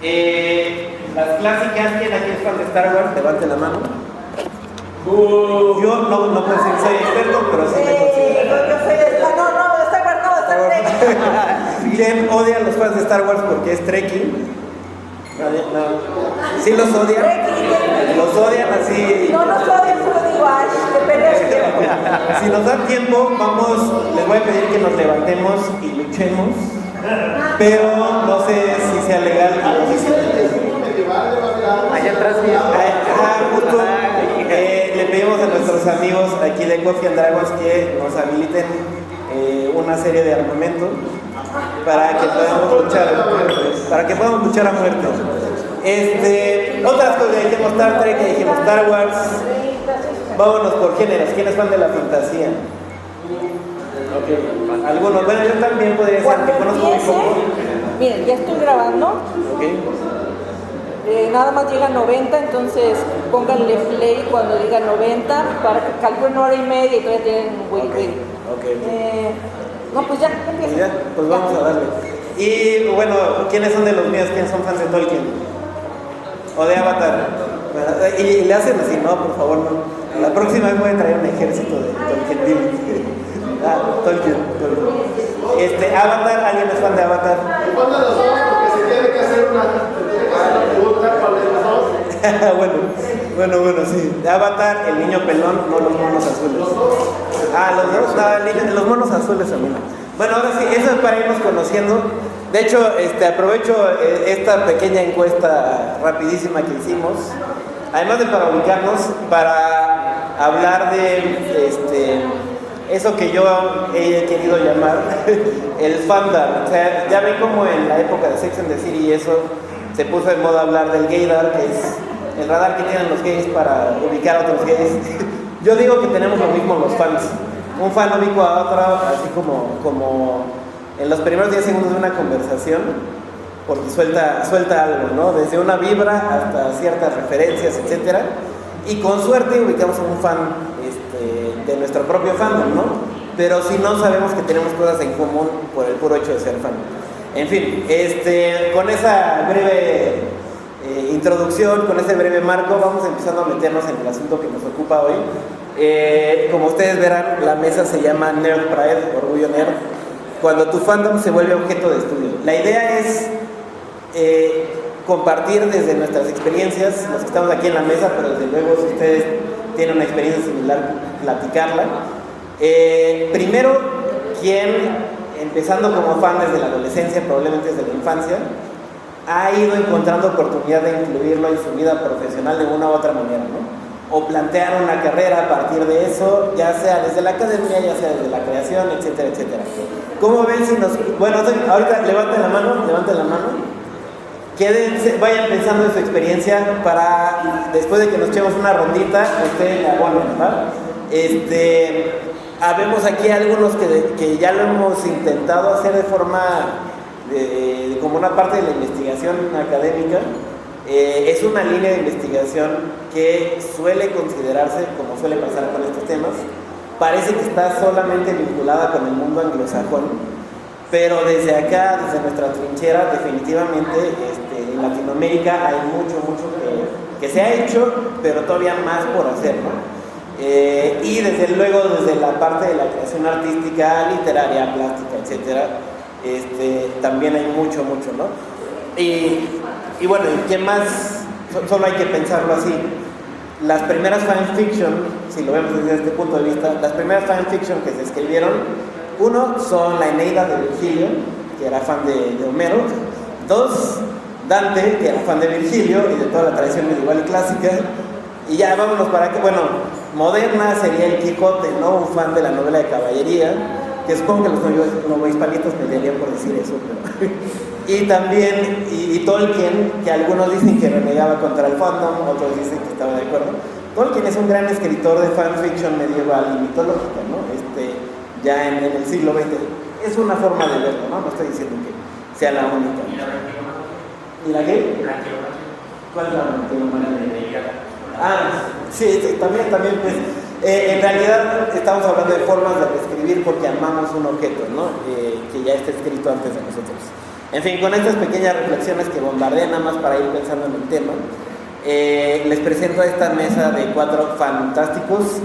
Las clásicas, ¿quién aquí es fan de Star Wars? Levante la mano. Yo no puedo decir que soy experto, pero sí me considero. Yo soy de Star Wars, no, Star Trek. ¿Quién odia a los fans de Star Wars porque es Trekkie? No. ¿Sí los odian? Los odian así. No los odian, solo digo, ay, que perder tiempo. Si nos da tiempo, les voy a pedir que nos levantemos y luchemos, pero no sé si sea legal. Allá atrás, justo le pedimos a nuestros amigos aquí de Coffee and Dragons que nos habiliten una serie de armamento para que podamos luchar a muerte. Otras cosas, dijimos Star Trek, dijimos Star Wars. Vámonos por géneros. ¿Quién es fan de la fantasía? Okay. Algunos, bueno, yo también podría ser, que conozco muy poco. Miren, ya estoy grabando. Okay. Nada más llega 90, entonces pónganle play cuando diga 90 para que calculen una hora y media y todavía tienen Will. Okay. No, pues ya, empieza. Pues vamos a darle. Y bueno, ¿quiénes son de los míos? ¿Quiénes son fans de Tolkien? ¿O de Avatar? Y le hacen así, no, por favor, no. La próxima vez voy a traer un ejército de Tolkien. Tolkien. Avatar, ¿alguien es fan de Avatar? Fan de los dos, porque se tiene que hacer una pregunta para los dos. Bueno, sí. Avatar, el niño pelón, no los monos azules. Los dos, los monos azules a mí no. Bueno, ahora sí, eso es para irnos conociendo. De hecho, aprovecho esta pequeña encuesta rapidísima que hicimos, además de para ubicarnos, para hablar de eso que yo he querido llamar el fandom. O sea, ya ven como en la época de Sex and the City y eso se puso de moda hablar del gaydar, que es el radar que tienen los gays para ubicar a otros gays. Yo digo que tenemos lo mismo los fans. Un fan ubica a otro, así como en los primeros 10 segundos de una conversación, porque suelta algo, ¿no? Desde una vibra hasta ciertas referencias, etc. Y con suerte ubicamos a un fan de nuestro propio fandom, ¿no? Pero si no, sabemos que tenemos cosas en común por el puro hecho de ser fan. En fin, con esa breve introducción, con ese breve marco, vamos empezando a meternos en el asunto que nos ocupa hoy. Como ustedes verán, la mesa se llama Nerd Pride, Orgullo Nerd, cuando tu fandom se vuelve objeto de estudio. La idea es compartir desde nuestras experiencias, los que estamos aquí en la mesa, pero desde luego si ustedes tienen una experiencia similar, platicarla. Primero, quien, empezando como fan desde la adolescencia, probablemente desde la infancia, ha ido encontrando oportunidad de incluirlo en su vida profesional de una u otra manera, ¿no? O plantear una carrera a partir de eso, ya sea desde la academia, ya sea desde la creación, etcétera, etcétera. ¿Cómo ven si nos...? Bueno, ahorita levanten la mano. Quédense, vayan pensando en su experiencia para, después de que nos echemos una rondita, ustedes la abonen, ¿verdad? Habemos aquí algunos que ya lo hemos intentado hacer de forma, como una parte de la investigación académica. Es una línea de investigación que suele considerarse, como suele pasar con estos temas, parece que está solamente vinculada con el mundo anglosajón, pero desde acá, desde nuestra trinchera, definitivamente en Latinoamérica hay mucho que se ha hecho, pero todavía más por hacer, ¿no? Y desde luego desde la parte de la creación artística, literaria, plástica, etcétera, también hay mucho, ¿no? Y bueno, ¿qué más? Solo hay que pensarlo así. Las primeras fanfiction, si lo vemos desde este punto de vista, las primeras fanfiction que se escribieron, uno, son la Eneida de Virgilio, que era fan de Homero. Dos, Dante, que era fan de Virgilio y de toda la tradición medieval y clásica. Y ya vámonos para que, bueno, moderna sería el Quijote, ¿no? Un fan de la novela de caballería, que supongo que los novohispanitos me darían por decir eso, pero... Y también, y Tolkien, que algunos dicen que renegaba contra el fandom, otros dicen que estaba de acuerdo. Tolkien es un gran escritor de fanfiction medieval y mitológica, ¿no? Ya en el siglo XX. Es una forma de verlo, ¿no? No estoy diciendo que sea la única. ¿Y la qué? ¿Cuál es la única? Sí, también, pues. En realidad estamos hablando de formas de reescribir porque amamos un objeto, ¿no? Que ya está escrito antes de nosotros. En fin, con estas pequeñas reflexiones que bombardean nada más para ir pensando en el tema, les presento a esta mesa de 4 fantásticos.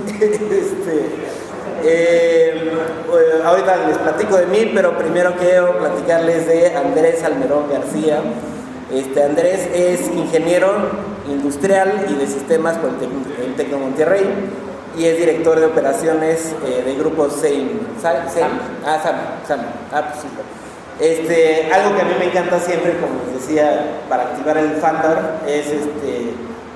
Ahorita les platico de mí, pero primero quiero platicarles de Andrés Almerón García. Andrés es ingeniero industrial y de sistemas por el TEC de Monterrey y es director de operaciones de grupo SAM. Pues sí. Algo que a mí me encanta siempre, como les decía, para activar el fandom es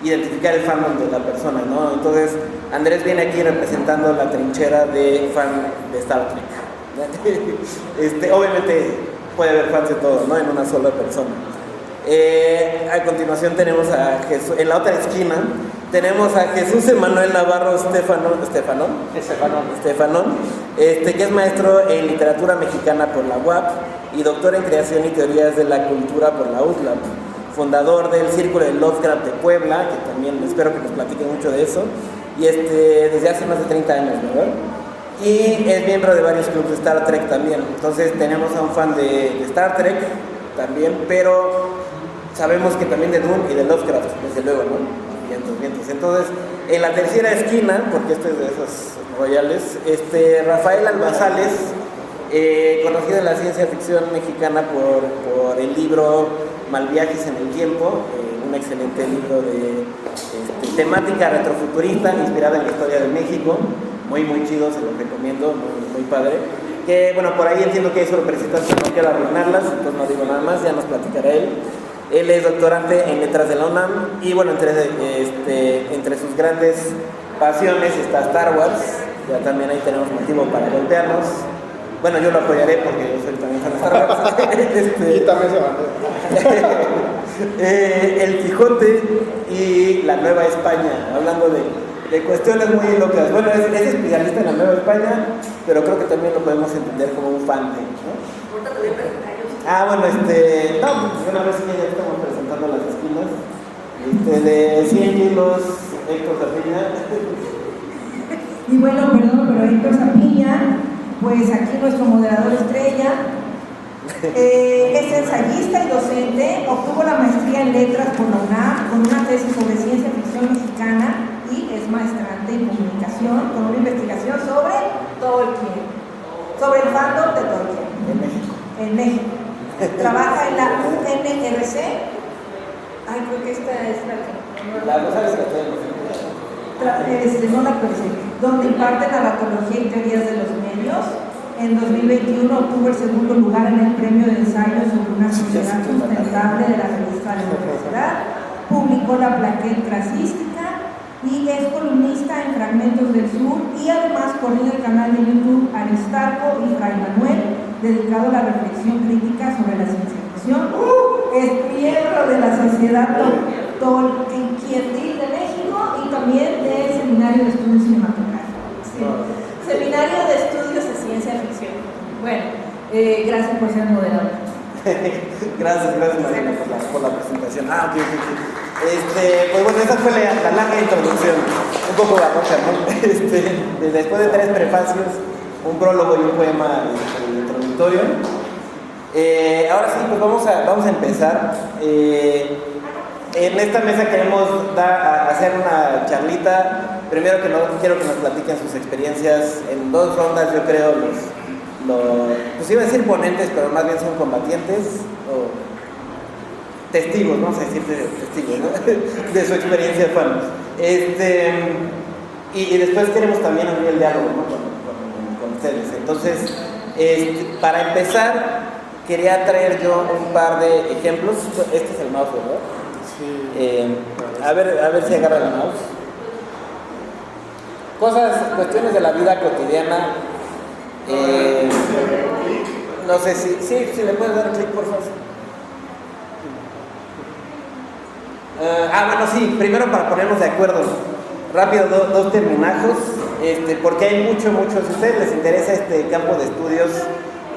identificar el fandom de la persona, ¿no? Entonces, Andrés viene aquí representando la trinchera de fan de Star Trek. Obviamente puede haber fans de todo, ¿no? En una sola persona. A continuación tenemos a Jesús, en la otra esquina tenemos a Jesús Emanuel Navarro Estefanón, que es maestro en literatura mexicana por la UAP y doctor en creación y teorías de la cultura por la UTLAP, fundador del Círculo de Lovecraft de Puebla, que también espero que nos platique mucho de eso, y desde hace más de 30 años, ¿verdad? Y es miembro de varios clubes de Star Trek también. Entonces tenemos a un fan de Star Trek también, pero sabemos que también de Dune y de Lovecraft, desde luego, ¿no? Vientos. Entonces, en la tercera esquina, porque este es de esos royales, Rafael Albazales, conocido en la ciencia ficción mexicana por el libro Malviajes en el Tiempo, un excelente libro de temática retrofuturista inspirada en la historia de México, muy chido, se lo recomiendo, muy padre. Que bueno, por ahí entiendo que hay sorpresitas, pero no quiero arruinarlas, entonces no digo nada más, ya nos platicará él. Él es doctorante en letras de la UNAM y bueno, entre sus grandes pasiones está Star Wars, ya también ahí tenemos motivo para golpearnos. Bueno, yo lo apoyaré porque yo soy también fan de Star Wars. Y también se va. El Quijote y la Nueva España, hablando de cuestiones muy locas. Bueno, es especialista en la Nueva España, pero creo que también lo podemos entender como un fan de, ¿no? Bueno, una vez que ya estamos presentando las esquinas, de 100 kilos, Héctor Zapiña. Y bueno, perdón, pero Héctor Zapiña, pues aquí nuestro moderador estrella, es ensayista y docente, obtuvo la maestría en letras por la UNAM con una tesis sobre ciencia ficción mexicana y es maestrante en comunicación con una investigación sobre Tolkien, sobre el fandom de Tolkien en México. Trabaja en la UNRC. Creo que esta es la no la pensé, donde imparte narratología y teorías de los medios. En 2021 obtuvo el segundo lugar en el premio de ensayo sobre una sociedad sustentable de la revista de la Universidad. Publicó la plaqueta clasística y es columnista en Fragmentos del Sur y además coordina el canal de YouTube Aristarco y Fray Manuel, dedicado a la reflexión crítica sobre la ciencia ficción. Es miembro de la Sociedad Tolkienil de México y también del Seminario de Estudios Cinematográficos. Sí. Seminario de Estudios de Ciencia Ficción. Bueno, gracias por ser moderador. Gracias Mariana por la presentación. Ok. Pues bueno, esa fue la larga introducción, un poco barroca, ¿no? Después de 3 prefacios, un prólogo y un poema introductorio. Ahora sí, pues vamos a empezar. En esta mesa queremos hacer una charlita. Primero quiero que nos platiquen sus experiencias en 2 rondas, yo creo, pues iba a decir ponentes, pero más bien son combatientes o testigos, vamos a decir testigos, ¿no? De su experiencia de fan. Y después queremos también abrir el diálogo, ¿no? con ustedes. Entonces, para empezar, quería traer yo un par de ejemplos. Este es el mouse, ¿verdad? Sí. A ver si agarra el mouse. Cuestiones de la vida cotidiana. No sé si le puedes dar un clic, por favor. Bueno, sí, primero para ponernos de acuerdo. Rápido, 2 terminajos, porque hay mucho, si a ustedes les interesa este campo de estudios,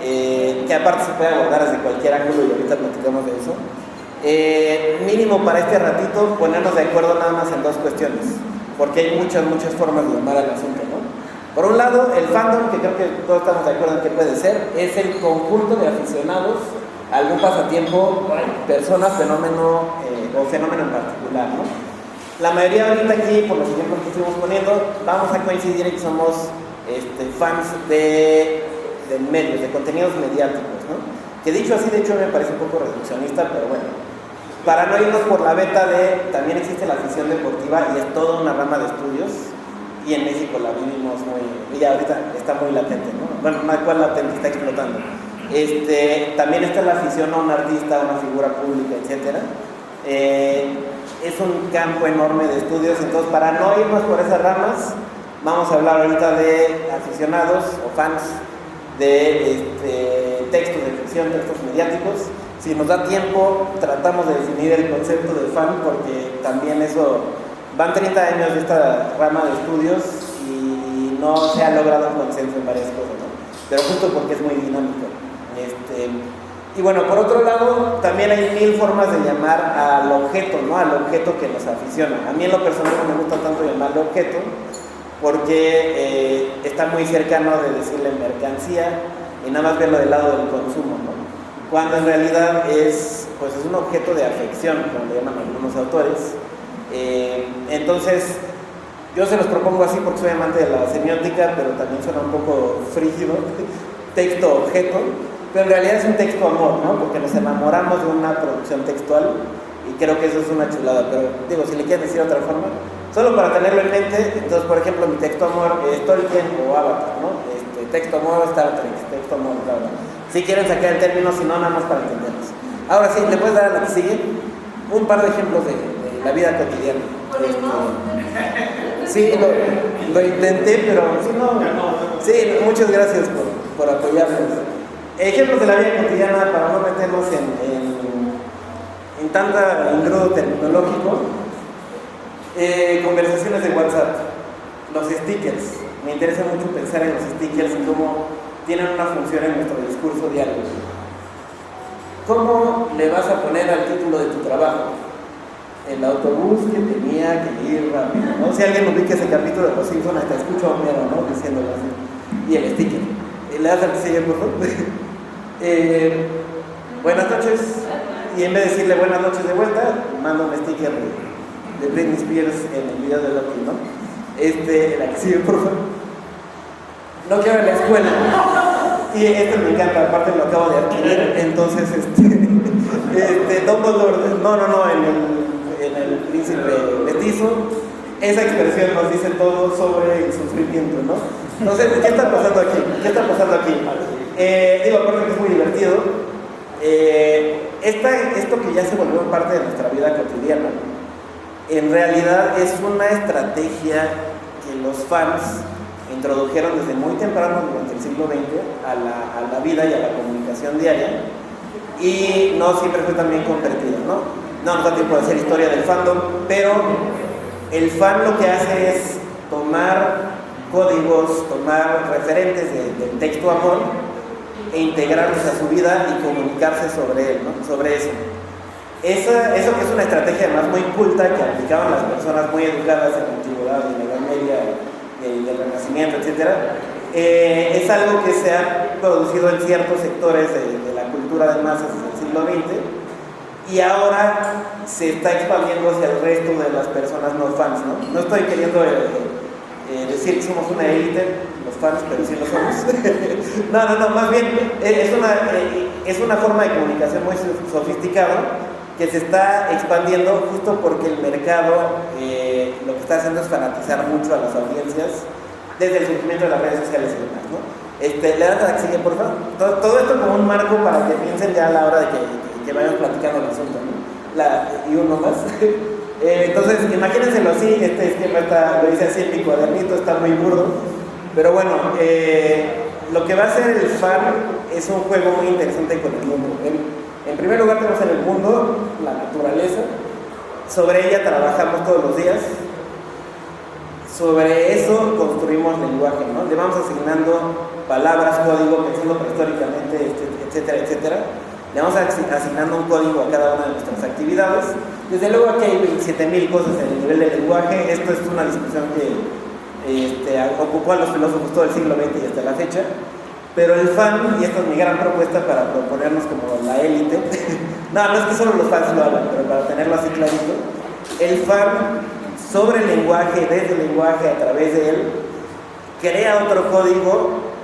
que aparte se puede abordar desde cualquier ángulo y ahorita platicamos de eso. Mínimo para este ratito ponernos de acuerdo nada más en 2 cuestiones, porque hay muchas formas de llamar al asunto, ¿no? Por un lado, el fandom, que creo que todos estamos de acuerdo en que puede ser, es el conjunto de aficionados algún pasatiempo, persona, fenómeno o fenómeno en particular, ¿no? La mayoría ahorita aquí, por los ejemplos que estuvimos poniendo, vamos a coincidir en que somos fans de medios, de contenidos mediáticos, ¿no? Que dicho así, de hecho, me parece un poco reduccionista, pero bueno. Para no irnos por la beta también existe la afición deportiva y es toda una rama de estudios, y en México la vivimos y ya ahorita está muy latente, ¿no? Bueno, no hay cual latente, está explotando. También está la afición a un artista, a una figura pública, etc. Es un campo enorme de estudios, entonces para no irnos por esas ramas, vamos a hablar ahorita de aficionados o fans de textos de ficción, textos mediáticos. Si nos da tiempo, tratamos de definir el concepto de fan, porque también eso, van 30 años de esta rama de estudios y no se ha logrado un consenso en varias cosas, ¿no? Pero justo porque es muy dinámico. Y bueno, por otro lado, también hay 1000 formas de llamar al objeto, ¿no? Al objeto que nos aficiona. A mí en lo personal no me gusta tanto llamarle objeto, porque está muy cercano de decirle mercancía y nada más verlo del lado del consumo, ¿no? Cuando en realidad es un objeto de afección, como le llaman algunos autores. Entonces, yo se los propongo así porque soy amante de la semiótica, pero también suena un poco frígido, texto-objeto, pero en realidad es un texto-amor, ¿no? Porque nos enamoramos de una producción textual y creo que eso es una chulada, pero digo, si le quieren decir de otra forma, solo para tenerlo en mente. Entonces, por ejemplo, mi texto-amor es Tolkien o Avatar, ¿no? Texto-amor, Star Trek, texto-amor, bla, bla. Si quieren sacar el término, si no, nada más para entenderlos. Ahora sí, le puedes dar a la que sigue un par de ejemplos de la vida cotidiana. Sí, lo intenté, pero si no. Sí, muchas gracias por apoyarnos. Ejemplos de la vida cotidiana para no meternos en tanta engrudo terminológico. Conversaciones de WhatsApp, los stickers. Me interesa mucho pensar en los stickers y cómo tienen una función en nuestro discurso diario. ¿Cómo le vas a poner al título de tu trabajo? El autobús que tenía que ir rápido, ¿no? Si alguien ubica ese capítulo de Los Simpsons, hasta escucho a Homero, ¿no? Diciéndolo así. Y el sticker. ¿Le das al que sigue, por favor? Buenas noches. Y en vez de decirle buenas noches de vuelta, mando un sticker de Britney Spears en el video de Loki, ¿no? La que sigue, por favor. No quiero ir a la escuela. Y me encanta, aparte lo acabo de adquirir. Entonces, Dumbledore, no, en el príncipe mestizo, esa expresión nos dice todo sobre el sufrimiento, ¿no? Entonces, ¿qué está pasando aquí? Digo, aparte que es muy divertido. Esto que ya se volvió parte de nuestra vida cotidiana, en realidad es una estrategia que los fans introdujeron desde muy temprano durante el siglo XX a la vida y a la comunicación diaria, y no siempre fue tan bien convertido, ¿no? No nos da tiempo de hacer historia del fandom, pero el fan lo que hace es tomar códigos, tomar referentes del texto amor e integrarlos a su vida y comunicarse sobre él, ¿no? Sobre eso. Eso que es una estrategia además muy culta que aplicaban las personas muy educadas en la antigüedad, en la Edad Media y del Renacimiento, etc. Es algo que se ha producido en ciertos sectores de la cultura de masas desde el siglo XX y ahora se está expandiendo hacia el resto de las personas no fans, ¿no? No estoy queriendo decir que somos una élite, los fans, pero sí lo somos. No, más bien es una forma de comunicación muy sofisticada que se está expandiendo justo porque el mercado lo que está haciendo es fanatizar mucho a las audiencias desde el surgimiento de las redes sociales y demás, ¿no? Le das a la que sigue, por favor. Todo esto como un marco para que piensen ya a la hora de que vayamos platicando el asunto, ¿no? Y uno más. Entonces, imagínenselo así, este esquema lo hice así en mi cuadernito, está muy burdo, pero bueno, lo que va a hacer el fan es un juego muy interesante con el mundo. En primer lugar tenemos en el mundo la naturaleza, sobre ella trabajamos todos los días, sobre eso construimos lenguaje, ¿no? Le vamos asignando palabras, código, pensando prehistóricamente, etcétera, etcétera. Le vamos asignando un código a cada una de nuestras actividades. Desde luego aquí hay 27,000 cosas en el nivel del lenguaje. Esto es una discusión que ocupó a los filósofos todo el siglo XX y hasta la fecha. Pero el fan, y esta es mi gran propuesta para proponernos como la élite, no es que solo los fans lo hagan, pero para tenerlo así clarito, el fan sobre el lenguaje, desde el lenguaje, a través de él, crea otro código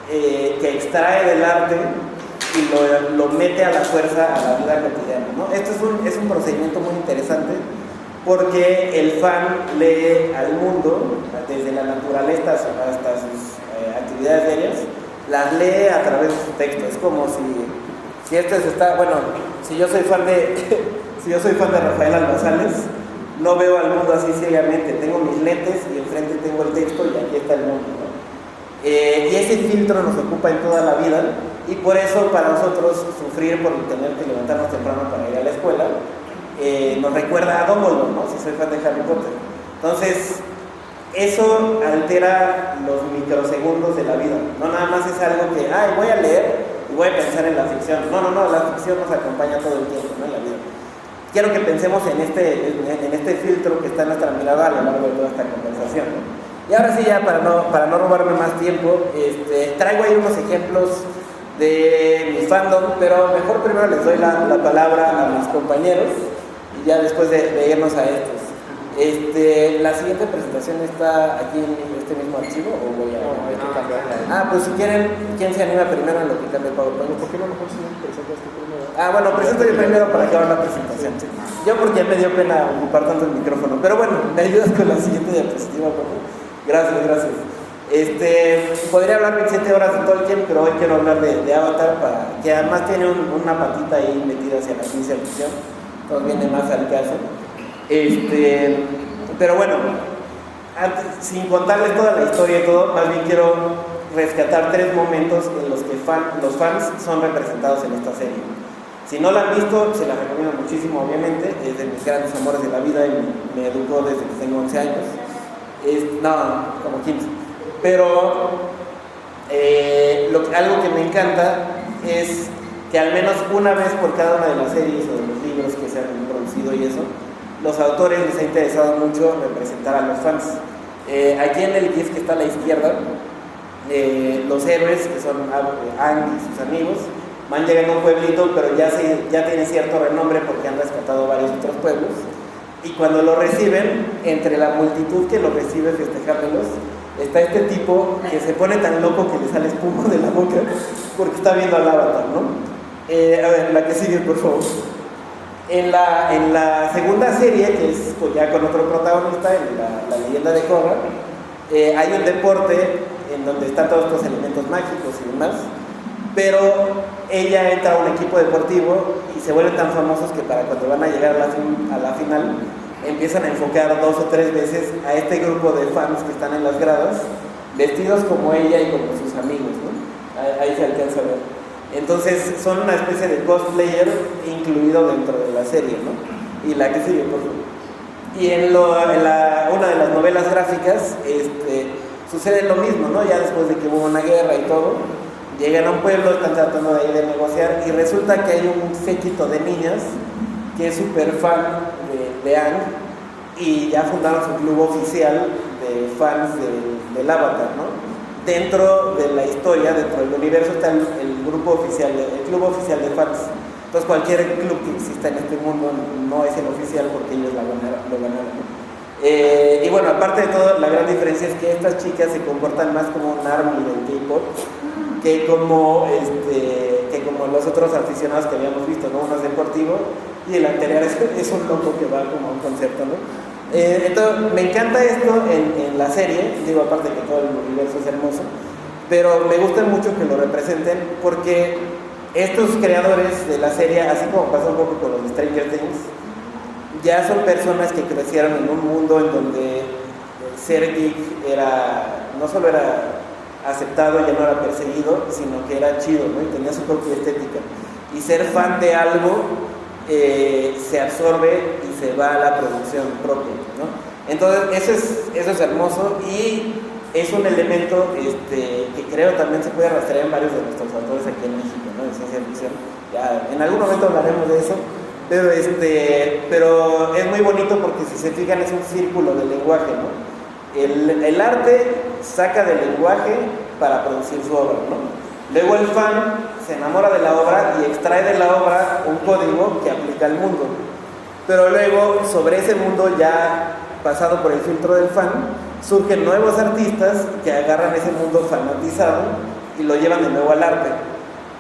que extrae del arte y lo mete a la fuerza a la vida cotidiana, ¿no? Esto es un procedimiento muy interesante porque el fan lee al mundo, desde la naturaleza hasta sus actividades diarias, las lee a través de su texto. Es como si esto está, bueno, si yo soy fan de Rafael Albazales, no veo al mundo así ciegamente, tengo mis lentes y enfrente tengo el texto y aquí está el mundo, ¿no? Y ese filtro nos ocupa en toda la vida y por eso para nosotros sufrir por tener que levantarnos temprano para ir a la escuela nos recuerda a Dumbledore, ¿no? Si soy fan de Harry Potter. Entonces, eso altera los microsegundos de la vida. No nada más es algo que, voy a leer y voy a pensar en la ficción. No, la ficción nos acompaña todo el tiempo, ¿no? En la vida. Quiero que pensemos en este filtro que está en nuestra mirada a lo largo de toda esta conversación, ¿no? Y ahora sí, ya para no robarme más tiempo, traigo ahí unos ejemplos de mi fandom, pero mejor primero les doy la palabra a mis compañeros y ya después de irnos a estos. La siguiente presentación está aquí en este mismo archivo o voy a que cambiarla. Pues si quieren, ¿quién se anima primero en lo que cambia el PowerPoint? ¿Por qué no mejor si presentas tú primero? Bueno, presento yo primero para acabar la presentación. Yo porque me dio pena ocupar tanto el micrófono, pero bueno, me ayudas con la siguiente diapositiva, por favor. Gracias. Podría hablar 27 horas de Tolkien, pero hoy quiero hablar de Avatar, que además tiene una patita ahí metida hacia la ciencia ficción, entonces viene más al caso. Pero bueno, sin contarles toda la historia y todo, más bien quiero rescatar 3 momentos en los que los fans son representados en esta serie. Si no la han visto, se la recomiendo muchísimo, obviamente, es de mis grandes amores de la vida y me educó desde que tengo 11 años. Como 15. Pero algo que me encanta es que al menos una vez por cada una de las series o de los libros que se han producido y eso, los autores les ha interesado mucho representar a los fans. Aquí en el GIF que está a la izquierda, los héroes, que son Aang y sus amigos, van llegando a un pueblito, pero ya tienen cierto renombre porque han rescatado varios otros pueblos. Y cuando lo reciben, entre la multitud que lo recibe festejándolos, está este tipo que se pone tan loco que le sale espuma de la boca porque está viendo al Avatar, ¿no? A ver, la que sigue, por favor. En la segunda serie, que es ya con otro protagonista, en la leyenda de Korra, hay un deporte en donde están todos estos elementos mágicos y demás, pero ella entra a un equipo deportivo y se vuelven tan famosos que para cuando van a llegar a la final empiezan a enfocar 2 o 3 veces a este grupo de fans que están en las gradas vestidos como ella y como sus amigos, ¿no? Ahí se alcanza a ver. Entonces son una especie de cosplayer incluido dentro de la serie, ¿no? Y la que sigue, por favor. Y en una de las novelas gráficas sucede lo mismo, ¿no? Ya después de que hubo una guerra y todo, llegan a un pueblo, están tratando de ir de negociar y resulta que hay un séquito de niñas que es súper fan de Aang y ya fundaron su club oficial de fans del Avatar, ¿no? Dentro de la historia, dentro del universo está el grupo oficial, el club oficial de fans. Entonces cualquier club que exista en este mundo no es el oficial porque ellos lo ganaron, ¿no? Y bueno, aparte de todo, la gran diferencia es que estas chicas se comportan más como un ARMY del K-pop que como los otros aficionados que habíamos visto, ¿no? Uno es deportivo y el anterior es un loco que va como a un concierto, ¿no? Entonces me encanta esto en la serie, digo, aparte que todo el universo es hermoso, pero me gusta mucho que lo representen porque estos creadores de la serie, así como pasó un poco con los Stranger Things, ya son personas que crecieron en un mundo en donde ser geek no solo era aceptado, ya no era perseguido, sino que era chido, ¿no? Y tenía su propia estética. Y ser fan de algo se absorbe y se va a la producción propia, ¿no? Entonces eso es hermoso y es un elemento que creo también se puede rastrear en varios de nuestros autores aquí en México, ¿no? De ciencia ficción. Ya en algún momento hablaremos de eso, pero es muy bonito porque si se fijan es un círculo de lenguaje, ¿no? El arte saca del lenguaje para producir su obra, ¿no? Luego el fan se enamora de la obra y extrae de la obra un código que aplica al mundo. Pero luego, sobre ese mundo ya pasado por el filtro del fan, surgen nuevos artistas que agarran ese mundo fanatizado y lo llevan de nuevo al arte.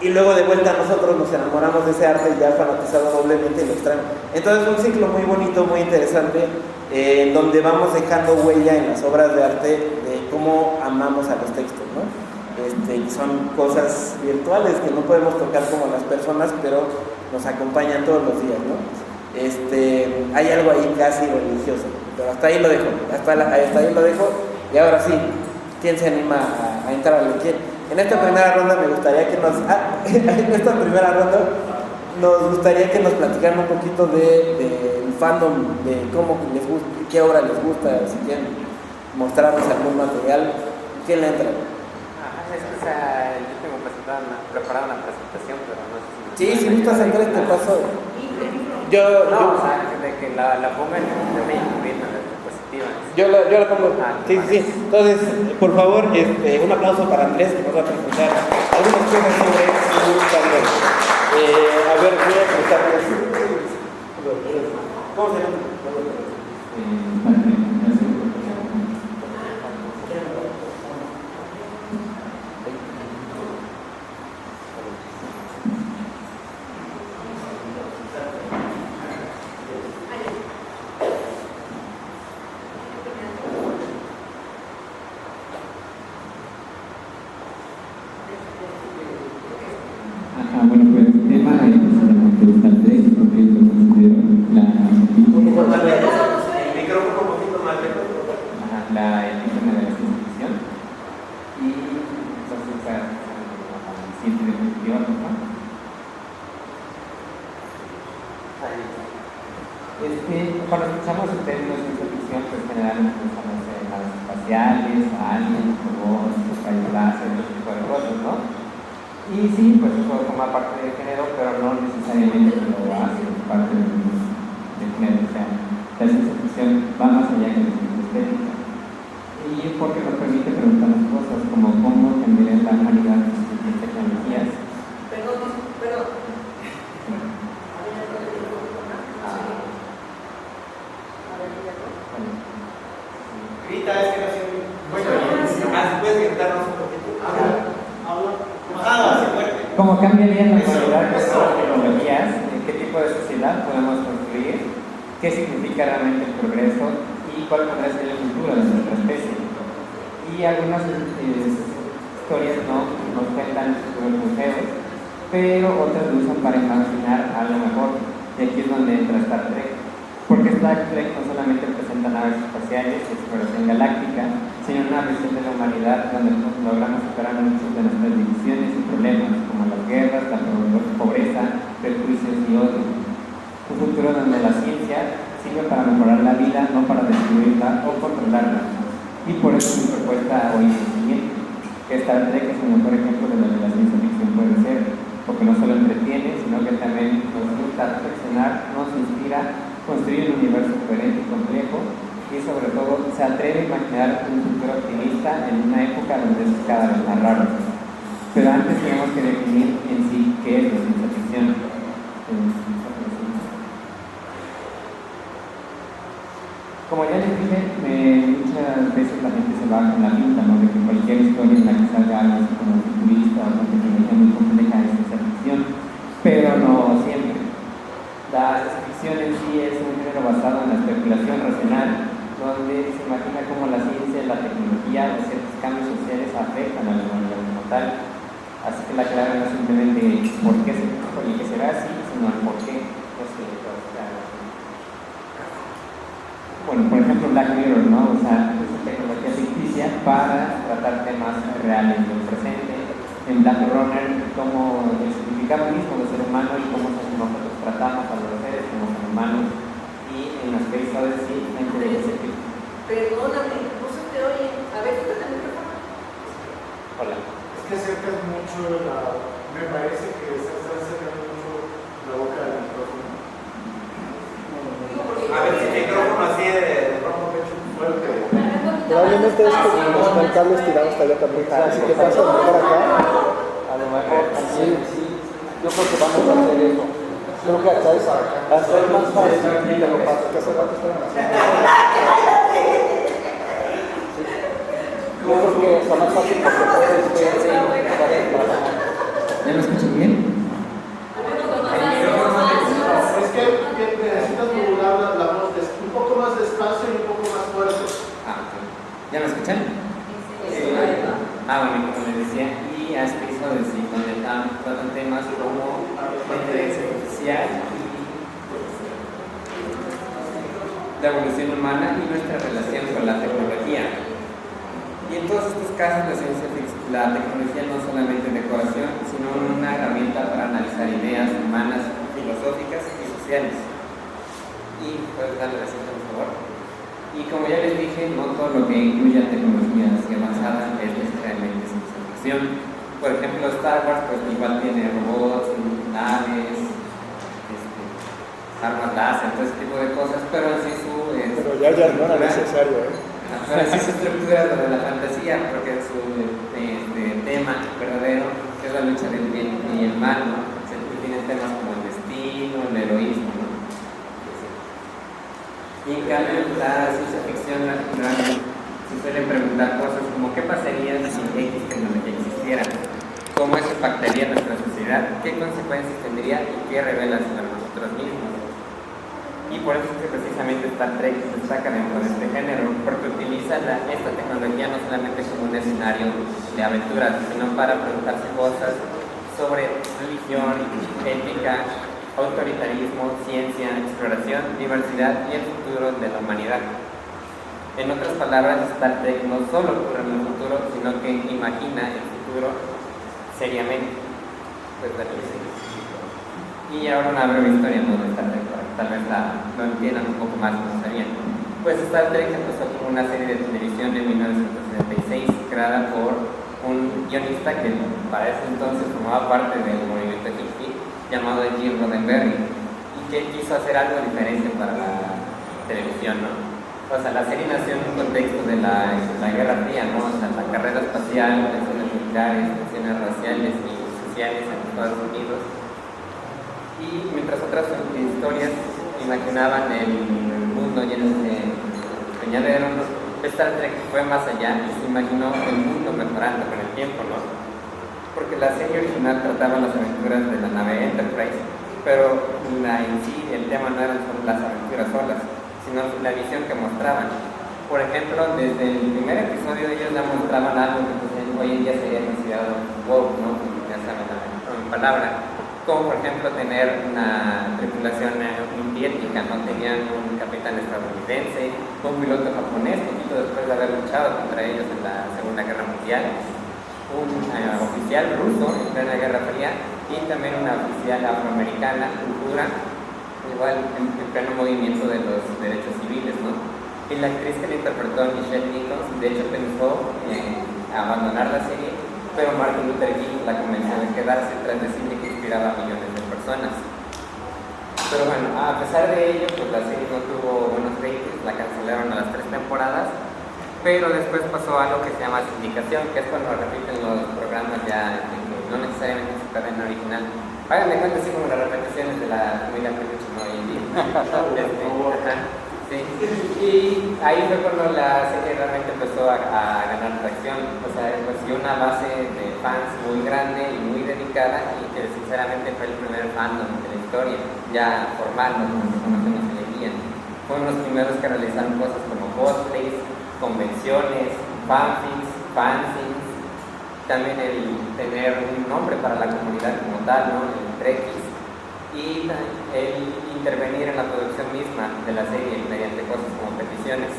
Y luego de vuelta nosotros nos enamoramos de ese arte ya fanatizado doblemente y lo extraemos. Entonces es un ciclo muy bonito, muy interesante, en donde vamos dejando huella en las obras de arte de cómo amamos a los textos, ¿no? Son cosas virtuales que no podemos tocar como las personas, pero nos acompañan todos los días, ¿no? Hay algo ahí casi religioso, pero hasta ahí lo dejo, hasta ahí lo dejo. Y ahora sí, ¿quién se anima a entrarle? ¿Quién? En esta primera ronda me gustaría que nos gustaría que nos platicaran un poquito del fandom, de cómo les gusta, qué obra les gusta, si quieren mostrarnos algún material. ¿Quién le entra? Yo tengo preparada una presentación, pero no sé si... Sí, si gustas entrar, te paso. O sea, de que la pongan en la diapositiva. Yo la pongo. Sí. Entonces, por favor, un aplauso para Andrés, que nos va a presentar algunas cosas sobre su taller. A ver, voy a presentarles. ¿Cómo se llama? Bueno, pues el tema es bastante porque lo considero el micrófono un poquito más lejos. la epítome de la ciencia ficción y entonces siempre definitiva, ¿no? Cuando escuchamos el término ciencia ficción, pues generalmente pensamos en naves espaciales, aliens, robots, rayos láser, ese tipo de cosas, ¿no? Y sí, pues eso forma parte del género, pero no necesariamente lo hace parte del género. O sea, la ciencia ficción va más allá que la ciencia estética. Y porque nos permite preguntarnos cosas como cómo cambiaría la humanidad con estas tecnologías. Grita, es que no sé. Bueno, puedes gritarnos un poquito. ¿Cómo cambiaría la humanidad con estas tecnologías? ¿Qué tipo de sociedad podemos construir? ¿Qué significa realmente el progreso? ¿Y cuál podría ser el futuro de nuestra especie? Y algunas historias no nos cuentan sobre los museos, pero otras lo usan para imaginar algo mejor. Y aquí es donde entra Star Trek. Porque Star Trek no solamente presenta naves espaciales y exploración galáctica, sino una visión de la humanidad donde logramos superar muchas de nuestras divisiones y problemas, como las guerras, la pobreza, prejuicios y odio. Un futuro donde la ciencia sirve para mejorar la vida, no para destruirla o controlarla. Y por eso mi propuesta hoy es el siguiente, que Star Trek es un mejor ejemplo de lo que la ciencia ficción puede ser, porque no solo entretiene, sino que también nos gusta reflexionar, nos inspira, construir un universo coherente y complejo, y sobre todo se atreve a imaginar un futuro optimista en una época donde es cada vez más raro. Pero antes tenemos que definir en sí qué es la ciencia ficción. Como ya les dije, muchas veces la gente se va con la pinta, ¿no? De que cualquier historia en la que salga algo así como futurista o con tecnología muy compleja es ciencia ficción, pero no siempre. La ciencia ficción en sí es un género basado en la especulación racional, donde se imagina cómo la ciencia, la tecnología o ciertos cambios sociales afectan a la humanidad como tal. Así que la clave no es simplemente por qué se dijo y que se ve así, sino el por qué no se haga así. Bueno, por ejemplo, Black Mirror, ¿no? O sea, es una tecnología ficticia para tratar temas reales del presente. En Black Runner, cómo el significado mismo del ser humano y cómo nosotros tratamos a los seres como humanos. Y en las Space Odyssey, la inteligencia artificial. Perdóname, no se te oye. A ver, quítate el micrófono. Hola. Es que acercas mucho me parece que estás acercando mucho la boca del micrófono. A ver si el micrófono así de rojo pecho fuerte. Probablemente es que como está el cable estirado hasta allá también. Así que pasa mejor acá. A lo mejor también. Yo creo que vamos a hacer eso. Creo que hasta es más fácil que lo pase. Yo creo que está más fácil porque puedes ver. ¿Ya me escuchan bien? Es que necesitas modular la voz un poco más despacio y un poco más fuerte. Ok. ¿Ya me escuchan? Bueno, como les decía, y a este hizo decir donde tratan temas como inteligencia artificial y la evolución humana y nuestra relación con la tecnología. Y en todos estos casos la tecnología no solamente es decoración, sino una herramienta para analizar ideas humanas, filosóficas y sociales. Y puedes darle la siguiente, por favor. Y como ya les dije, no todo lo que incluya tecnología así avanzada es necesariamente ciencia ficción. Por ejemplo, Star Wars pues igual tiene robots, naves, armas láser, todo ese tipo de cosas, pero en sí pero ya no era necesario, Pero sí su estructura es de la fantasía, porque su tema verdadero es la lucha del bien y el mal, ¿no? Tienen temas como el destino, el heroísmo, ¿no? Y en cambio la ciencia ficción se suelen preguntar cosas como ¿qué pasaría si X tecnología existiera? ¿Cómo eso impactaría nuestra sociedad? ¿Qué consecuencias tendría y qué revela sobre nosotros mismos? Y por eso es que precisamente Star Trek se destaca dentro de este género, porque utiliza esta tecnología no solamente como un escenario de aventuras, sino para preguntarse cosas sobre religión, ética, autoritarismo, ciencia, exploración, diversidad y el futuro de la humanidad. En otras palabras, Star Trek no solo ocurre en el futuro, sino que imagina el futuro seriamente. Pues, y ahora una breve historia de Star Trek, para que tal vez lo entiendan un poco más como sabían. Pues Star Trek empezó como una serie de televisión de 1976, creada por un guionista que para ese entonces formaba parte del movimiento hippie llamado Gene Roddenberry, y que quiso hacer algo diferente para la televisión, ¿no? O sea, la serie nació en un contexto de la Guerra Fría, ¿no? O sea, la carrera espacial, tensiones militares, tensiones raciales y sociales en Estados Unidos. Y mientras otras historias imaginaban el mundo lleno de peñaderos, Star Trek fue más allá y se imaginó el mundo mejorando con el tiempo, ¿no? Porque la serie original trataba las aventuras de la nave Enterprise, pero en sí el tema no eran solo las aventuras solas, sino la visión que mostraban. Por ejemplo, desde el primer episodio ellos ya mostraban algo que hoy en día sería considerado woke, ¿no? Ya saben la palabra. Como por ejemplo tener una tripulación multiétnica, ¿no? Tenían un capitán estadounidense, un piloto japonés, poquito después de haber luchado contra ellos en la Segunda Guerra Mundial, un oficial ruso en plena Guerra Fría y también una oficial afroamericana, cultura, igual en pleno movimiento de los derechos civiles, ¿no? Y la actriz que la interpretó, Michelle Nichols, de hecho pensó abandonar la serie, pero Martin Luther King la convenció de quedarse tras decirle que inspiraba a millones de personas. Pero bueno, a pesar de ello, pues la serie no tuvo buenos ratings, la cancelaron a las 3 temporadas, pero después pasó algo que se llama sindicación, que es cuando repiten los programas ya, no necesariamente en su cadena original. Háganme cuenta así como las repeticiones de la familia Peluche, ¿no? Hoy en día. Sí. Y ahí fue cuando la serie realmente empezó a ganar tracción. O sea, consiguió una base de fans muy grande y muy dedicada, y que sinceramente fue el primer fandom de la historia, ya formal, como se conocemos hoy en día. Fueron los primeros que realizaron cosas como cosplays, convenciones, fanfics, fanzines, también el tener un nombre para la comunidad como tal, ¿no? El Trekkies, y el intervenir en la producción misma de la serie mediante cosas como peticiones.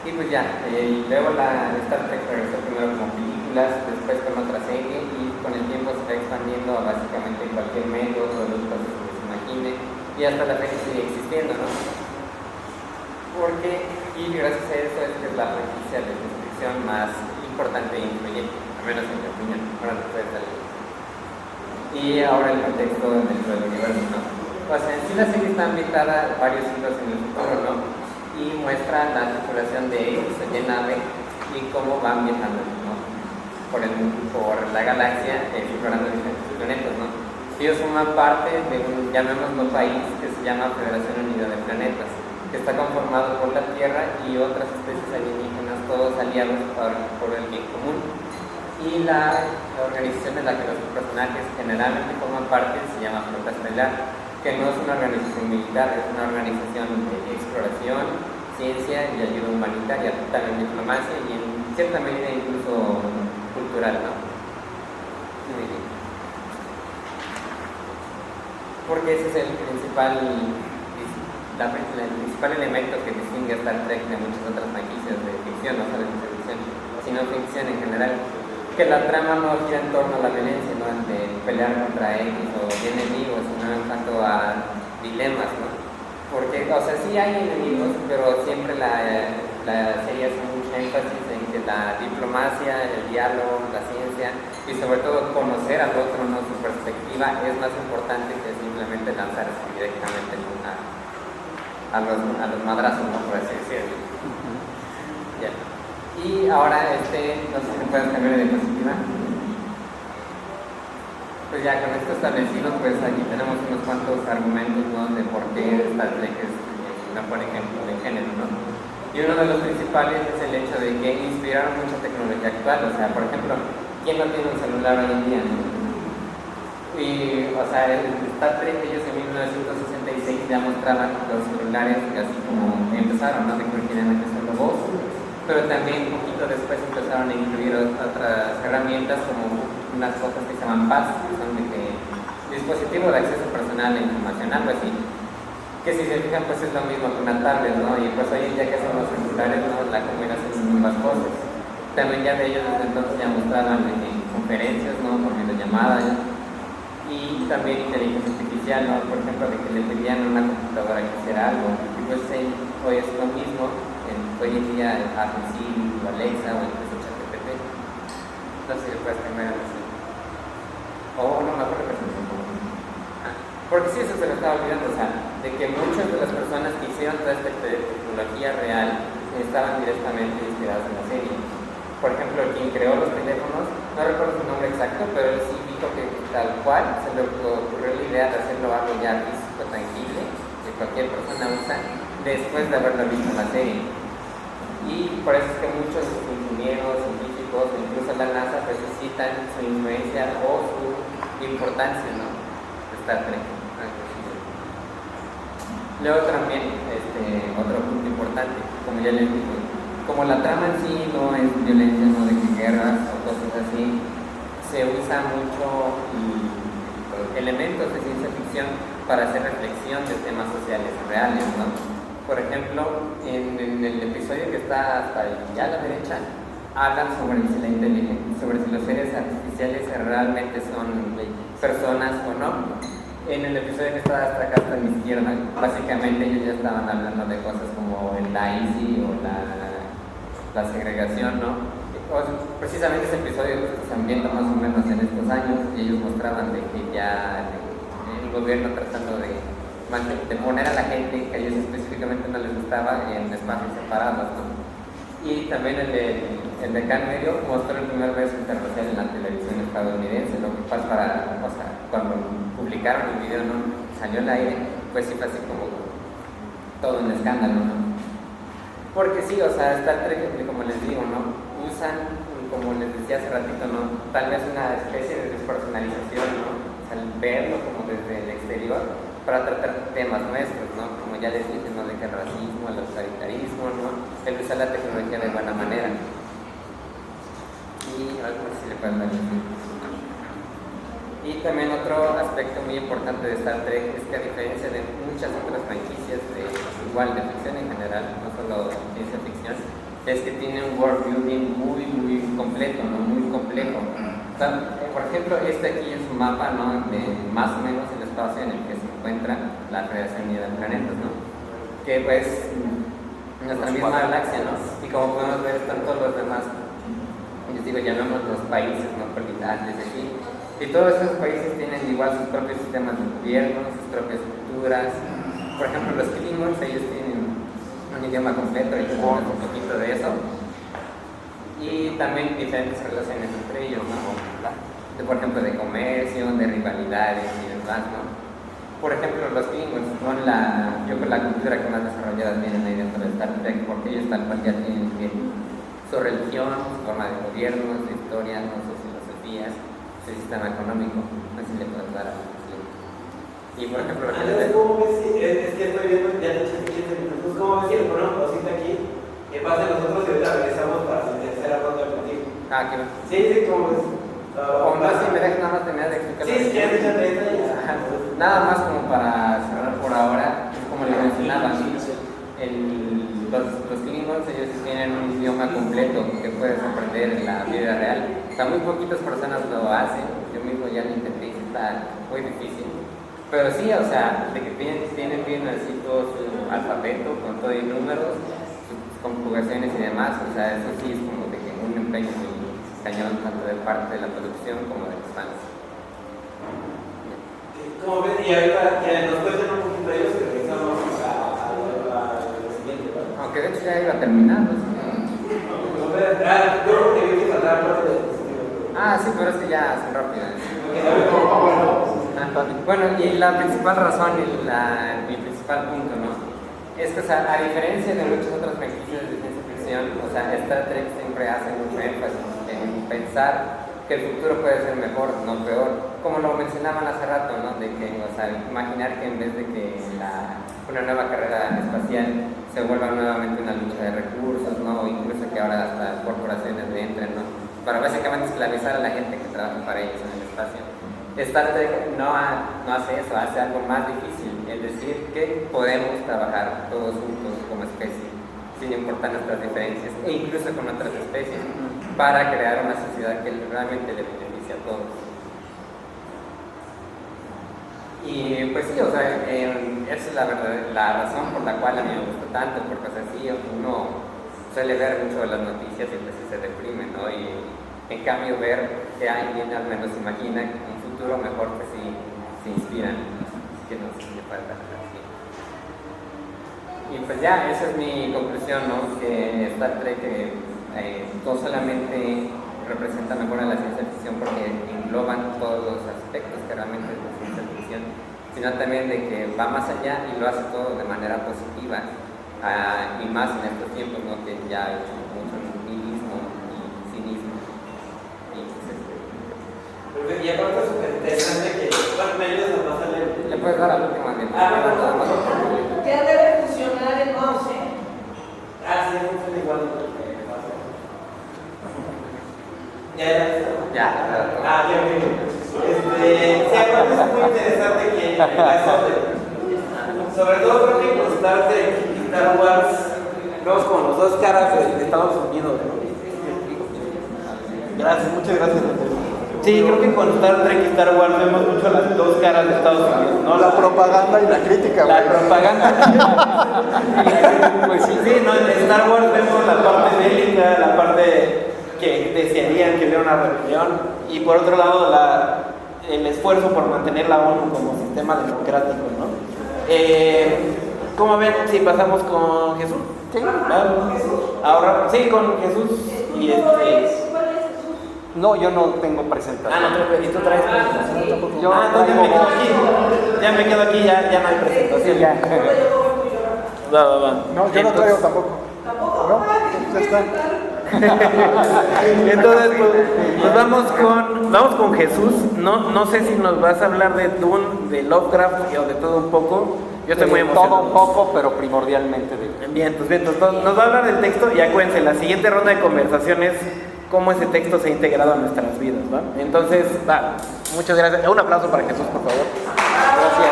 Y pues ya, luego la Star Trek regresó primero como películas, después con otra serie, y con el tiempo se va expandiendo a básicamente cualquier medio, producto que se imagine, y hasta la fecha sigue existiendo, ¿no? Porque, y gracias a eso es que es la franquicia de ciencia ficción más importante e influyente, al menos en mi opinión. Ahora después y ahora el contexto dentro del universo, ¿no? O sea, en sí la serie está ambientada varios siglos en el futuro, ¿no? Y muestra la tripulación de X o Y nave y cómo van viajando, ¿no? por la galaxia explorando diferentes planetas, ¿no? Ellos forman parte de un, llamémoslo, país que se llama Federación Unida de Planetas, que está conformado por la Tierra y otras especies alienígenas, todos aliados por el bien común. Y la organización en la que los personajes generalmente forman parte se llama Flota Estelar, que no es una organización militar, es una organización de exploración, ciencia y ayuda humanitaria, también diplomacia y en cierta medida incluso cultural, ¿no? Porque ese es el principal elemento que distingue a Star Trek de muchas otras franquicias de ficción, no solo de ficción, sino ficción en general, que la trama no gira en torno a la violencia, ¿no? De pelear contra X o de enemigos, sino en cuanto a dilemas, ¿no? Porque, o sea, sí hay enemigos, pero siempre la serie hace mucho énfasis en que la diplomacia, el diálogo, la ciencia y sobre todo conocer al otro, ¿no? Su perspectiva es más importante que simplemente lanzarse directamente a los madrazos, ¿no? Por así decirlo. Ya. Y ahora, no sé si me puedes cambiar de diapositiva. Pues ya con esto establecido, pues aquí tenemos unos cuantos argumentos, ¿no? De por qué Star Trek es una por ejemplo de género, ¿no? Y uno de los principales es el hecho de que inspiraron mucha tecnología actual. O sea, por ejemplo, ¿quién no tiene un celular hoy en día, no? Y, o sea, Star Trek, ellos en 1966 ya mostraban los celulares así como empezaron, ¿no? De que originalmente solo voz, pero también un poquito después empezaron a incluir otras herramientas como unas cosas que se llaman PAS, que son de que dispositivo de acceso personal e información, algo así, que si se fijan pues es lo mismo que una tablet, ¿no? Y pues hoy en día que son los celulares, ¿no? La combinación de ambas cosas. También ya de ellos desde entonces ya mostraban en conferencias, ¿no? Por videollamadas, y también inteligencia artificial, ¿no? Por ejemplo, de que le pedían a una computadora que hiciera algo, y pues hoy es lo mismo. Hoy en día Apple Siri, o Alexa, o incluso ChatGPT. No sé si le puedes cambiar así. O no, mejor representación. Porque sí, eso se me estaba olvidando, o sea, de que muchas de las personas que hicieron toda esta tecnología real estaban directamente inspiradas en la serie. Por ejemplo, quien creó los teléfonos, no recuerdo su nombre exacto, pero él sí dijo que tal cual se le ocurrió la idea de hacerlo algo ya físico, tangible, que cualquier persona usa, después de haberlo visto en la serie. Y por eso es que muchos ingenieros, científicos, incluso la NASA, pues citan su influencia o su importancia, ¿no? De Star Trek. Luego también, otro punto importante, como ya les dije, como la trama en sí no es violencia, no de guerras o cosas así, se usa mucho elementos de ciencia ficción para hacer reflexión de temas sociales reales, ¿no? Por ejemplo, en el episodio que está hasta allá a la derecha, hablan sobre si los seres artificiales realmente son personas o no. En el episodio que está hasta acá, hasta mi izquierda, básicamente ellos ya estaban hablando de cosas como el DAISY o la segregación, ¿no? Precisamente ese episodio se ambienta más o menos en estos años y ellos mostraban de que ya el gobierno tratando de poner a la gente que a ellos específicamente no les gustaba en espacios separados, ¿no? Y también el de acá en medio mostró el primer beso interracial en la televisión estadounidense, lo que pasa cuando publicaron el video, ¿no? Salió al aire, pues sí fue así como todo un escándalo, ¿no? Porque sí, o sea, Star Trek, como les digo, ¿no? Usan, como les decía hace ratito, ¿no? Tal vez una especie de despersonalización, ¿no? O sea, verlo como desde el exterior para tratar temas nuestros, ¿no? Como ya les dije, ¿no? De que el racismo, el autoritarismo, ¿no? El usar la tecnología de buena manera. Y algo así le pueden dar. Y también otro aspecto muy importante de Star Trek es que a diferencia de muchas otras franquicias igual de ficción en general, no solo ciencia ficción, es que tiene un world building muy completo, ¿no? Muy complejo. O sea, por ejemplo, aquí es un mapa, ¿no? De más o menos el espacio en el que se encuentra la Federación Unida de Planetas, ¿no? Que pues nuestra misma galaxia, ¿no? Y como podemos ver están todos los demás, yo digo, llamamos los países, ¿no? Orbitales, aquí. Y todos esos países tienen igual sus propios sistemas de gobierno, sus propias culturas. Por ejemplo, los Klingons, ellos tienen un idioma completo, y un poquito de eso. y también diferentes relaciones entre ellos, ¿no? Por ejemplo, de comercio, de rivalidades y demás, ¿no? Por ejemplo, los Klingons son yo creo la cultura que más desarrollada tienen ahí dentro de Star Trek, porque ellos tal cual ya tienen su religión, su forma de gobierno, su historia, ¿no? Sus filosofías, su sistema económico. No sé si le puedes dar a los Klingons. Y por ejemplo, ¿cómo ves? Es que estoy viendo ya de 15 minutos. ¿Cómo ves si le ponemos cosita aquí? Que pase nosotros y ahorita regresamos para la tercera ronda contigo. Ah, ¿qué ves? Sí, ¿cómo ves? O no, si me dejas nada más terminar de explicar. Sí, ya échate esta. Nada más como para cerrar por ahora, como les mencionaba, los Klingons ellos tienen un idioma completo que puedes aprender en la vida real. O sea, muy poquitas personas lo hacen, yo mismo ya lo intenté y está muy difícil. Pero sí, o sea, de que tienen bien así todo su alfabeto, con todo y números, sus conjugaciones y demás, o sea, eso sí es como de que un empeño muy cañón tanto de parte de la producción como de los fans. ¿Cómo ves? Y ahorita que nos cuenten un poquito ellos y regresamos a lo siguiente, ¿vale? Aunque de hecho ya iba a terminar, ¿no? Yo creo que vi que faltaba parte del dispositivo. Sí, pero es que ya son rápidas. Bueno, y la principal razón y el principal punto, ¿no? Es que, o sea, a diferencia de muchas otras franquicias de ciencia ficción, o sea, Star Trek siempre hace mucho énfasis en pensar que el futuro puede ser mejor, no peor. Como lo mencionaban hace rato, ¿no? De que, o sea, imaginar que en vez de que una nueva carrera espacial se vuelva nuevamente una lucha de recursos, ¿no? O incluso que ahora hasta corporaciones le entren, ¿no? Para básicamente esclavizar a la gente que trabaja para ellos en el espacio. Star Trek no hace eso, hace algo más difícil, es decir, que podemos trabajar todos juntos como especie, sin importar nuestras diferencias, e incluso con otras especies, para crear una sociedad que realmente le beneficie a todos. Y pues sí, o sea, esa es la razón por la cual a mí me gusta tanto, porque o sea, sí, uno suele ver mucho de las noticias y pues se deprime, ¿no? Y en cambio ver que alguien al menos imagina un futuro mejor, que sí se inspiran, que no se falta así. Y pues ya, esa es mi conclusión, ¿no? Que Star Trek no solamente representa mejor a la ciencia ficción porque engloban todos los aspectos que realmente es la ciencia ficción, sino también de que va más allá y lo hace todo de manera positiva, y más en estos tiempos, ¿no? Que ya hay mucho nihilismo y cinismo. Y aparte es súper interesante que, bueno, me ayudas a pasarle. Le puedes dar al último de Ya debe funcionar el mouse, ¿eh? Sí, funciona igual. Ya. Sí, aparte es muy interesante que en el caso sobre todo creo que con Star Trek y Star Wars, vemos como los dos caras de Estados Unidos, ¿no? Gracias, muchas gracias. Sí, creo que con Star Trek y Star Wars vemos mucho las dos caras de Estados Unidos, ¿no? La propaganda y la crítica, La güey. propaganda. Pues sí, no, en Star Wars vemos la parte bélica, la parte que desearían que hubiera una rebelión, y por otro lado el esfuerzo por mantener la ONU como sistema democrático, ¿no? ¿Cómo ven si pasamos con Jesús? Sí. Ahora, sí, con Jesús y No, yo no tengo presentación. ¿y tú traes presentación? Yo entonces traigo- me quedo aquí. Ya me quedo aquí, ya no hay presentación. Ya. Va. No, yo no traigo tampoco. No, ya está. Entonces, pues vamos con Jesús. No sé si nos vas a hablar de Dune, de Lovecraft o de todo un poco. Yo estoy muy emocionado. Todo un poco, pero primordialmente de... Bien, nos va a hablar del texto y acuérdense, la siguiente ronda de conversación es cómo ese texto se ha integrado a nuestras vidas, ¿va? Entonces, muchas gracias. Un aplauso para Jesús, por favor. Gracias.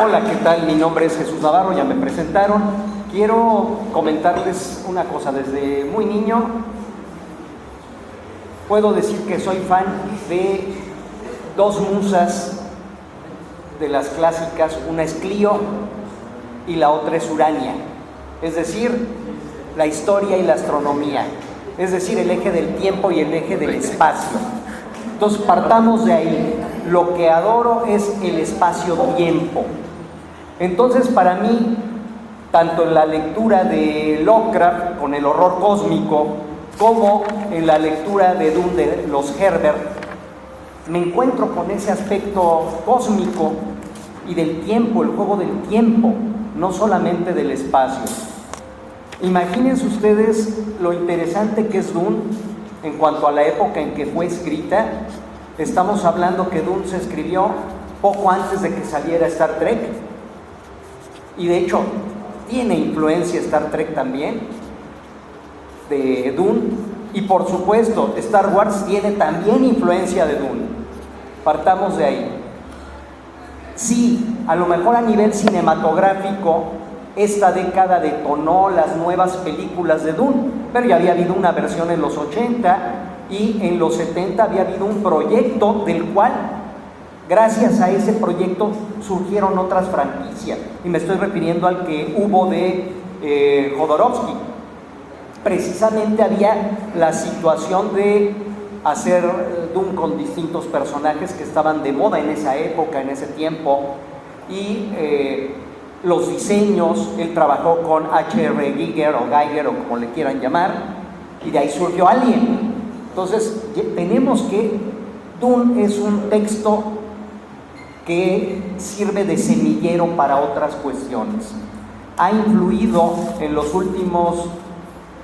Hola, ¿qué tal? Mi nombre es Jesús Navarro, ya me presentaron. Quiero comentarles una cosa. Desde muy niño puedo decir que soy fan de dos musas de las clásicas. Una es Clío y la otra es Urania. Es decir, la historia y la astronomía. Es decir, el eje del tiempo y el eje del espacio. Entonces partamos de ahí. Lo que adoro es el espacio-tiempo. Entonces para mí tanto en la lectura de Lovecraft con el horror cósmico, como en la lectura de Dune de los Herbert, me encuentro con ese aspecto cósmico y del tiempo, el juego del tiempo, no solamente del espacio. Imagínense ustedes lo interesante que es Dune en cuanto a la época en que fue escrita. Estamos hablando que Dune se escribió poco antes de que saliera Star Trek, y de hecho tiene influencia Star Trek también de Dune, y por supuesto Star Wars tiene también influencia de Dune. Partamos de ahí. Sí, a lo mejor a nivel cinematográfico esta década detonó las nuevas películas de Dune, pero ya había habido una versión en los 80 y en los 70 había habido un proyecto del cual, gracias a ese proyecto, surgieron otras franquicias, y me estoy refiriendo al que hubo de Jodorowsky. Precisamente había la situación de hacer Dune con distintos personajes que estaban de moda en esa época, en ese tiempo, y los diseños. Él trabajó con H.R. Giger o Geiger, o como le quieran llamar, y de ahí surgió Alien. Entonces tenemos que Dune es un texto que sirve de semillero para otras cuestiones. Ha influido en los últimos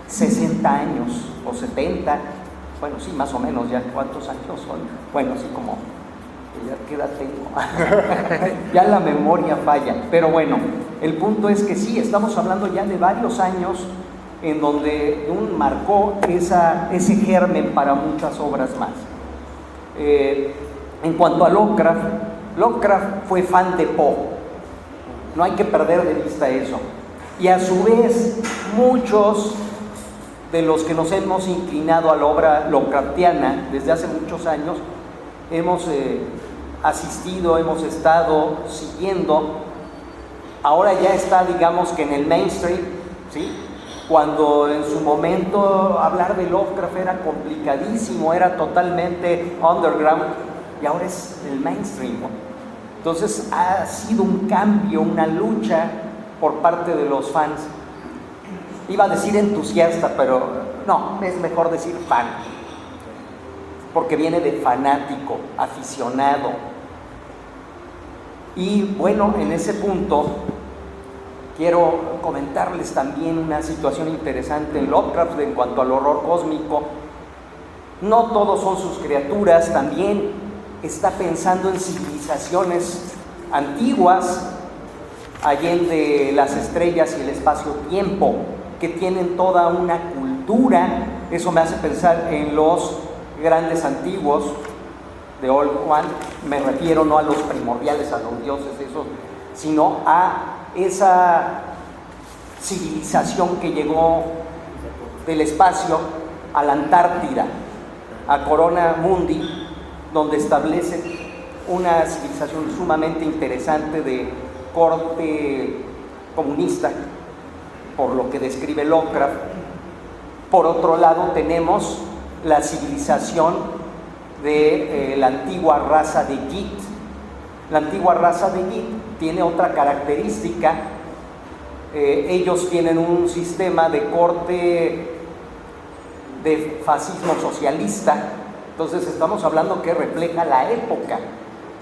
60 años o 70, bueno, sí, más o menos, ya cuántos años son, bueno, sí, como, ya qué edad tengo, ya la memoria falla, pero bueno, el punto es que sí, estamos hablando ya de varios años en donde Dune marcó ese germen para muchas obras más. En cuanto a Lovecraft fue fan de Poe, no hay que perder de vista eso, y a su vez muchos de los que nos hemos inclinado a la obra Lovecraftiana desde hace muchos años, hemos asistido, hemos estado siguiendo. Ahora ya está, digamos que en el mainstream, ¿sí? Cuando en su momento hablar de Lovecraft era complicadísimo, era totalmente underground, y ahora es el mainstream, ¿no? Entonces ha sido un cambio, una lucha por parte de los fans. Iba a decir entusiasta, pero no, es mejor decir fan, porque viene de fanático, aficionado. Y bueno, en ese punto quiero comentarles también una situación interesante en Lovecraft en cuanto al horror cósmico. No todos son sus criaturas, también está pensando en civilizaciones antiguas, allende las estrellas y el espacio-tiempo, que tienen toda una cultura. Eso me hace pensar en los grandes antiguos de Old One. Me refiero no a los primordiales, a los dioses esos, sino a esa civilización que llegó del espacio a la Antártida, a Corona Mundi, donde establece una civilización sumamente interesante de corte comunista, por lo que describe Lovecraft. Por otro lado tenemos la civilización de la antigua raza de Git. La antigua raza de Git tiene otra característica. Ellos tienen un sistema de corte de fascismo socialista. Entonces estamos hablando que refleja la época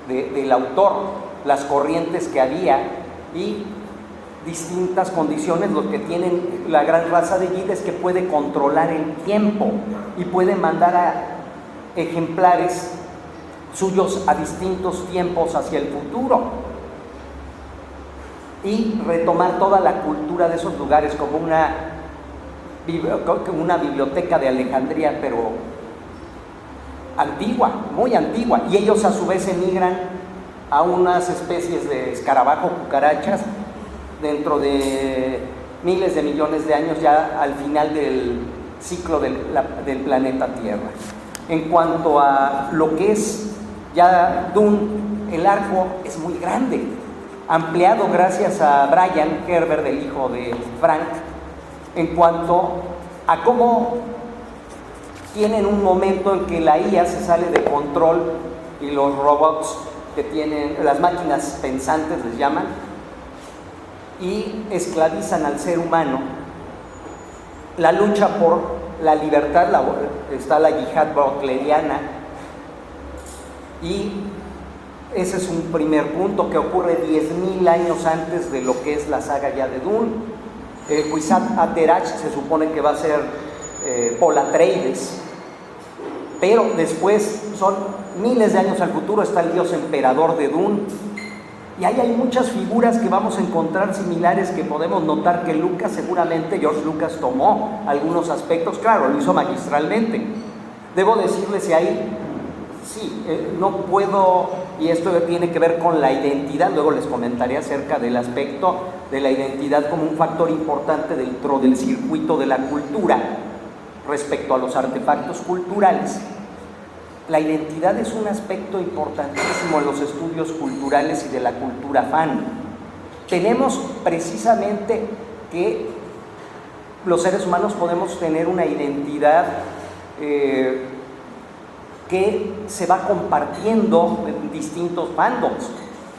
del autor, las corrientes que había y distintas condiciones. Lo que tienen la gran raza de Git es que puede controlar el tiempo y puede mandar a ejemplares suyos a distintos tiempos hacia el futuro y retomar toda la cultura de esos lugares, como una biblioteca de Alejandría, pero antigua, muy antigua. Y ellos a su vez emigran a unas especies de escarabajo, cucarachas, dentro de miles de millones de años, ya al final del ciclo del planeta Tierra. En cuanto a lo que es ya Dune, el arco es muy grande, ampliado gracias a Brian Herbert, el hijo de Frank, en cuanto a cómo tienen un momento en que la IA se sale de control y los robots que tienen, las máquinas pensantes les llaman, y esclavizan al ser humano. La lucha por la libertad, está la yihad butleriana, y ese es un primer punto que ocurre 10.000 años antes de lo que es la saga ya de Dune. Kwisatz Haderach se supone que va a ser Paul Atreides, pero después, son miles de años al futuro, está el dios emperador de Dune, y ahí hay muchas figuras que vamos a encontrar similares, que podemos notar que Lucas, seguramente George Lucas tomó algunos aspectos, claro, lo hizo magistralmente. Debo decirles que ahí sí, no puedo, y esto tiene que ver con la identidad, luego les comentaré acerca del aspecto de la identidad como un factor importante dentro del circuito de la cultura respecto a los artefactos culturales. La identidad es un aspecto importantísimo en los estudios culturales y de la cultura fan. Tenemos precisamente que los seres humanos podemos tener una identidad que se va compartiendo en distintos fandoms.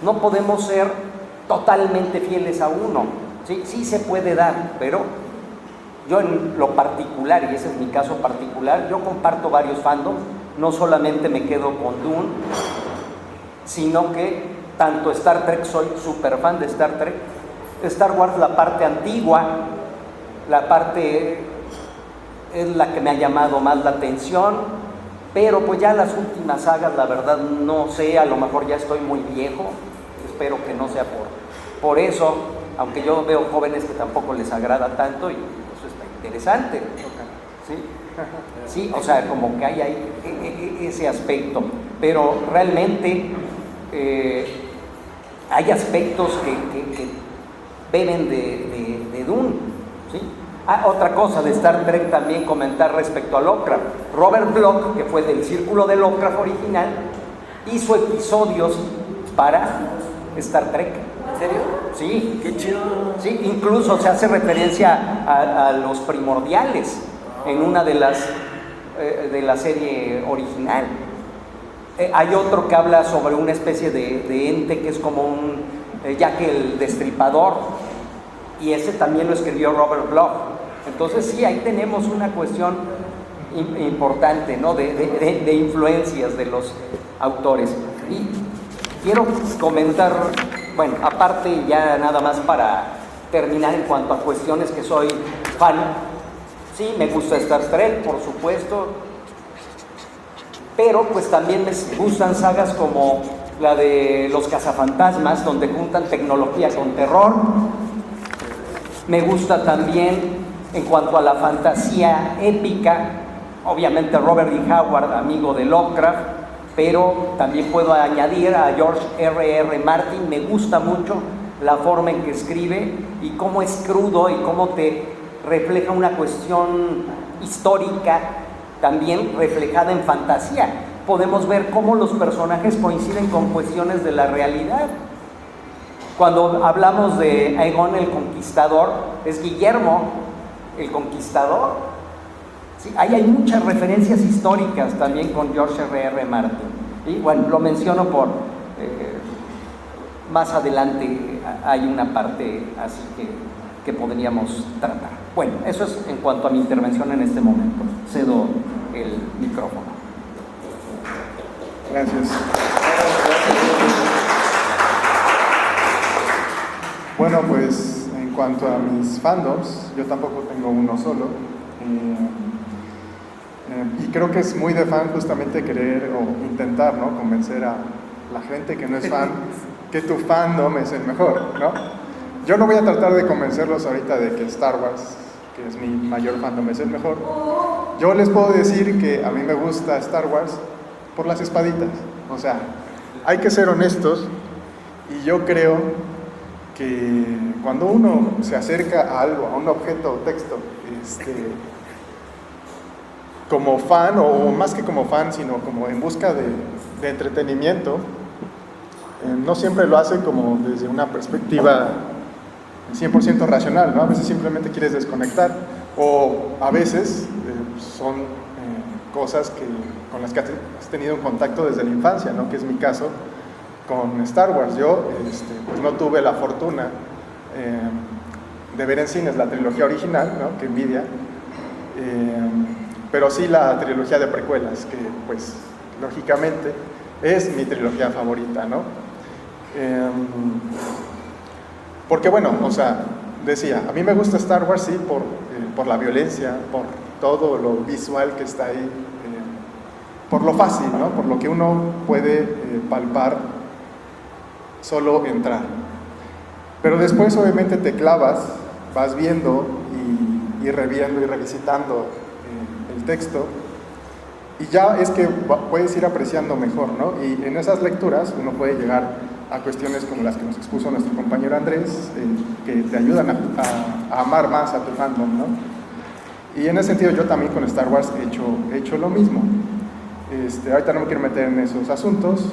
No podemos ser totalmente fieles a uno. Sí se puede dar, pero yo en lo particular, y ese es mi caso particular, yo comparto varios fandoms. No solamente me quedo con Dune, sino que tanto Star Trek, soy súper fan de Star Trek, Star Wars, la parte antigua, la parte es la que me ha llamado más la atención, pero pues ya las últimas sagas, la verdad no sé, a lo mejor ya estoy muy viejo, espero que no sea por eso, aunque yo veo jóvenes que tampoco les agrada tanto, y eso está interesante, ¿sí? Sí, o sea, como que hay ese aspecto, pero realmente hay aspectos que beben de Dune, ¿sí? Otra cosa de Star Trek también comentar respecto a Lovecraft. Robert Bloch, que fue del Círculo de Lovecraft original, hizo episodios para Star Trek. ¿En serio? Sí. Qué chido. Sí, incluso se hace referencia a los primordiales en una de la serie original. Hay otro que habla sobre una especie de ente que es como un Jack el Destripador, y ese también lo escribió Robert Bloch. Entonces sí, ahí tenemos una cuestión importante, ¿no? de influencias de los autores. Y quiero comentar, bueno, aparte ya nada más para terminar en cuanto a cuestiones que soy fan. Sí, me gusta Star Trek, por supuesto, pero pues también me gustan sagas como la de Los Cazafantasmas, donde juntan tecnología con terror. Me gusta también, en cuanto a la fantasía épica, obviamente Robert E. Howard, amigo de Lovecraft, pero también puedo añadir a George R.R. Martin. Me gusta mucho la forma en que escribe y cómo es crudo y cómo te refleja una cuestión histórica también reflejada en fantasía. Podemos ver cómo los personajes coinciden con cuestiones de la realidad. Cuando hablamos de Aegon el Conquistador, es Guillermo el Conquistador. Sí, ahí hay muchas referencias históricas también con George R.R. Martin. Y bueno, lo menciono por más adelante hay una parte así que podríamos tratar. Bueno, eso es en cuanto a mi intervención en este momento. Cedo el micrófono. Gracias. Bueno, pues en cuanto a mis fandoms, yo tampoco tengo uno solo. Y creo que es muy de fan justamente querer o intentar, ¿no?, convencer a la gente que no es fan que tu fandom es el mejor, ¿no? Yo no voy a tratar de convencerlos ahorita de que Star Wars, que es mi mayor fandom, es el mejor. Yo les puedo decir que a mí me gusta Star Wars por las espaditas. O sea, hay que ser honestos, y yo creo que cuando uno se acerca a algo, a un objeto o texto, como fan, o más que como fan, sino como en busca de entretenimiento, no siempre lo hace como desde una perspectiva 100% racional, ¿no? A veces simplemente quieres desconectar, o a veces son cosas con las que has tenido un contacto desde la infancia, ¿no? Que es mi caso con Star Wars. Yo pues no tuve la fortuna de ver en cines la trilogía original, ¿no? Que envidia, pero sí la trilogía de precuelas, que pues lógicamente es mi trilogía favorita, ¿no? Porque bueno, o sea, decía, a mí me gusta Star Wars, sí, por la violencia, por todo lo visual que está ahí, por lo fácil, ¿no? Por lo que uno puede palpar solo entrar. Pero después obviamente te clavas, vas viendo y reviendo y revisitando el texto, y ya es que puedes ir apreciando mejor, ¿no? Y en esas lecturas uno puede llegar a cuestiones como las que nos expuso nuestro compañero Andrés, que te ayudan a amar más a tu fandom, ¿no? Y en ese sentido yo también con Star Wars he hecho lo mismo. Ahorita no me quiero meter en esos asuntos,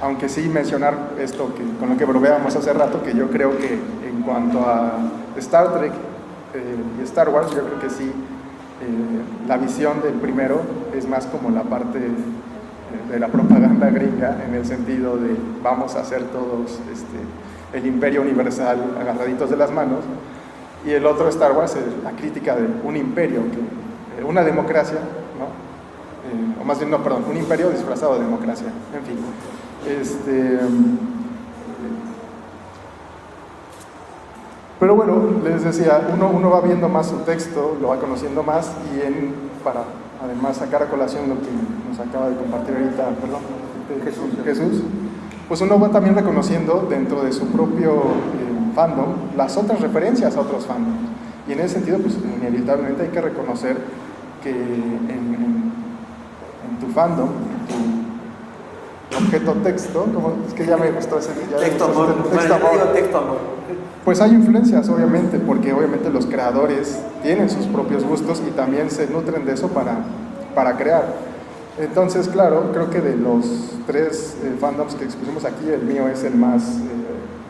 aunque sí mencionar esto con lo que bromeábamos hace rato, que yo creo que en cuanto a Star Trek y Star Wars, yo creo que sí, la visión del primero es más como la parte de la propaganda gringa, en el sentido de vamos a hacer todos el imperio universal agarraditos de las manos, y el otro Star Wars es la crítica de un imperio, una democracia, ¿no? O más bien, no, perdón, un imperio disfrazado de democracia, en fin. Pero bueno, les decía, uno va viendo más su texto, lo va conociendo más, y para además sacar a colación lo que nos acaba de compartir ahorita, perdón, Jesús, pues uno va también reconociendo dentro de su propio fandom las otras referencias a otros fandoms. Y en ese sentido, pues inevitablemente hay que reconocer que en tu fandom, en tu objeto texto, es que ya me gustó ese texto amor. Texto amor. Pues hay influencias, obviamente, porque obviamente los creadores tienen sus propios gustos y también se nutren de eso para crear. Entonces, claro, creo que de los tres fandoms que expusimos aquí, el mío es el más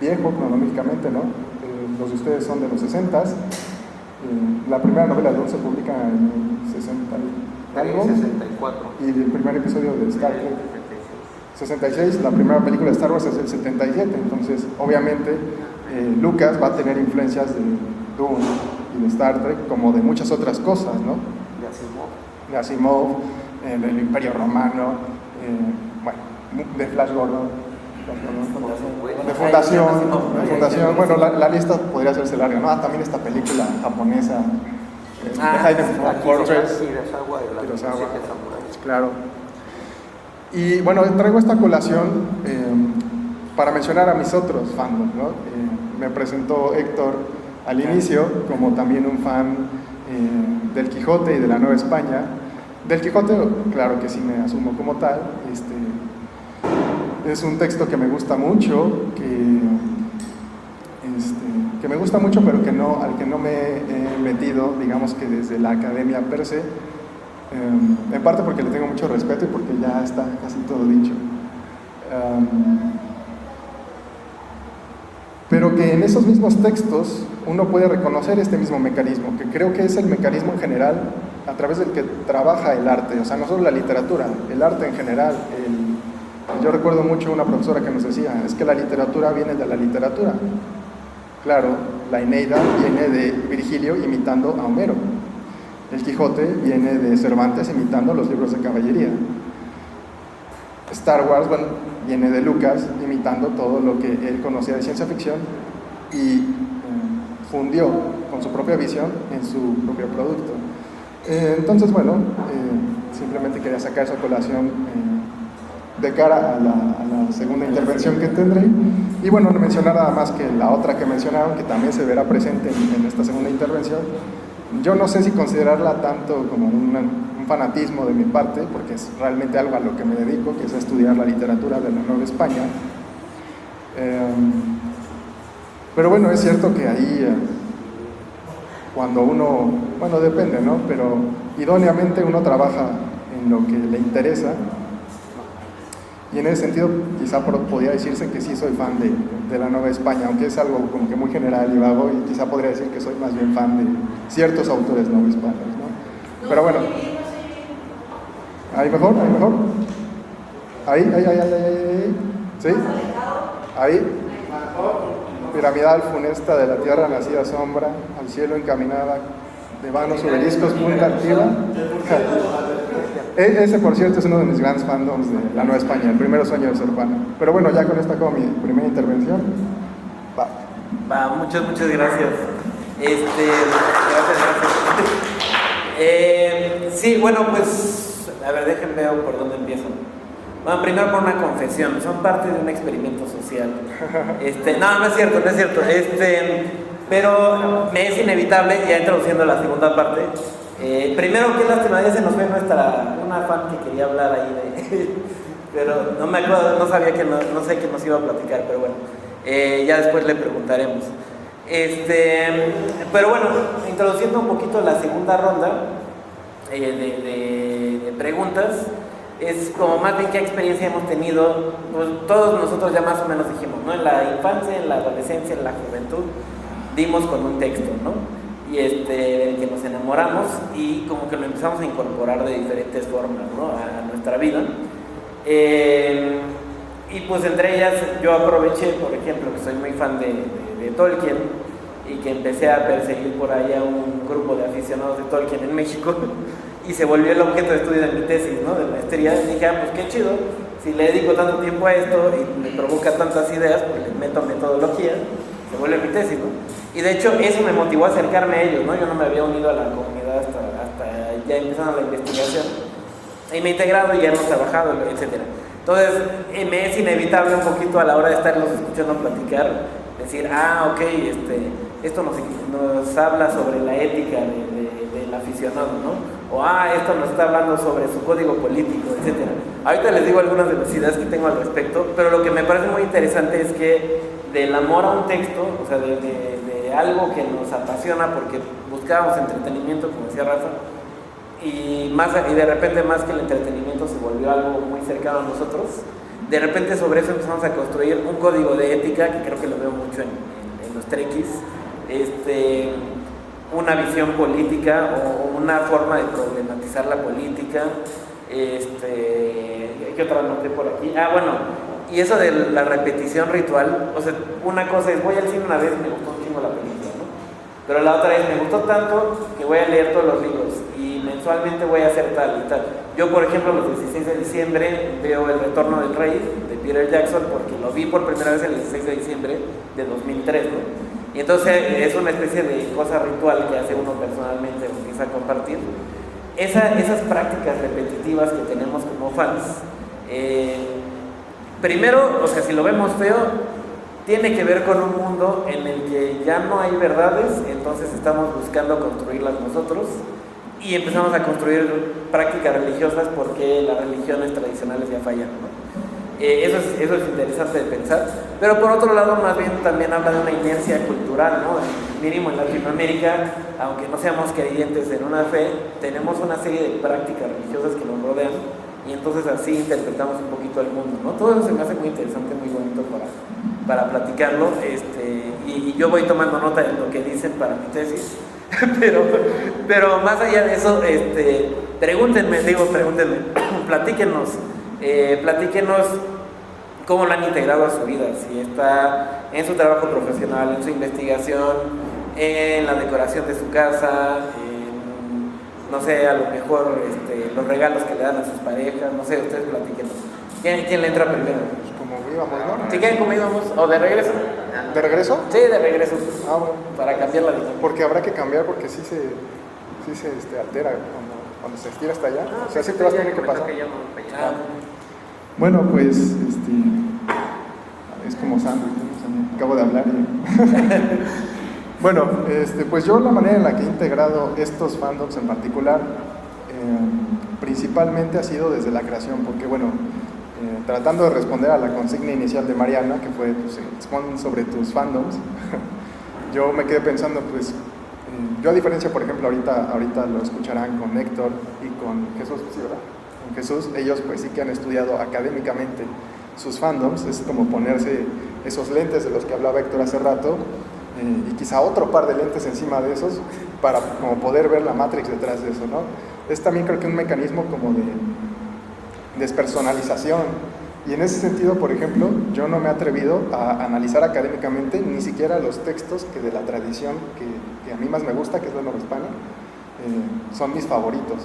viejo cronológicamente, ¿no? Los de ustedes son de los 60s. La primera novela de Dune se publica en 60 algo, 64. y el primer episodio de Star Trek 66, la primera película de Star Wars es el 77, entonces obviamente Lucas va a tener influencias de Dune y de Star Trek, como de muchas otras cosas, ¿no? De Asimov, del Imperio Romano, bueno, de Flash Gordon, de Fundación, bueno, la lista podría hacerse larga, ¿no? También esta película japonesa, Kurosawa, claro. Y bueno, traigo esta colación para mencionar a mis otros fandoms, ¿no? Me presentó Héctor al inicio como también un fan del Quijote y de la Nueva España. Del Quijote, claro que sí me asumo como tal. Es un texto que me gusta mucho, que me gusta mucho, pero al que no me he metido, digamos que desde la academia per se, en parte porque le tengo mucho respeto y porque ya está casi todo dicho. Pero que en esos mismos textos uno puede reconocer este mismo mecanismo, que creo que es el mecanismo en general a través del que trabaja el arte, o sea, no solo la literatura, el arte en general. Yo recuerdo mucho una profesora que nos decía, es que la literatura viene de la literatura. Claro, la Eneida viene de Virgilio imitando a Homero. El Quijote viene de Cervantes imitando los libros de caballería. Star Wars, bueno, viene de Lucas imitando todo lo que él conocía de ciencia ficción y fundió con su propia visión en su propio producto. Entonces, bueno, simplemente quería sacar esa colación de cara a la segunda intervención que tendré. Y bueno, no mencionar nada más que la otra que mencionaron, que también se verá presente en esta segunda intervención. Yo no sé si considerarla tanto como un fanatismo de mi parte, porque es realmente algo a lo que me dedico, que es a estudiar la literatura de la Nueva España. Pero bueno, es cierto que ahí, cuando uno, bueno, depende, ¿no? Pero idóneamente uno trabaja en lo que le interesa. Y en ese sentido, quizá podría decirse que sí soy fan de la Nueva España, aunque es algo como que muy general y vago, y quizá podría decir que soy más bien fan de ciertos autores novohispanos, ¿no? Pero bueno, ¿ahí mejor? ¿Ahí mejor? ¿Ahí? ¿Sí? ¿Ahí? piramidal funesta de la tierra nacida sombra, al cielo encaminada, de vanos obeliscos punta altiva. Ese, por cierto, es uno de mis grandes fandoms de la Nueva España, el primer sueño de ser urbano. Pero bueno, ya con esta como mi primera intervención. Muchas gracias. Sí, bueno, pues, a ver, déjenme ver por dónde empiezo. Bueno, primero por una confesión, son parte de un experimento social. No es cierto. Pero me es inevitable, ya introduciendo la segunda parte. Primero, qué lástima, ya se nos fue una fan que quería hablar ahí pero no me acuerdo, no sabía no sé qué nos iba a platicar, pero bueno, ya después le preguntaremos. Pero bueno, introduciendo un poquito la segunda ronda de preguntas, es como más bien qué experiencia hemos tenido, pues todos nosotros ya más o menos dijimos, ¿no? En la infancia, en la adolescencia, en la juventud, dimos con un texto, ¿no? Y el que nos enamoramos y como que lo empezamos a incorporar de diferentes formas, ¿no? A nuestra vida. Y pues entre ellas yo aproveché, por ejemplo, que soy muy fan de Tolkien y que empecé a perseguir por ahí a un grupo de aficionados de Tolkien en México y se volvió el objeto de estudio de mi tesis, ¿no? De maestría. Y dije, pues qué chido, si le dedico tanto tiempo a esto y me provoca tantas ideas, pues le meto metodología, se vuelve mi tesis, ¿no? Y de hecho eso me motivó a acercarme a ellos, ¿no? Yo no me había unido a la comunidad hasta ya empezando la investigación. Y me he integrado y ya hemos trabajado, etc. Entonces me es inevitable un poquito a la hora de estarlos escuchando platicar, decir, ok, esto nos habla sobre la ética del aficionado, ¿no? O esto nos está hablando sobre su código político, etc. Ahorita les digo algunas de las ideas que tengo al respecto, pero lo que me parece muy interesante es que del amor a un texto, o sea, de algo que nos apasiona porque buscábamos entretenimiento, como decía Rafa, y de repente más que el entretenimiento se volvió algo muy cercano a nosotros, de repente sobre eso empezamos a construir un código de ética, que creo que lo veo mucho en los trekkies, una visión política o una forma de problematizar la política. ¿Qué otra noté por aquí? Bueno, y eso de la repetición ritual, o sea, una cosa es voy al cine una vez y me gustó un chingo la película, ¿no? Pero la otra es me gustó tanto que voy a leer todos los libros y mensualmente voy a hacer tal y tal. Yo, por ejemplo, los 16 de diciembre veo El Retorno del Rey de Peter Jackson porque lo vi por primera vez el 16 de diciembre de 2003, ¿no? Y entonces es una especie de cosa ritual que hace uno personalmente, empieza a compartir. Esas prácticas repetitivas que tenemos como fans, primero, o sea, si lo vemos feo, tiene que ver con un mundo en el que ya no hay verdades, entonces estamos buscando construirlas nosotros y empezamos a construir prácticas religiosas porque las religiones tradicionales ya fallan, ¿no? Eso es interesante de pensar, pero por otro lado más bien también habla de una inercia cultural, ¿no? Mínimo en Latinoamérica, aunque no seamos creyentes en una fe, tenemos una serie de prácticas religiosas que nos rodean y entonces así interpretamos un poquito el mundo, ¿no? Todo eso se me hace muy interesante, muy bonito para platicarlo, y yo voy tomando nota de lo que dicen para mi tesis, pero más allá de eso, pregúntenme, platíquenos cómo lo han integrado a su vida, si está en su trabajo profesional, en su investigación, en la decoración de su casa, no sé, a lo mejor los regalos que le dan a sus parejas, no sé, ustedes platíquenos. ¿Quién le entra primero? Pues como íbamos, ¿no? ¿Sí quieren como íbamos? ¿O de regreso? ¿De regreso? Sí, de regreso. Bueno. Para cambiar la dinámica. Porque habrá que cambiar porque sí se altera cuando se estira hasta allá. O sea, sí te vas a tener que pasar. Bueno, pues es como sándwich, ¿no? Acabo de hablar y... Bueno, pues yo la manera en la que he integrado estos fandoms en particular, principalmente ha sido desde la creación, porque bueno, tratando de responder a la consigna inicial de Mariana, que fue, pues, expon sobre tus fandoms, yo me quedé pensando, pues, yo a diferencia, por ejemplo, ahorita lo escucharán con Héctor y con Jesús, ¿sí, verdad? Con Jesús, ellos pues sí que han estudiado académicamente sus fandoms, es como ponerse esos lentes de los que hablaba Héctor hace rato, y quizá otro par de lentes encima de esos para como poder ver la Matrix detrás de eso, ¿no? Es también creo que un mecanismo como de despersonalización Y en ese sentido, por ejemplo, yo no me he atrevido a analizar académicamente ni siquiera los textos que de la tradición que a mí más me gusta, que es la Nueva España, son mis favoritos,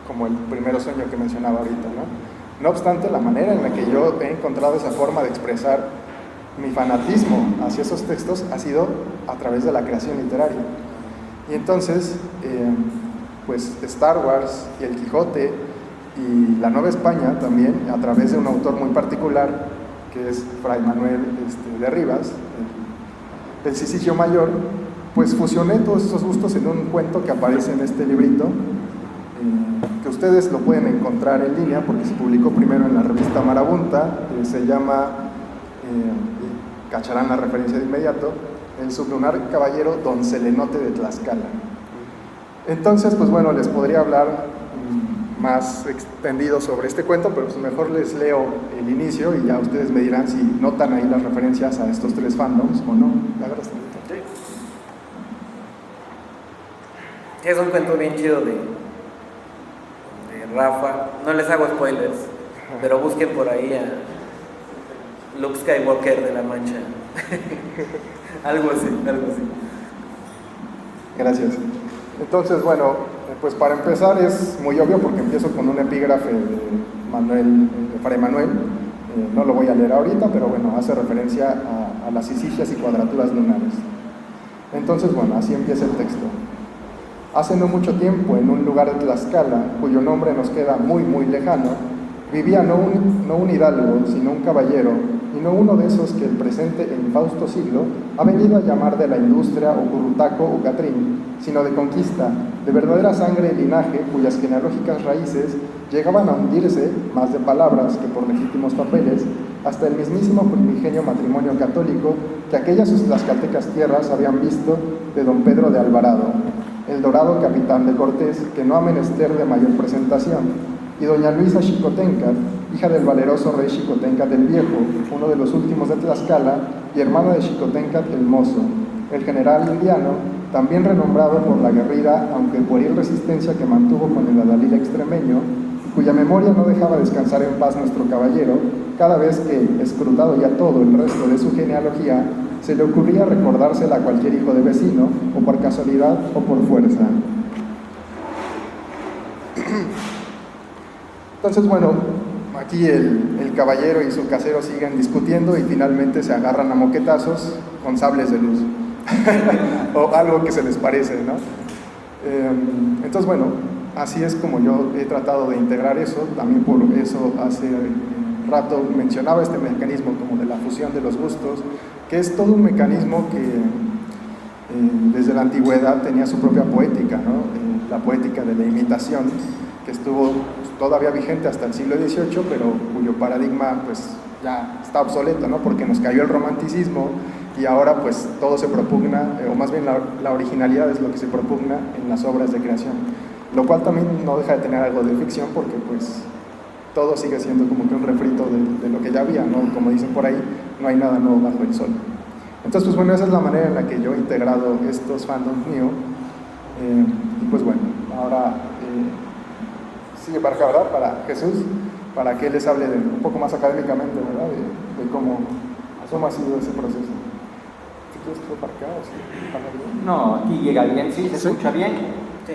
como el Primero Sueño que mencionaba ahorita, ¿no? No obstante, la manera en la que yo he encontrado esa forma de expresar mi fanatismo hacia esos textos ha sido a través de la creación literaria. Y entonces, pues Star Wars y el Quijote y la Nueva España también, a través de un autor muy particular, que es Fray Manuel de Rivas, el Cicisio Mayor, pues fusioné todos esos gustos en un cuento que aparece en este librito, que ustedes lo pueden encontrar en línea porque se publicó primero en la revista Marabunta, se llama, y cacharán la referencia de inmediato, El sublunar caballero Don Celenote de Tlaxcala. Entonces, pues bueno, les podría hablar más extendido sobre este cuento, pero pues mejor les leo el inicio y ya ustedes me dirán si notan ahí las referencias a estos tres fandoms o no. Es un cuento bien chido de Rafa. No les hago spoilers, pero busquen por ahí a Luke Skywalker de la Mancha. algo así. Gracias. Entonces, bueno, pues para empezar es muy obvio porque empiezo con un epígrafe de Fray Manuel. No lo voy a leer ahorita, pero bueno, hace referencia a las isicias y cuadraturas lunares. Entonces, bueno, así empieza el texto. Hace no mucho tiempo, en un lugar de Tlaxcala, cuyo nombre nos queda muy, muy lejano, vivía no un hidalgo, sino un caballero, y no uno de esos que el presente e infausto siglo ha venido a llamar de la industria o currutaco o catrín, sino de conquista, de verdadera sangre y linaje cuyas genealógicas raíces llegaban a hundirse, más de palabras que por legítimos papeles, hasta el mismísimo primigenio matrimonio católico que aquellas sus tlaxcaltecas tierras habían visto de don Pedro de Alvarado, el dorado capitán de Cortés, que no ha menester de mayor presentación, y doña Luisa Xicoténcat, hija del valeroso rey Xicoténcat el Viejo, uno de los últimos de Tlaxcala, y hermana de Xicoténcat el Mozo, el general indiano, también renombrado por la aguerrida, aunque pueril resistencia que mantuvo con el adalid extremeño, y cuya memoria no dejaba descansar en paz nuestro caballero, cada vez que, escrutado ya todo el resto de su genealogía, se le ocurría recordársela a cualquier hijo de vecino, o por casualidad o por fuerza. Entonces, bueno, aquí el caballero y su casero siguen discutiendo y finalmente se agarran a moquetazos con sables de luz. O algo que se les parece, ¿no? Entonces, bueno, así es como yo he tratado de integrar eso. También por eso hace rato mencionaba este mecanismo como de la fusión de los gustos, que es todo un mecanismo que desde la antigüedad tenía su propia poética, ¿no? La poética de la imitación, que estuvo todavía vigente hasta el siglo XVIII, pero cuyo paradigma pues ya está obsoleto, ¿no? Porque nos cayó el romanticismo y ahora pues todo se propugna, o más bien la originalidad es lo que se propugna en las obras de creación, lo cual también no deja de tener algo de ficción porque pues todo sigue siendo como que un refrito de lo que ya había, ¿no? Como dicen por ahí, no hay nada nuevo bajo el sol. Entonces, pues bueno, esa es la manera en la que yo he integrado estos fandoms míos. Y pues bueno, ahora sigue para acá, ¿verdad? Para Jesús, para que él les hable un poco más académicamente, ¿verdad? De cómo ha sido ese proceso. ¿Si quieres que para acá o si para bien? No, aquí llega bien, ¿sí? ¿Se escucha bien? Sí.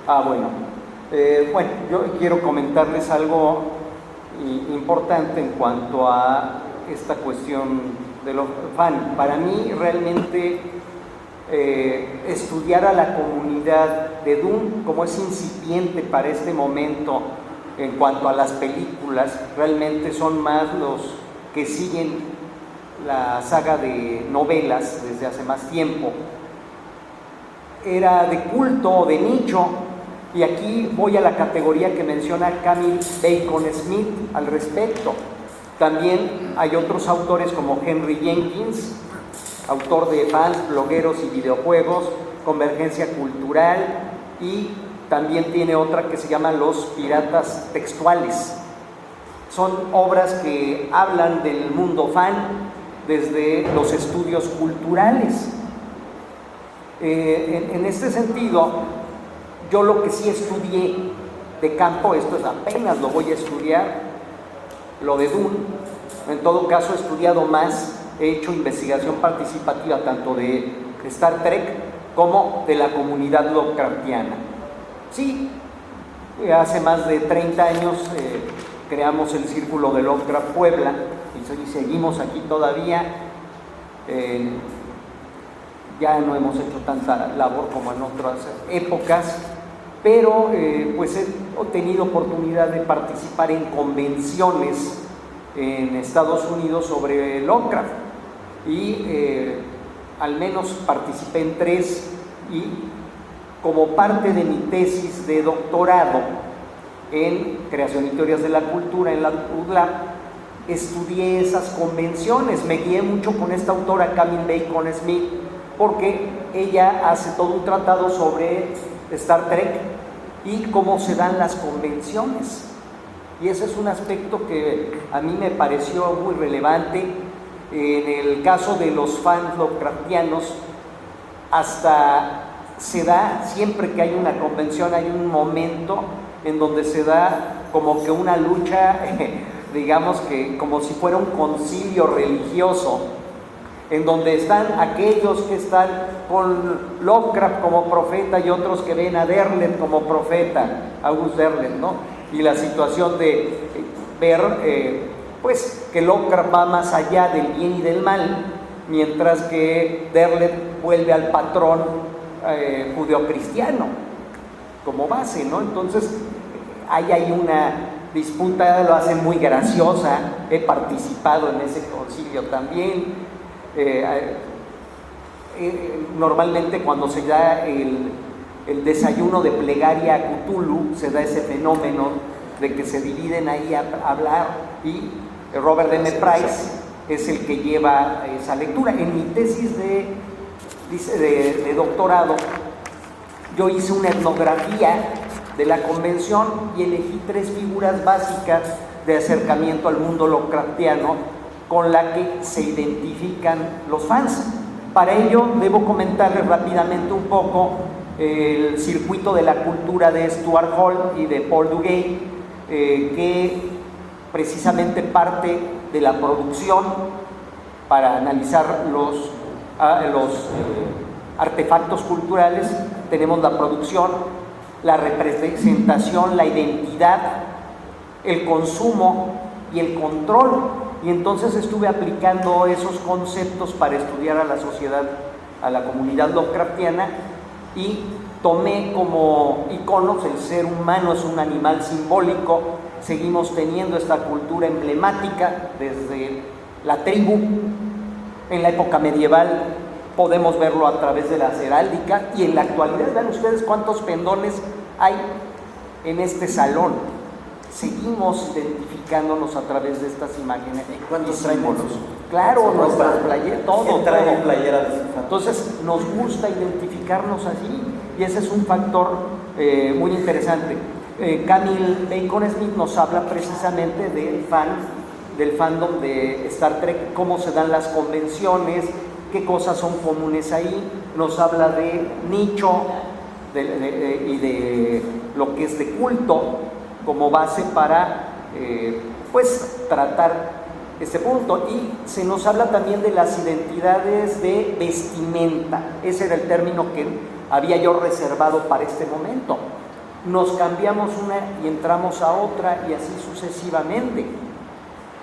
Ah, bueno. Bueno, yo quiero comentarles algo importante en cuanto a esta cuestión de los fan. Para mí realmente estudiar a la comunidad de Dune, como es incipiente para este momento en cuanto a las películas, realmente son más los que siguen la saga de novelas desde hace más tiempo. Era de culto, de nicho. Y aquí voy a la categoría que menciona Camille Bacon Smith al respecto. También hay otros autores como Henry Jenkins, autor de fans, blogueros y videojuegos, Convergencia Cultural, y también tiene otra que se llama Los Piratas Textuales. Son obras que hablan del mundo fan desde los estudios culturales. En este sentido, yo lo que sí estudié de campo, esto es apenas lo voy a estudiar, lo de Dune, En todo caso, he estudiado más, he hecho investigación participativa tanto de Star Trek como de la comunidad Lovecraftiana. Sí, hace más de 30 años creamos el Círculo de Lovecraft Puebla y seguimos aquí todavía. Ya no hemos hecho tanta labor como en otras épocas, pero pues he tenido oportunidad de participar en convenciones en Estados Unidos sobre Lovecraft y al menos participé en 3 y como parte de mi tesis de doctorado en creación y teorías de la cultura en la UDLAP, estudié esas convenciones. Me guié mucho con esta autora Camille Bacon Smith porque ella hace todo un tratado sobre Star Trek y cómo se dan las convenciones, y ese es un aspecto que a mí me pareció muy relevante. En el caso de los fans Lovecraftianos, hasta se da, siempre que hay una convención, hay un momento en donde se da como que una lucha, digamos que como si fuera un concilio religioso, en donde están aquellos que están con Lovecraft como profeta y otros que ven a Derleth como profeta, August Derleth, ¿no? Y la situación de ver pues que Lovecraft va más allá del bien y del mal, mientras que Derleth vuelve al patrón judeocristiano como base, ¿no? Entonces hay una disputa, lo hace muy graciosa. He participado en ese concilio también. Normalmente cuando se da el desayuno de plegaria a Cthulhu, se da ese fenómeno de que se dividen ahí a hablar, y Robert M. Price es el que lleva esa lectura. En mi tesis de doctorado yo hice una etnografía de la convención y elegí 3 figuras básicas de acercamiento al mundo Lovecraftiano con la que se identifican los fans. Para ello debo comentarles rápidamente un poco el circuito de la cultura de Stuart Hall y de Paul Duguay, que precisamente parte de la producción para analizar los artefactos culturales. Tenemos la producción, la representación, la identidad, el consumo y el control. Y entonces estuve aplicando esos conceptos para estudiar a la sociedad, a la comunidad Lovecraftiana, y tomé como iconos el ser humano es un animal simbólico. Seguimos teniendo esta cultura emblemática desde la tribu. En la época medieval podemos verlo a través de la heráldica, y en la actualidad vean ustedes cuántos pendones hay en este salón. Seguimos identificándonos a través de estas imágenes y símbolos. Claro, nuestras playeras, todo. Entonces nos gusta identificarnos así, y ese es un factor muy interesante. Camille Bacon Smith nos habla precisamente del fandom de Star Trek, cómo se dan las convenciones, qué cosas son comunes ahí. Nos habla de nicho y de lo que es de culto como base para pues tratar este punto. Y se nos habla también de las identidades de vestimenta. Ese era el término que había yo reservado para este momento. Nos cambiamos una y entramos a otra, y así sucesivamente.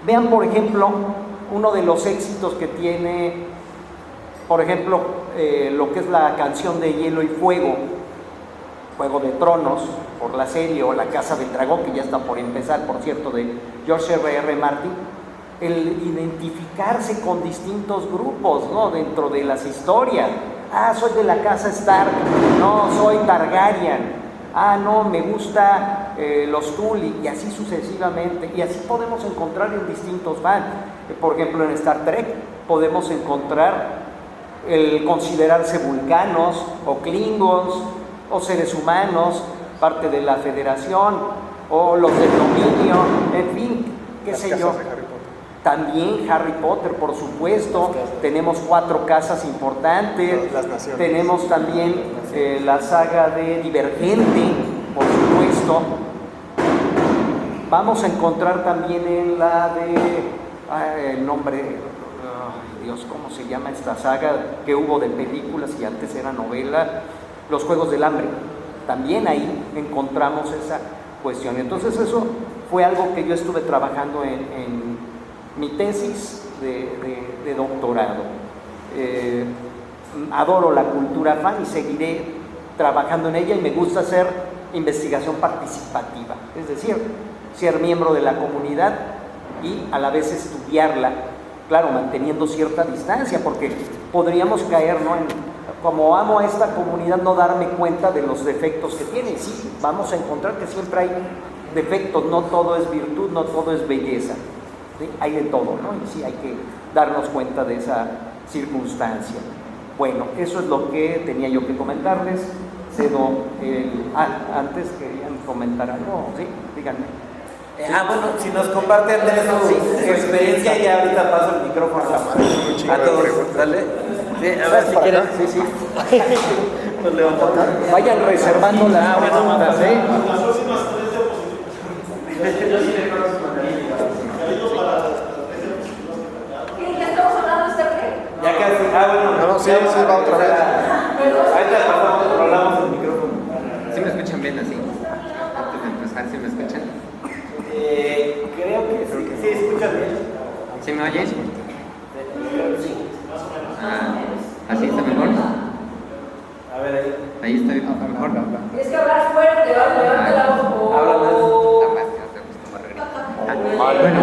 Vean, por ejemplo, uno de los éxitos que tiene, por ejemplo, lo que es la canción de Hielo y Fuego, Juego de Tronos, por la serie, o La Casa del Dragón, que ya está por empezar, por cierto, de George R.R. Martin. El identificarse con distintos grupos, ¿no?, dentro de las historias. Ah, soy de la casa Stark, no, soy Targaryen. Ah, no, me gusta los Tully, y así sucesivamente. Y así podemos encontrar en distintos fans. Por ejemplo, en Star Trek podemos encontrar el considerarse vulcanos o klingons o seres humanos, parte de la Federación, o los del dominio, en fin, qué sé yo. También Harry Potter, por supuesto. Tenemos 4 casas importantes. Tenemos también la saga de Divergente, por supuesto. Vamos a encontrar también en la de el nombre, Dios, ¿cómo se llama esta saga que hubo de películas y antes era novela? Los Juegos del Hambre. También ahí encontramos esa cuestión. Entonces eso fue algo que yo estuve trabajando en mi tesis de doctorado. Adoro la cultura fan y seguiré trabajando en ella, y me gusta hacer investigación participativa, es decir, ser miembro de la comunidad y a la vez estudiarla, claro, manteniendo cierta distancia, porque podríamos caer, ¿no?, como amo a esta comunidad, no darme cuenta de los defectos que tiene. Sí, vamos a encontrar que siempre hay defectos, no todo es virtud, no todo es belleza, ¿sí? Hay de todo, ¿no? Y sí hay que darnos cuenta de esa circunstancia. Bueno, eso es lo que tenía yo que comentarles. Cedo antes querían comentar algo, ¿sí? Díganme. Bueno, si nos comparte Andrés su experiencia, ya ahorita paso el micrófono a todos, ¿sale? Sí, a ver si quieren. Sí. Nos levantamos. Vayan reservando las preguntas, ¿eh? Las próximas 3 diapositivas. ¿Ya estamos hablando de este qué? Ya casi. Bueno. No, sí, va otra vez. Ahorita pasamos, controlamos el micrófono. ¿Sí me escuchan bien así? Antes de empezar, ¿sí me escuchan? Creo que sí. Sí, escuchas bien. ¿Sí me oyes? Sí. ¿Así está mejor? A ver ahí. Ahí estoy mejor. Es que hablar fuerte, levanta la voz. Habla más. Bueno,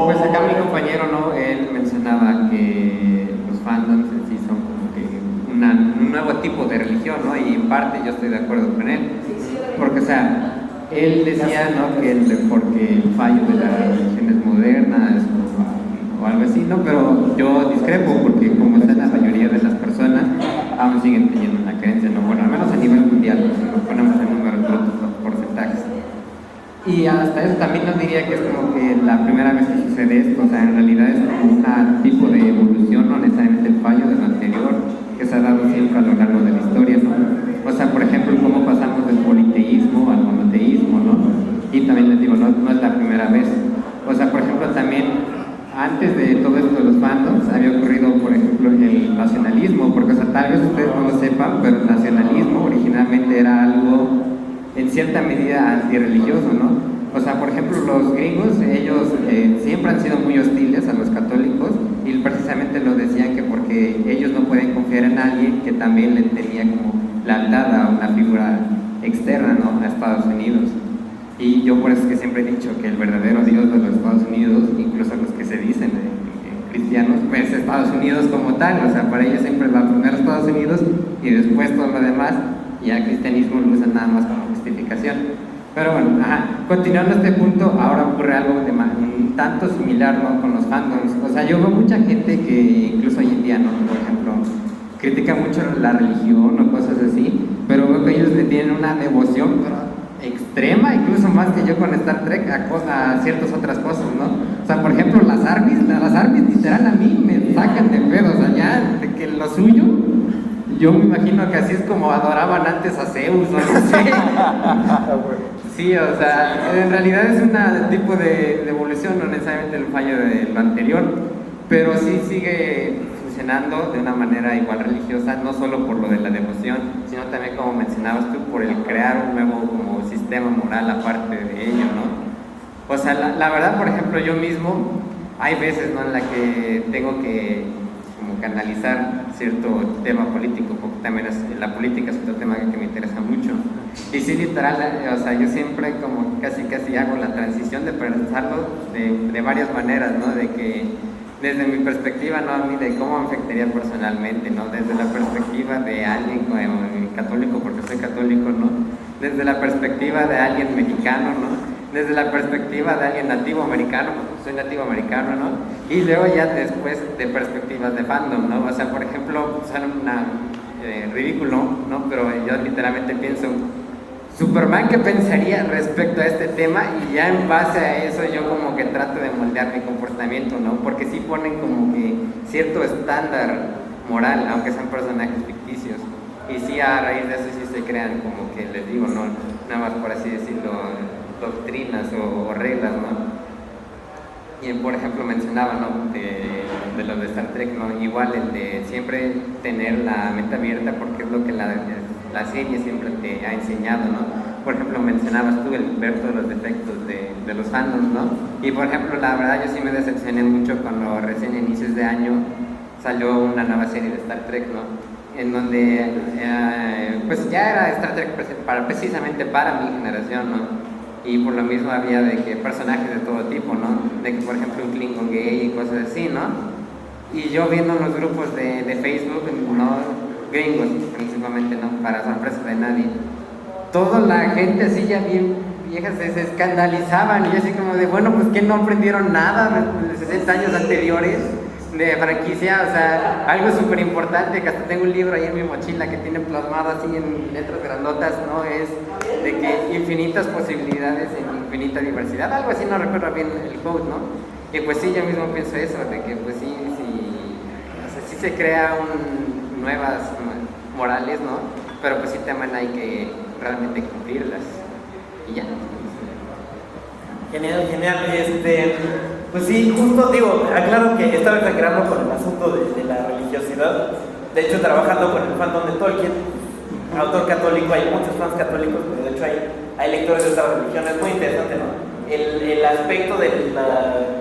pues acá mi compañero, ¿no? Él mencionaba que los fandoms en sí son como que un nuevo tipo de religión, ¿no? Y en parte yo estoy de acuerdo con él. Porque, o sea, él decía, ¿no?, que porque el fallo de las religiones modernas o algo así, ¿no? Pero yo discrepo, porque como está la mayoría de las personas, aún siguen teniendo una creencia, ¿no? Bueno, al menos a nivel mundial, si nos ponemos en números brutos, los porcentajes. Y hasta eso también nos diría que es como que la primera vez que sucede esto, o sea, en realidad es como un tipo de evolución, no necesariamente el fallo de lo anterior, que se ha dado siempre a lo largo de la historia, ¿no? O sea, por ejemplo, cómo pasamos del politeísmo al monoteísmo, ¿no? Y también les digo, no es la primera vez. O sea, por ejemplo, también antes de todo esto de los fandoms había ocurrido, por ejemplo, el nacionalismo, porque, o sea, tal vez ustedes no lo sepan, pero el nacionalismo originalmente era algo en cierta medida antirreligioso, ¿no? O sea, por ejemplo, los gringos, ellos siempre han sido muy hostiles a los católicos, y precisamente lo decían que porque ellos no pueden confiar en alguien que también le tenía como lealtad a una figura externa, ¿no?, a Estados Unidos. Y yo por eso es que siempre he dicho que el verdadero Dios de los Estados Unidos, incluso los que se dicen cristianos, pues Estados Unidos como tal, o sea, para ellos siempre va primero Estados Unidos y después todo lo demás, y al cristianismo lo usan nada más como justificación. Pero bueno, continuando este punto, ahora ocurre algo un tanto similar, ¿no?, con los fandoms. O sea, yo veo mucha gente que incluso hoy en día, ¿no?, por ejemplo, critica mucho la religión o cosas así, pero veo que ellos le tienen una devoción extrema, incluso más que yo con Star Trek, a ciertas otras cosas, ¿no? O sea, por ejemplo, las armies literal a mí me sacan de pedo, o sea, ya de que lo suyo, yo me imagino que así es como adoraban antes a Zeus, o no sé. Sí, o sea, en realidad es un tipo de evolución, no necesariamente el fallo de lo anterior, pero sí sigue funcionando de una manera igual religiosa, no solo por lo de la devoción, sino también, como mencionabas tú, por el crear un nuevo como sistema moral aparte de ello, ¿no? O sea, la verdad, por ejemplo, yo mismo, hay veces, ¿no?, en la que tengo que como canalizar cierto tema político, porque también la política es otro tema que me interesa mucho. Y sí, literal, o sea, yo siempre como casi hago la transición de pensarlo de varias maneras, ¿no? De que desde mi perspectiva, ¿no?, a mí de cómo me afectaría personalmente, ¿no? Desde la perspectiva de alguien católico, porque soy católico, ¿no? Desde la perspectiva de alguien mexicano, ¿no? Desde la perspectiva de alguien nativo americano, porque soy nativo americano, ¿no? Y luego ya después de perspectivas de fandom, ¿no? O sea, por ejemplo, suena ridículo, ¿no? Pero yo literalmente pienso, Superman, ¿qué pensaría respecto a este tema? Y ya en base a eso yo como que trato de moldear mi comportamiento, ¿no? Porque sí ponen como que cierto estándar moral, aunque sean personajes ficticios. Y sí, a raíz de eso sí se crean como que, les digo, ¿no?, nada más por así decirlo, doctrinas o reglas, ¿no? Y por ejemplo mencionaba, ¿no? de los de Star Trek, ¿no? Igual el de siempre tener la mente abierta porque es lo que la serie siempre te ha enseñado, ¿no? Por ejemplo mencionabas tú el ver todos los defectos de los fandoms, ¿no? Y por ejemplo la verdad yo sí me decepcioné mucho cuando recién a inicios de año salió una nueva serie de Star Trek, ¿no? En donde pues ya era Star Trek precisamente para mi generación, ¿no? Y por lo mismo había de que personajes de todo tipo, ¿no? De que por ejemplo un Klingon gay y cosas así, ¿no? Y yo viendo los grupos de Facebook, ¿no? Gringos principalmente, ¿no? Para sorpresa de nadie, toda la gente así ya bien viejas se escandalizaban y yo así como de, bueno, pues que no aprendieron nada de 60 años anteriores de franquicia, o sea, algo súper importante, que hasta tengo un libro ahí en mi mochila que tiene plasmado así en letras grandotas, ¿no? Es de que infinitas posibilidades en infinita diversidad, algo así, no recuerdo bien el quote, ¿no? Y pues sí, yo mismo pienso eso, de que pues sí, o sea, sí se crea nuevas morales, ¿no? Pero pues sí también hay que realmente cumplirlas, y ya. Genial. Pues sí, justo digo, aclaro que estaba exagerando con el asunto de la religiosidad. De hecho, trabajando con el fandom de Tolkien, autor católico, hay muchos fans católicos, pero de hecho hay lectores de esta religión, es muy interesante, ¿no? El aspecto de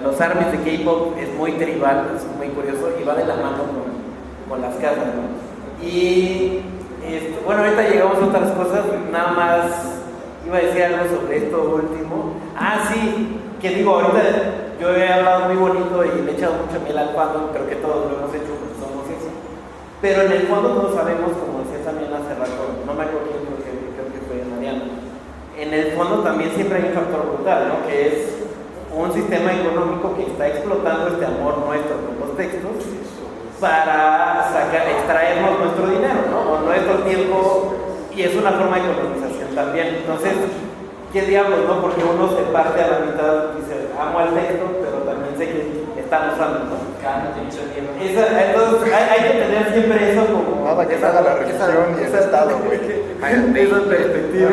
los armies de K-pop es muy tribal, es muy curioso y va de la mano con las casas, ¿no? Y bueno, ahorita llegamos a otras cosas, nada más iba a decir algo sobre esto último. Sí, que digo, ahorita yo he hablado muy bonito y le he echado mucha miel al fandom, creo que todos lo hemos hecho porque somos eso. Pero en el fondo todos sabemos, como decía también hace rato, no me acuerdo quién, creo que fue Mariana, en el fondo también siempre hay un factor brutal, ¿no? Que es un sistema económico que está explotando este amor nuestro con los textos para extraernos nuestro dinero, ¿no? O nuestro tiempo, y es una forma de economización también. Entonces, ¿qué diablos, no? Porque uno se parte a la mitad y dice, amo al texto, pero también sé que están usando, ¿no? Entonces, hay que tener siempre eso como... Nada que haga la religión y el Estado, güey. Esa perspectiva.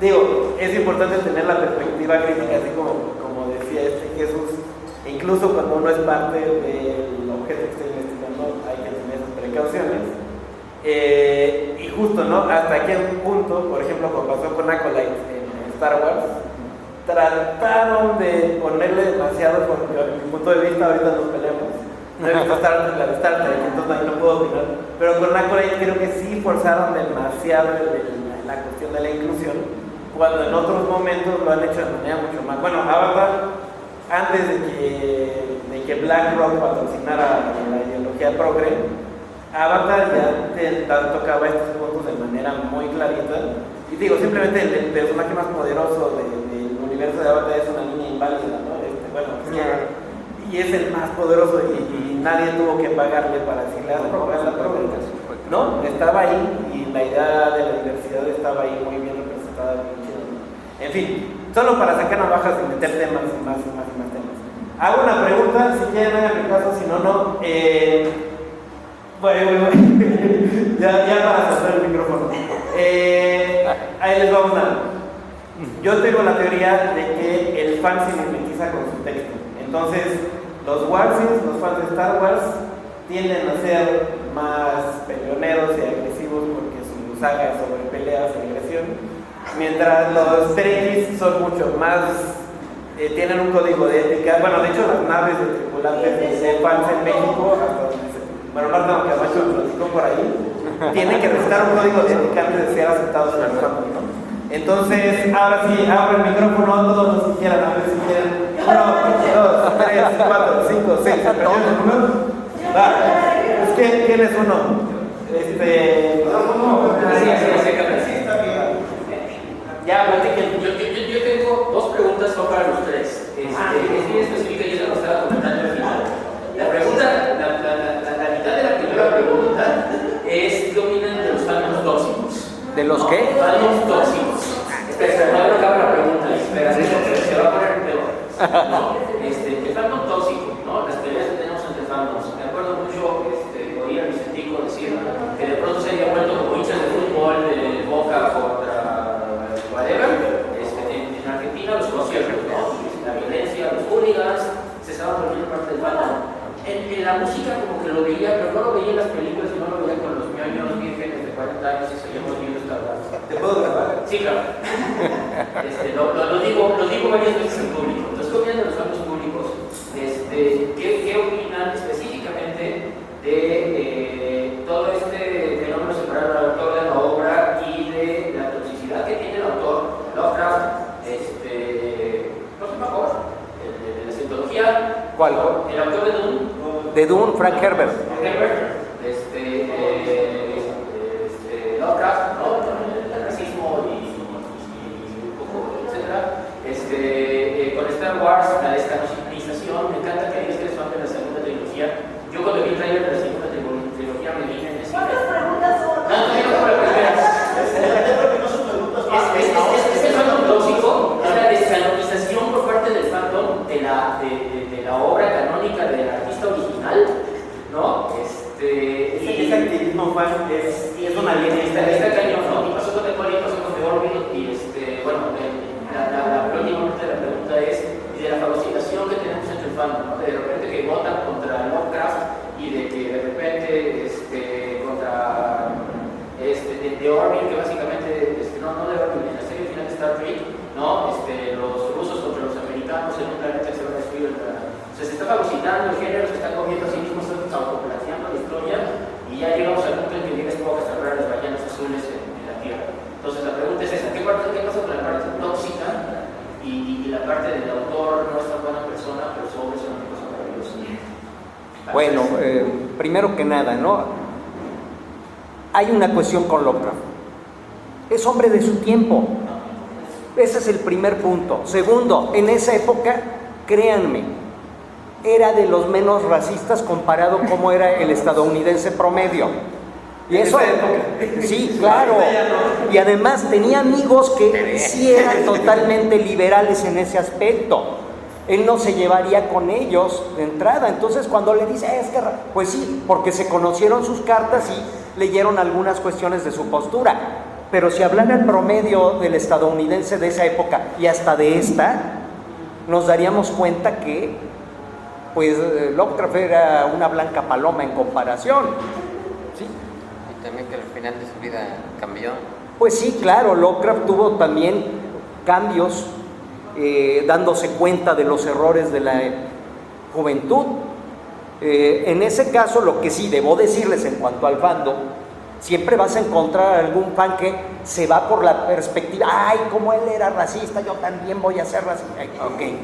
Digo, es importante tener la perspectiva crítica, así como decía Jesús. Incluso cuando uno es parte del objeto que está investigando, hay que tener esas precauciones. Y justo, ¿no? Hasta qué punto, por ejemplo, como pasó con Acolyte en Star Wars, trataron de ponerle demasiado, porque a mi punto de vista ahorita nos peleamos. No he visto la de Star Trek, entonces ahí no puedo opinar. Pero con Acolyte creo que sí forzaron demasiado la cuestión de la inclusión, cuando en otros momentos lo han hecho de manera mucho más. Bueno, Avatar, antes de que BlackRock patrocinara la ideología progre, Avatar ya tocaba estos puntos de manera muy clarita. Y digo, simplemente el personaje más poderoso del universo de Avatar es una niña inválida, ¿no? Y es el más poderoso y nadie tuvo que pagarle para decirle algo. No, estaba ahí y la idea de la diversidad estaba ahí muy bien representada. En fin, solo para sacar navajas y meter temas y más temas. Hago una pregunta, si quieren hagan mi caso, si no, no. Bueno. ya para soltar el micrófono. Ahí les va una. Yo tengo la teoría de que el fan se mimetiza con su texto. Entonces, los Warsies, los fans de Star Wars, tienden a ser más peleoneros y agresivos porque su saga es sobre peleas y agresión. Mientras los Trekkies son mucho más, tienen un código de ética. Bueno, de hecho las naves de tripulantes de fans en México, hasta donde Marta Camacho lo platicó por ahí, tienen que respetar un código de ética antes de ser aceptados en el fandom, ¿no? Entonces, ahora sí, abro el micrófono, todos los que quieran, a ver si quieren. 1, 2, 3, 4, 5, 6, ¿se perdió el número? Va, ¿quién es uno? Ya, platiquen. Yo tengo dos preguntas son para los tres. Es bien específica y eso lo estaba comentando al final. La mitad de la primera pregunta es ¿qué opinan de los fandoms tóxicos? ¿De los qué? Fandoms tóxicos. No acaba la pregunta, espera, se va a poner peor. No, el fandom tóxico, ¿no? Las peleas que tenemos entre fandoms. Me acuerdo mucho, oír a Vicentico decir que de pronto se había vuelto como hinchas de fútbol de Boca contra whatever. En Argentina los conciertos, ¿no? La violencia, los hooligans. años y seguimos viendo Star Wars. ¿Te puedo grabar? Sí, claro. Lo digo varias veces en público. Entonces, ¿qué opinan de los actos públicos? ¿Qué opinan específicamente de todo este fenómeno separado del autor de la obra y de la toxicidad que tiene el autor Lovecraft? ¿No se llama de la cientología? ¿Cuál? El autor de Dune. De Dune, Frank Herbert. Lovecraft, ¿no? El racismo y un poco, etcétera. Con Star Wars, la descanonización, me encanta que digas que eres fan de la segunda trilogía. Yo cuando vi el trailer de la segunda trilogía me dije en ese. ¿Cuántas preguntas son? No, por la primera. Es el fandom tóxico, es la descanonización por parte del fandom de la obra canónica del artista original, ¿no? Ese activismo fan es una línea. Está cañón, ¿no? Y pasó con The Call, pasó con The Orville, y bueno, la última parte de la pregunta es de la fagocitación que tenemos entre el fandom, ¿no? De repente que votan contra Lovecraft y de que de repente contra The Orville, que básicamente, no The Orville, en la serie final de Star Trek, ¿no? Los rusos contra los americanos en un planeta que se va a destruir. O sea, se está fagocitando el género, se está comiendo a sí mismo, se está autoplagiando la historia. Y ya llegamos al punto en que vienes poco a cerrar las ballenas azules en la Tierra. Entonces la pregunta es esa, ¿qué pasa con la parte tóxica y la parte del autor no es tan buena persona, pero su obra es una cosa maravillosa? Bueno, primero que nada, ¿no? Hay una cuestión con Lovecraft. Es hombre de su tiempo. Ese es el primer punto. Segundo, en esa época, créanme, era de los menos racistas comparado como era el estadounidense promedio. Y eso, sí, claro. Y además tenía amigos que sí eran totalmente liberales en ese aspecto. Él no se llevaría con ellos de entrada. Entonces cuando le dice, pues sí, porque se conocieron sus cartas y leyeron algunas cuestiones de su postura. Pero si hablara el promedio del estadounidense de esa época y hasta de esta, nos daríamos cuenta que pues Lovecraft era una blanca paloma en comparación. ¿Sí? Y también que al final de su vida cambió. Pues sí, claro, Lovecraft tuvo también cambios, dándose cuenta de los errores de la juventud. En ese caso, lo que sí debo decirles en cuanto al fandom, siempre vas a encontrar algún fan que se va por la perspectiva, ay, como él era racista, yo también voy a ser racista. Okay.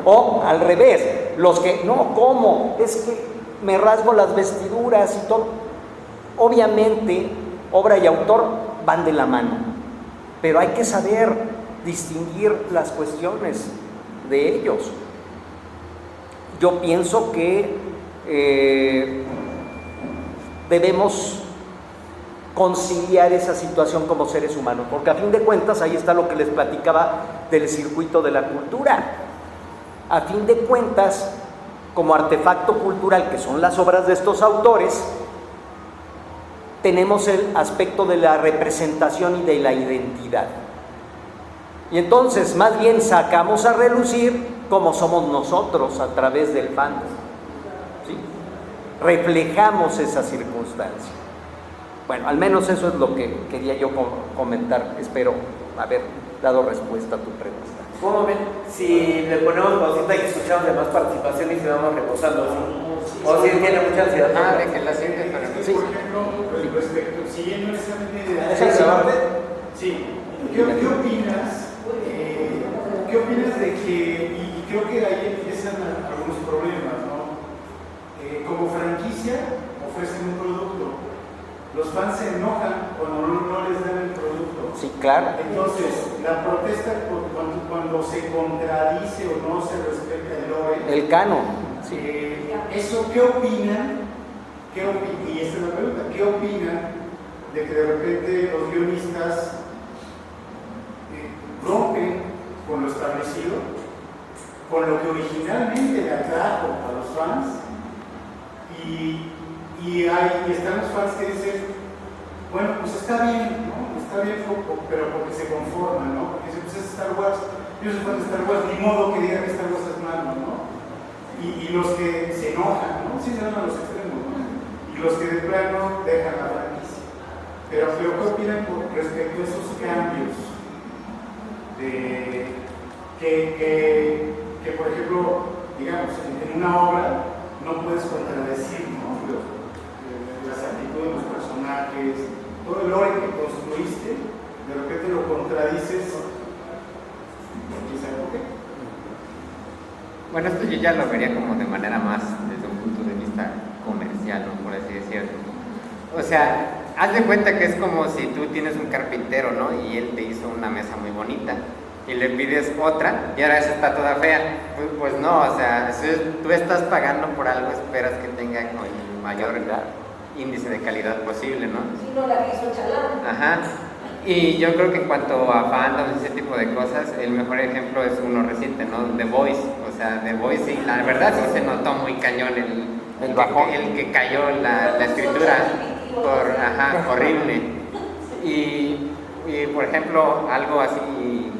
O al revés, los que, no, ¿cómo? Es que me rasgo las vestiduras y todo. Obviamente, obra y autor van de la mano, pero hay que saber distinguir las cuestiones de ellos. Yo pienso que debemos conciliar esa situación como seres humanos, porque a fin de cuentas ahí está lo que les platicaba del circuito de la cultura. A fin de cuentas, como artefacto cultural que son las obras de estos autores, tenemos el aspecto de la representación y de la identidad. Y entonces más bien sacamos a relucir cómo somos nosotros a través del fandom, ¿sí? Reflejamos esa circunstancia. Bueno, al menos eso es lo que quería yo comentar. Espero haber dado respuesta a tu pregunta. ¿Cómo ven? Si le ponemos pausita y escuchamos de más participación y se vamos reposando, ¿sí? O si tiene mucha ansiedad. De que la siente para mí. Sí. Por ejemplo, respecto, siguiendo esa misma idea. ¿Es el debate? Sí. ¿Qué opinas? ¿Qué opinas de que, y creo que ahí empiezan algunos problemas, ¿no? Como franquicia ofrecen un producto. Los fans se enojan cuando no les dan el producto. Sí, claro. Entonces, la protesta cuando se contradice o no se respeta el lore. El canon. Sí. ¿Eso qué opinan? Y esta es la pregunta. ¿Qué opinan de que de repente los guionistas rompen con lo establecido, con lo que originalmente le atrajo a los fans? Y están los fans que dicen, bueno, pues está bien, ¿no? Está bien, pero porque se conforman, ¿no? Porque dicen, pues es Star Wars, yo soy fan de Star Wars, ni modo que digan que Star Wars es malo, ¿no? Y los que se enojan, ¿no? Sí se enojan a los extremos, ¿no? Y los que de plano dejan la franquicia. Pero ¿qué opinan con respecto a esos cambios? Que, por ejemplo, digamos, en una obra no puedes contradecir, ¿no? Las actitudes de los personajes, todo el lore que construiste, de repente lo contradices. ¿Y sabes por qué? Bueno, esto yo ya lo vería como de manera más desde un punto de vista comercial, ¿no? Por así decirlo. O sea, haz de cuenta que es como si tú tienes un carpintero, ¿no? Y él te hizo una mesa muy bonita y le pides otra y ahora esa está toda fea. Pues no, o sea, si tú estás pagando por algo, esperas que tenga el mayor índice de calidad posible, ¿no? Si no la hizo chalán. Ajá. Y yo creo que en cuanto a fandom y ese tipo de cosas, el mejor ejemplo es uno reciente, ¿no? The Voice. O sea, The Voice, sí, la verdad sí se notó muy cañón el bajón, el que cayó la escritura horrible. Y por ejemplo, algo así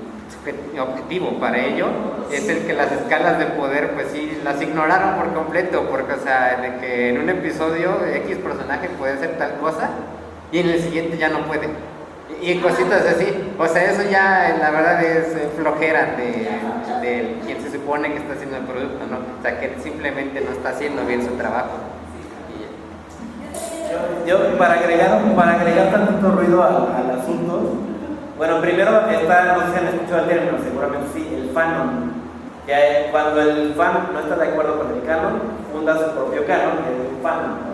objetivo para ello es el que las escalas de poder pues sí las ignoraron por completo, porque o sea, de que en un episodio X personaje puede hacer tal cosa y en el siguiente ya no puede. Y cositas así, o sea, eso ya la verdad es flojera de quien se supone que está haciendo el producto, ¿no? O sea, que simplemente no está haciendo bien su trabajo. Yo para agregar tanto ruido al asunto, bueno, primero está, no sé si han escuchado el término, seguramente sí, el fanon, que cuando el fan no está de acuerdo con el canon, funda su propio canon, que es el fanon.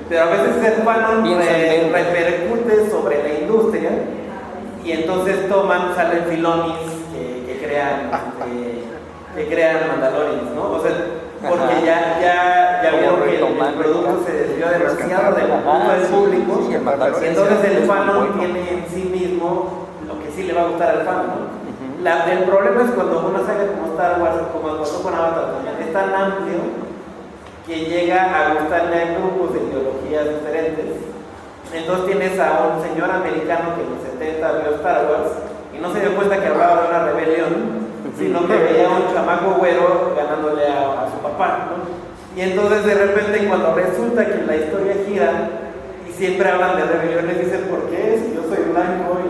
Pero a veces ese fanon repercute sobre la industria y entonces salen filonis que crean Mandalorians, ¿no? O sea, porque ya vieron que el producto se desvió demasiado del gusto del público, y entonces el fanon tiene en sí mismo lo que sí le va a gustar al fan, ¿no? El problema es cuando una saga como Star Wars, como pasó con Avatar, es tan amplio que llega a gustarle a grupos de ideologías diferentes. Entonces tienes a un señor americano que en los 70 vio Star Wars y no se dio cuenta que hablaba de una rebelión, sino que veía a un chamaco güero ganándole a su papá, ¿no? Y entonces de repente cuando resulta que la historia gira y siempre hablan de rebeliones, dicen, ¿por qué? Si yo soy blanco y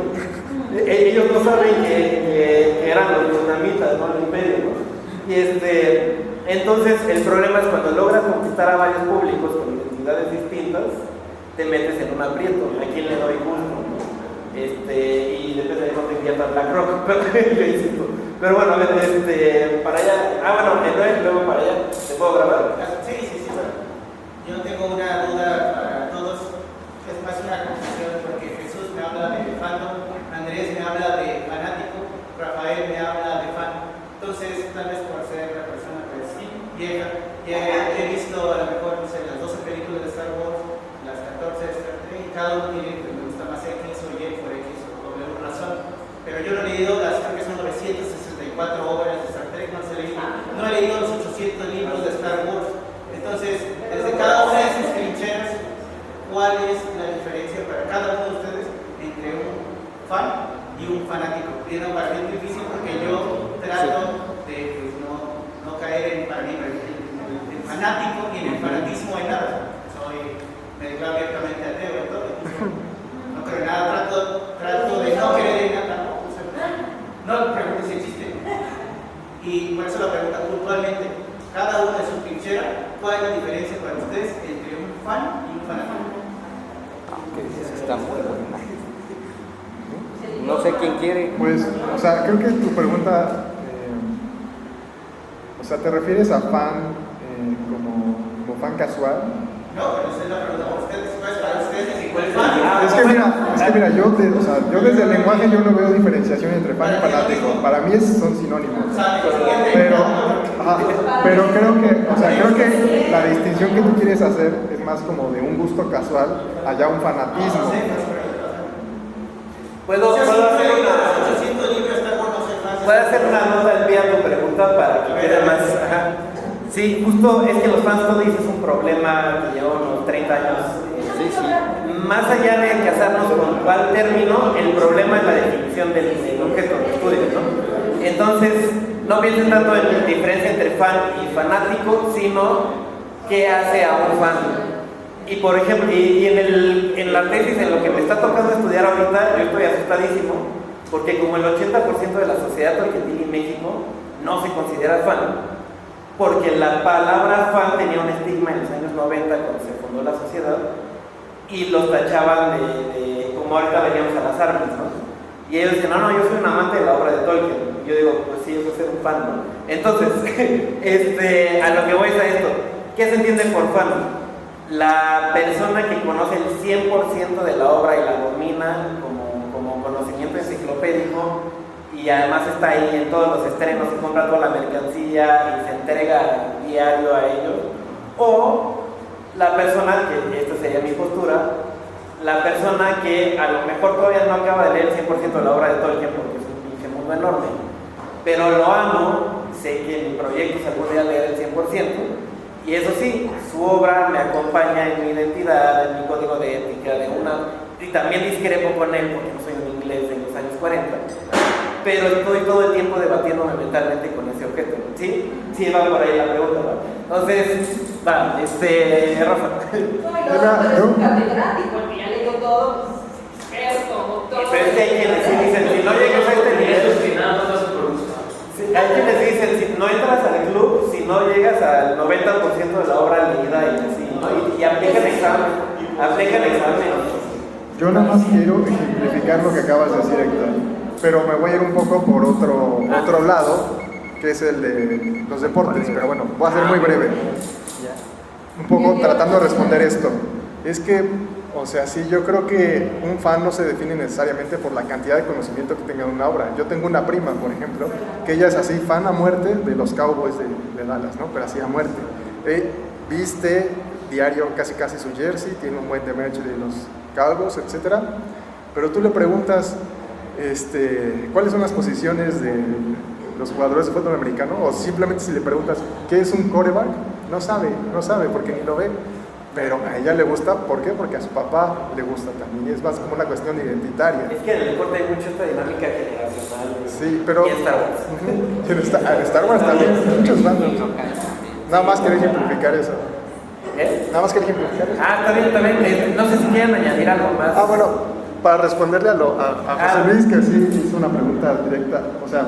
ellos no saben que eran los vietnamitas, ¿no? El imperio, ¿no? Y entonces el problema es cuando logras conquistar a varios públicos con identidades distintas, te metes en un aprieto, ¿a quién le doy gusto? Y depende de cuánto inviertas BlackRock, yo insisto. Pero bueno, para allá, luego para allá, ¿te puedo grabar? Sí, bueno. Yo tengo una duda para todos, es más una confusión, porque Jesús me habla de fandom, Andrés me habla de fanático, Rafael me habla de fan. Entonces, tal vez por ser la persona pues sí, vieja, ya he visto a lo mejor, no sé, las 12 películas de Star Wars, las 14 de Star Trek, y cada uno tiene, me gusta más X o Y por X o por alguna razón. Pero yo no he leído creo que son 964 obras de Star Trek, no he leído los 800 libros de Star Wars. Entonces, desde cada una de sus trincheras, ¿cuál es la diferencia para cada uno de ustedes entre un fan y un fanático? Para mí es difícil porque yo trato de pues, no caer para mí, el fanático y en el fanatismo en nada. Me declaro abiertamente ateo y todo. No creo en nada, trato de no creer en nada. No pregunto si existe. Y por eso la pregunta puntualmente, cada uno de su trinchera, ¿cuál es la diferencia para ustedes entre un fan y un fanático? Está muy buena. No sé quién quiere. Pues, o sea, creo que tu pregunta, o sea, ¿te refieres a fan como fan casual? No, pero esa es la pregunta para ustedes. ¿Cuál es para ustedes y cuál es fan? Es que mira, yo desde el lenguaje yo no veo diferenciación entre fan y fanático. Para mí son sinónimos. Pero creo que la distinción que tú quieres hacer es más como de un gusto casual allá un fanatismo. ¿Puedo hacer una nota al pie a tu pregunta para que quede más? Ajá. Sí, justo es que los fans todo es un problema que lleva unos 30 años. Más allá de casarnos con cuál término, el problema es la definición del objeto de estudio, ¿no? Entonces, no piensen tanto en la diferencia entre fan y fanático, sino qué hace a un fan. Y por ejemplo, en la tesis, en lo que me está tocando estudiar asustadísimo, porque como el 80% de la sociedad tolkienil en México no se considera fan, porque la palabra fan tenía un estigma en los años 90 cuando se fundó la sociedad, y los tachaban de como ahorita veníamos a las armas, ¿no? Y ellos dicen, no, yo soy un amante de la obra de Tolkien. Y yo digo, pues sí, eso es ser un fan, ¿no? Entonces, a lo que voy es a esto. ¿Qué se entiende por fan? La persona que conoce el 100% de la obra y la domina como conocimiento enciclopédico, y además está ahí en todos los estrenos y compra toda la mercancía y se entrega diario a ellos. O la persona, que esta sería mi postura, la persona que a lo mejor todavía no acaba de leer el 100% de la obra de Tolkien porque es un pinche mundo enorme, pero lo amo, sé que mi proyecto es algún día leer el 100%, y eso sí, su obra me acompaña en mi identidad, en mi código de ética, y también discrepo con él porque no soy un inglés de los años 40, pero estoy todo el tiempo debatiéndome mentalmente con ese objeto. ¿Sí? Sí, va por ahí la pregunta, ¿va? Entonces, va, Rafa. No, y luego es un catedrático, porque ya leyó todo, experto, todo. Pero es que hay quienes sí dicen, si no llegas a este nivel, hay quienes dicen, si no entras al club, si no llegas al 90% de la obra leída y así, ¿no? Y aplican examen. Yo nada más quiero ejemplificar lo que acabas de decir, Héctor, pero me voy a ir un poco por otro lado, que es el de los deportes, pero bueno, voy a ser muy breve. Un poco tratando de responder esto. Es que, o sea, sí, yo creo que un fan no se define necesariamente por la cantidad de conocimiento que tenga de una obra. Yo tengo una prima, por ejemplo, que ella es así, fan a muerte de los Cowboys de Dallas, ¿no? Pero así a muerte. Viste diario casi su jersey, tiene un buen de merch de los Cowboys, etc. Pero tú le preguntas, ¿cuáles son las posiciones de los jugadores de fútbol americano? O simplemente si le preguntas, ¿qué es un quarterback? No sabe porque ni lo ve. Pero a ella le gusta, ¿por qué? Porque a su papá le gusta también, y es más como una cuestión identitaria. Es que en el deporte hay mucha esta dinámica generacional. Sí, pero... Y en Star Wars. En Star Wars también, muchos bandos. Nada más quería ejemplificar eso. Nada más quería ejemplificar eso. Está bien. No sé si quieren añadir algo más. Bueno, para responderle a José Luis, que sí hizo una pregunta directa. O sea,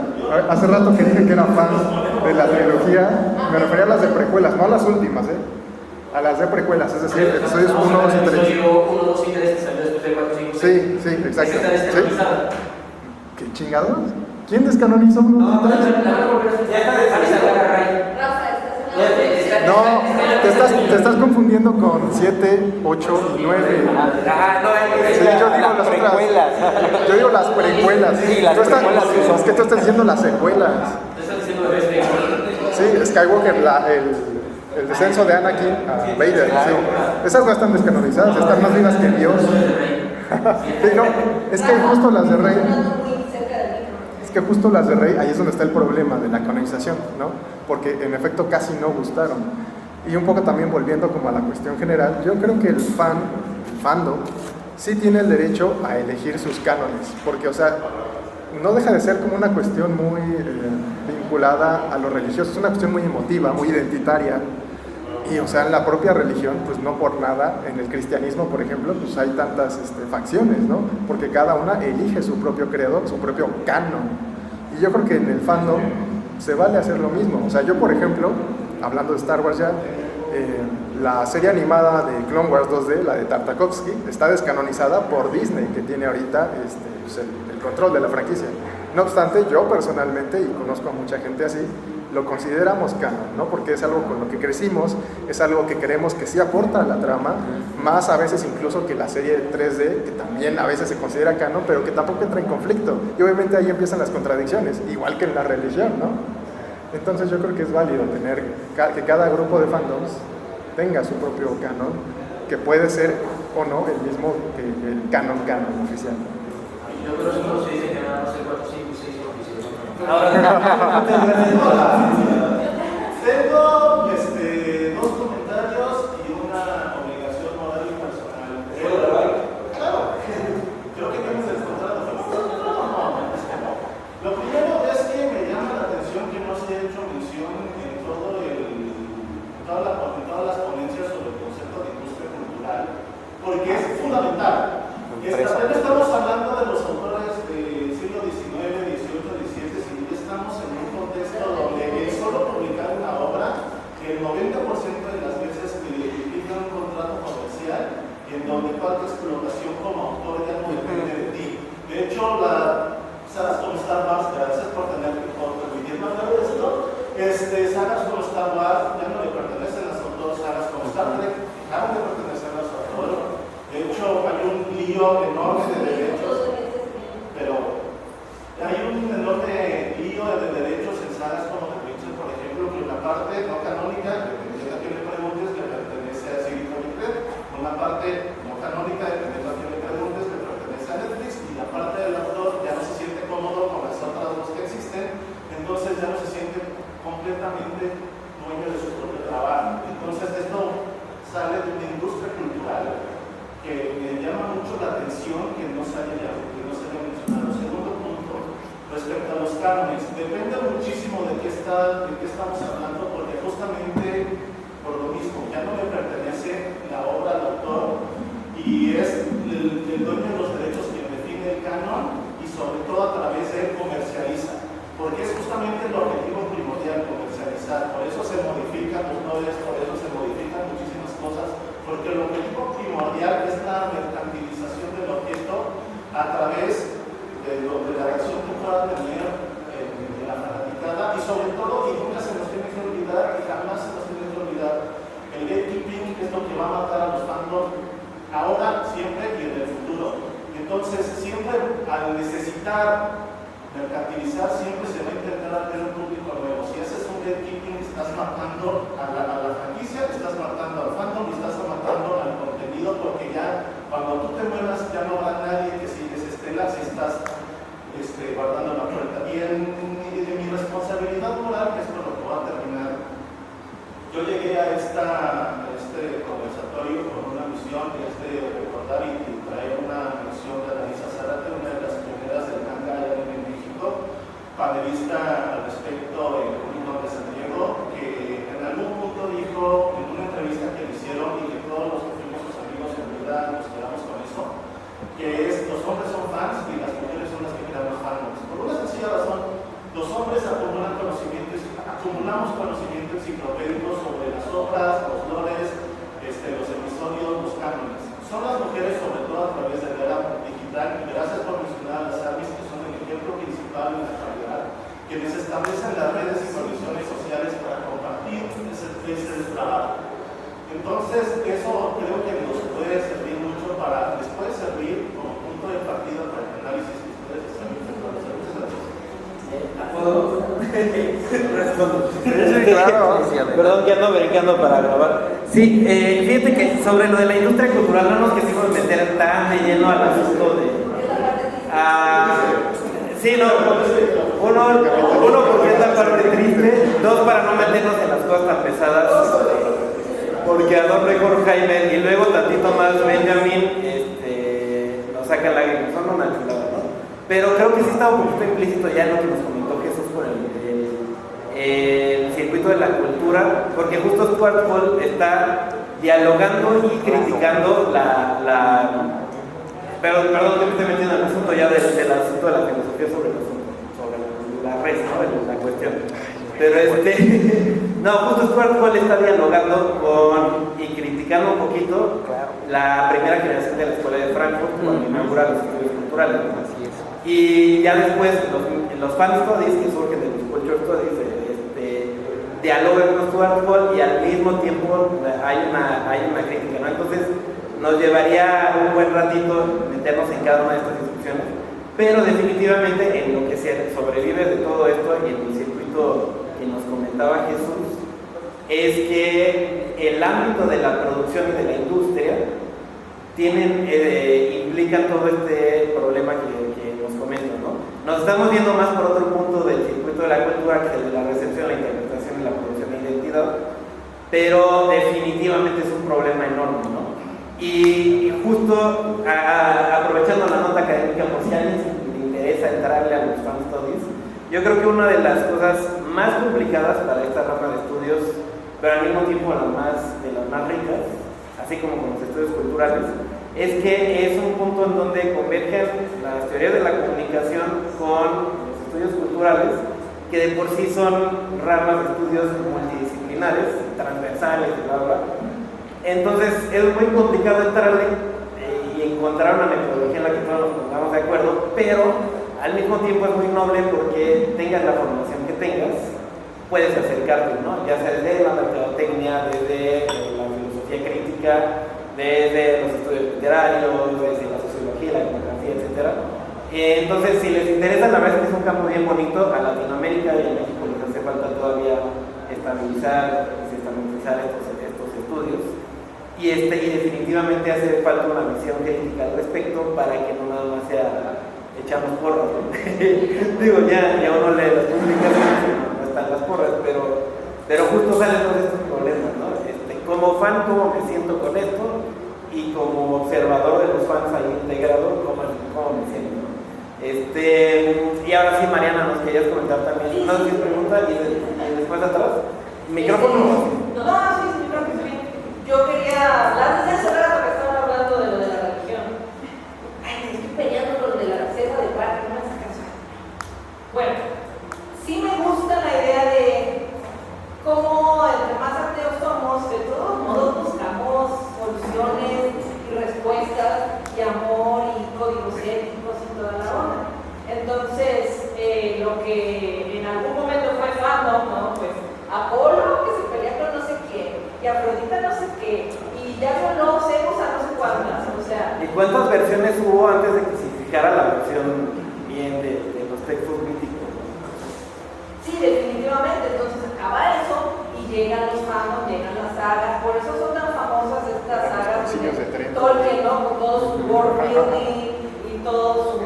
hace rato que dije que era fan de la trilogía, me refería a las de precuelas, no a las últimas, a las de precuelas, es decir, episodios 1, 2 y 3. 1, 2 y 3 salió después de 4, 5, 6. Sí, exacto. Está descanonizada. ¿Qué chingados? ¿Quién descanonizó 1, 2 y 3? Ya está descanonizada. No, te estás confundiendo con 7, 8 y 9. Sí, yo digo las precuelas. Yo digo las precuelas. Sí, las precuelas. Es que tú estás diciendo las secuelas. Sí, Skywalker, el descenso de Anakin a Vader. Sí. Esas no están descanonizadas, están más vivas que Dios. Sí, no, es que justo las de Rey. Justo las de Rey, ahí es donde está el problema de la canonización, ¿no? Porque en efecto casi no gustaron. Y un poco también volviendo como a la cuestión general, yo creo que el fandom, sí tiene el derecho a elegir sus cánones, porque, o sea, no deja de ser como una cuestión muy vinculada a lo religioso, es una cuestión muy emotiva, muy identitaria. Y, o sea, en la propia religión, pues no por nada, en el cristianismo, por ejemplo, pues hay tantas facciones, ¿no? Porque cada una elige su propio creador, su propio canon. Y yo creo que en el fandom se vale hacer lo mismo. O sea, yo, por ejemplo, hablando de Star Wars ya, la serie animada de Clone Wars 2D, la de Tartakovsky, está descanonizada por Disney, que tiene ahorita pues el control de la franquicia. No obstante, yo personalmente, y conozco a mucha gente así, lo consideramos canon, ¿no? Porque es algo con lo que crecimos, es algo que creemos que sí aporta a la trama, más a veces incluso que la serie 3D, que también a veces se considera canon, pero que tampoco entra en conflicto. Y obviamente ahí empiezan las contradicciones, igual que en la religión, ¿no? Entonces yo creo que es válido tener que cada grupo de fandoms tenga su propio canon, que puede ser o no el mismo que el canon oficial. Yo creo que no se dice que nada más el 4, 5, 6 oficiales. Tengo dos comentarios y una obligación moral y personal. Claro, creo que tienes el contrato. Lo primero es que me llama la atención que no se haya hecho mención en todas las ponencias sobre el concepto de industria cultural, porque es fundamental. Estamos hablando de los autores De hecho, salas como Star Wars, gracias por permitirme hablar de esto, salas como Star Wars ya no le pertenecen a las autoras, salas como Star Trek dejaron de pertenecer a las autoras. De hecho, hay un lío enorme de derechos, pero hay un enorme lío de derechos en salas como The Witcher, por ejemplo, que una parte no canónica, dependiendo a quién le preguntes, le pertenece a CD Projekt Red, una parte no canónica, dependiendo a quién le preguntes, le pertenece a Netflix, y la parte del autor ya no se siente cómodo con las otras dos que existen, entonces ya no se siente completamente dueño de su propio trabajo. Entonces esto sale de una industria cultural que me llama mucho la atención que no se haya mencionado. Segundo punto, respecto a los cánones, depende muchísimo de qué estamos hablando, porque justamente por lo mismo, ya no le pertenece la obra al autor y es el dueño de los derechos quien define el canon y sobre todo a través de él comercializa, porque es justamente el objetivo primordial, comercializar. Por eso se modifican los nombres, por eso se modifican muchísimas cosas, porque el objetivo primordial es la mercantilización del objeto a través de la reacción que pueda tener en la fanaticada y sobre todo, y nunca se nos tiene que olvidar, y jamás se nos tiene que olvidar, el gatekeeping es lo que va a matar a los fandom ahora, siempre y en el futuro. Entonces, siempre al necesitar mercantilizar, siempre se va a intentar hacer un público nuevo. Si haces un gatekeeping, estás matando a la franquicia, estás matando al fandom y estás matando al contenido, porque ya cuando tú te muevas ya no habrá nadie que sigues estelas y estás guardando la puerta. Y en mi responsabilidad moral, que es con lo que voy a terminar, yo llegué a este conversatorio con una misión que es de recordar y traer una mención de Anahisa Zárate, una de las pioneras del manga en México, panelista al respecto en Comic-Con de San Diego, que en algún punto dijo en una entrevista que le hicieron y que todos los que fuimos sus amigos en verdad nos quedamos con eso, que es: los hombres son fans y las mujeres son las que creamos fandoms. Por una sencilla razón, los hombres acumulamos conocimiento enciclopédico sobre las obras, los lores, los episodios, los cánones. Son las mujeres, sobre todo a través de la era digital, y gracias por mencionar a las ARMIs, que son el ejemplo principal en la actualidad, quienes establecen las redes y condiciones sociales para compartir ese trabajo. Entonces, eso creo que nos puede servir mucho les puede servir como punto de partida para el análisis que ustedes están intentando hacer. ¿Puedo? Respondo. Claro. Perdón que ando brincando para grabar. Sí, fíjate que sobre lo de la industria cultural no nos quisimos meter tan de lleno al asunto de... sí, no. Uno porque es la parte triste. Dos, para no meternos en las cosas tan pesadas. Porque a don mejor Jaime y luego tantito más Benjamin nos saca lágrimas, son una chulada, ¿no? Pero creo que sí está un poquito implícito ya en lo que nos comentó Jesús por el circuito de la cultura, porque justo Stuart Hall está dialogando y criticando perdón, que me estoy metiendo en el asunto ya del asunto de la filosofía sobre la red, ¿no? La cuestión. Pero no, justo Stuart Hall está dialogando y criticando un poquito la primera generación de la Escuela de Frankfurt cuando inaugura los estudios culturales. Así es. Y ya después los fan studies que surgen de los culture studies dialogan con Stuart Hall y al mismo tiempo hay una crítica, ¿no? Entonces nos llevaría un buen ratito meternos en cada una de estas discusiones, pero definitivamente en lo que se sobrevive de todo esto y en el circuito que nos comentaba Jesús es que el ámbito de la producción y de la industria implican todo este problema que nos comentan, ¿no? Nos estamos viendo más por otro punto del circuito de la cultura que el de la recepción, la interpretación y la producción de identidad, pero definitivamente es un problema enorme, ¿no? Y justo aprovechando la nota académica, por si a alguien le interesa entrarle a los fan studies, yo creo que una de las cosas más complicadas para esta rama de estudios, pero al mismo tiempo de las más ricas, así como con los estudios culturales, es que es un punto en donde convergen las teorías de la comunicación con los estudios culturales, que de por sí son ramas de estudios multidisciplinares, transversales, bla, bla. Entonces es muy complicado entrarle y encontrar una metodología en la que todos nos pongamos de acuerdo, pero al mismo tiempo es muy noble porque tengas la formación que tengas, puedes acercarte, ¿no? Ya sea desde la mercadotecnia, desde la filosofía crítica, desde los estudios literarios, desde la sociología, la etnografía, etc. Entonces, si les interesa, la verdad es que es un campo bien bonito. A Latinoamérica y a México les hace falta todavía estabilizar y sistematizar estos estudios. Y definitivamente hace falta una visión crítica al respecto para que no nada más sea echamos porras, ¿no? Digo, ya uno lee las publicaciones y no están las porras, pero justo salen todos estos problemas, ¿no? Como fan, ¿cómo me siento con esto? Y como observador de los fans ahí integrado, ¿cómo me siento? Y ahora sí, Mariana, nos querías comentar también una pregunta y después atrás. ¿Micrófono? No, sí, creo que sí. Yo quería hablar desde hace rato que estaban hablando de lo de la religión. Ay, me estoy peleando con lo de la reserva de parque, no me hace caso. Bueno, sí me gusta la idea de cómo entre más ateos somos, de todos modos buscamos soluciones y respuestas y amor y códigos éticos y toda la onda. Entonces, lo que en algún momento fue fandom, ¿no? Pues Apolo que se pelea con no sé quién, y Afrodita no sé qué, y ya no Zeus a no sé cuántas, o sea... ¿Y cuántas versiones hubo antes de que se fijara la versión bien de los textos míticos? Sí, definitivamente. Entonces acaba eso y llegan los fandoms, llegan las sagas. Por eso son tan famosas estas sagas de Tolkien, ¿no? Con todo su world building y todo su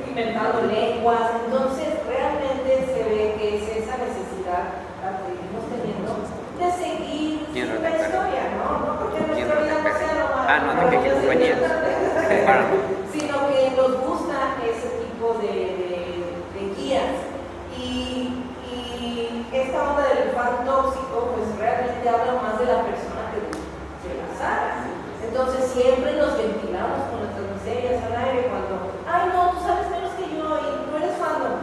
inventando lenguas. Entonces realmente se ve que es esa necesidad la que seguimos teniendo de seguir la historia, ¿no? Porque nuestra vida no sea lo más sino que nos gusta ese tipo de guías. Y esta onda del fan tóxico, pues realmente habla más de la persona que de la saga. Entonces siempre nos ventilamos con nuestras miserias al aire cuando, ay no, tú sabes menos que yo y no eres fandom.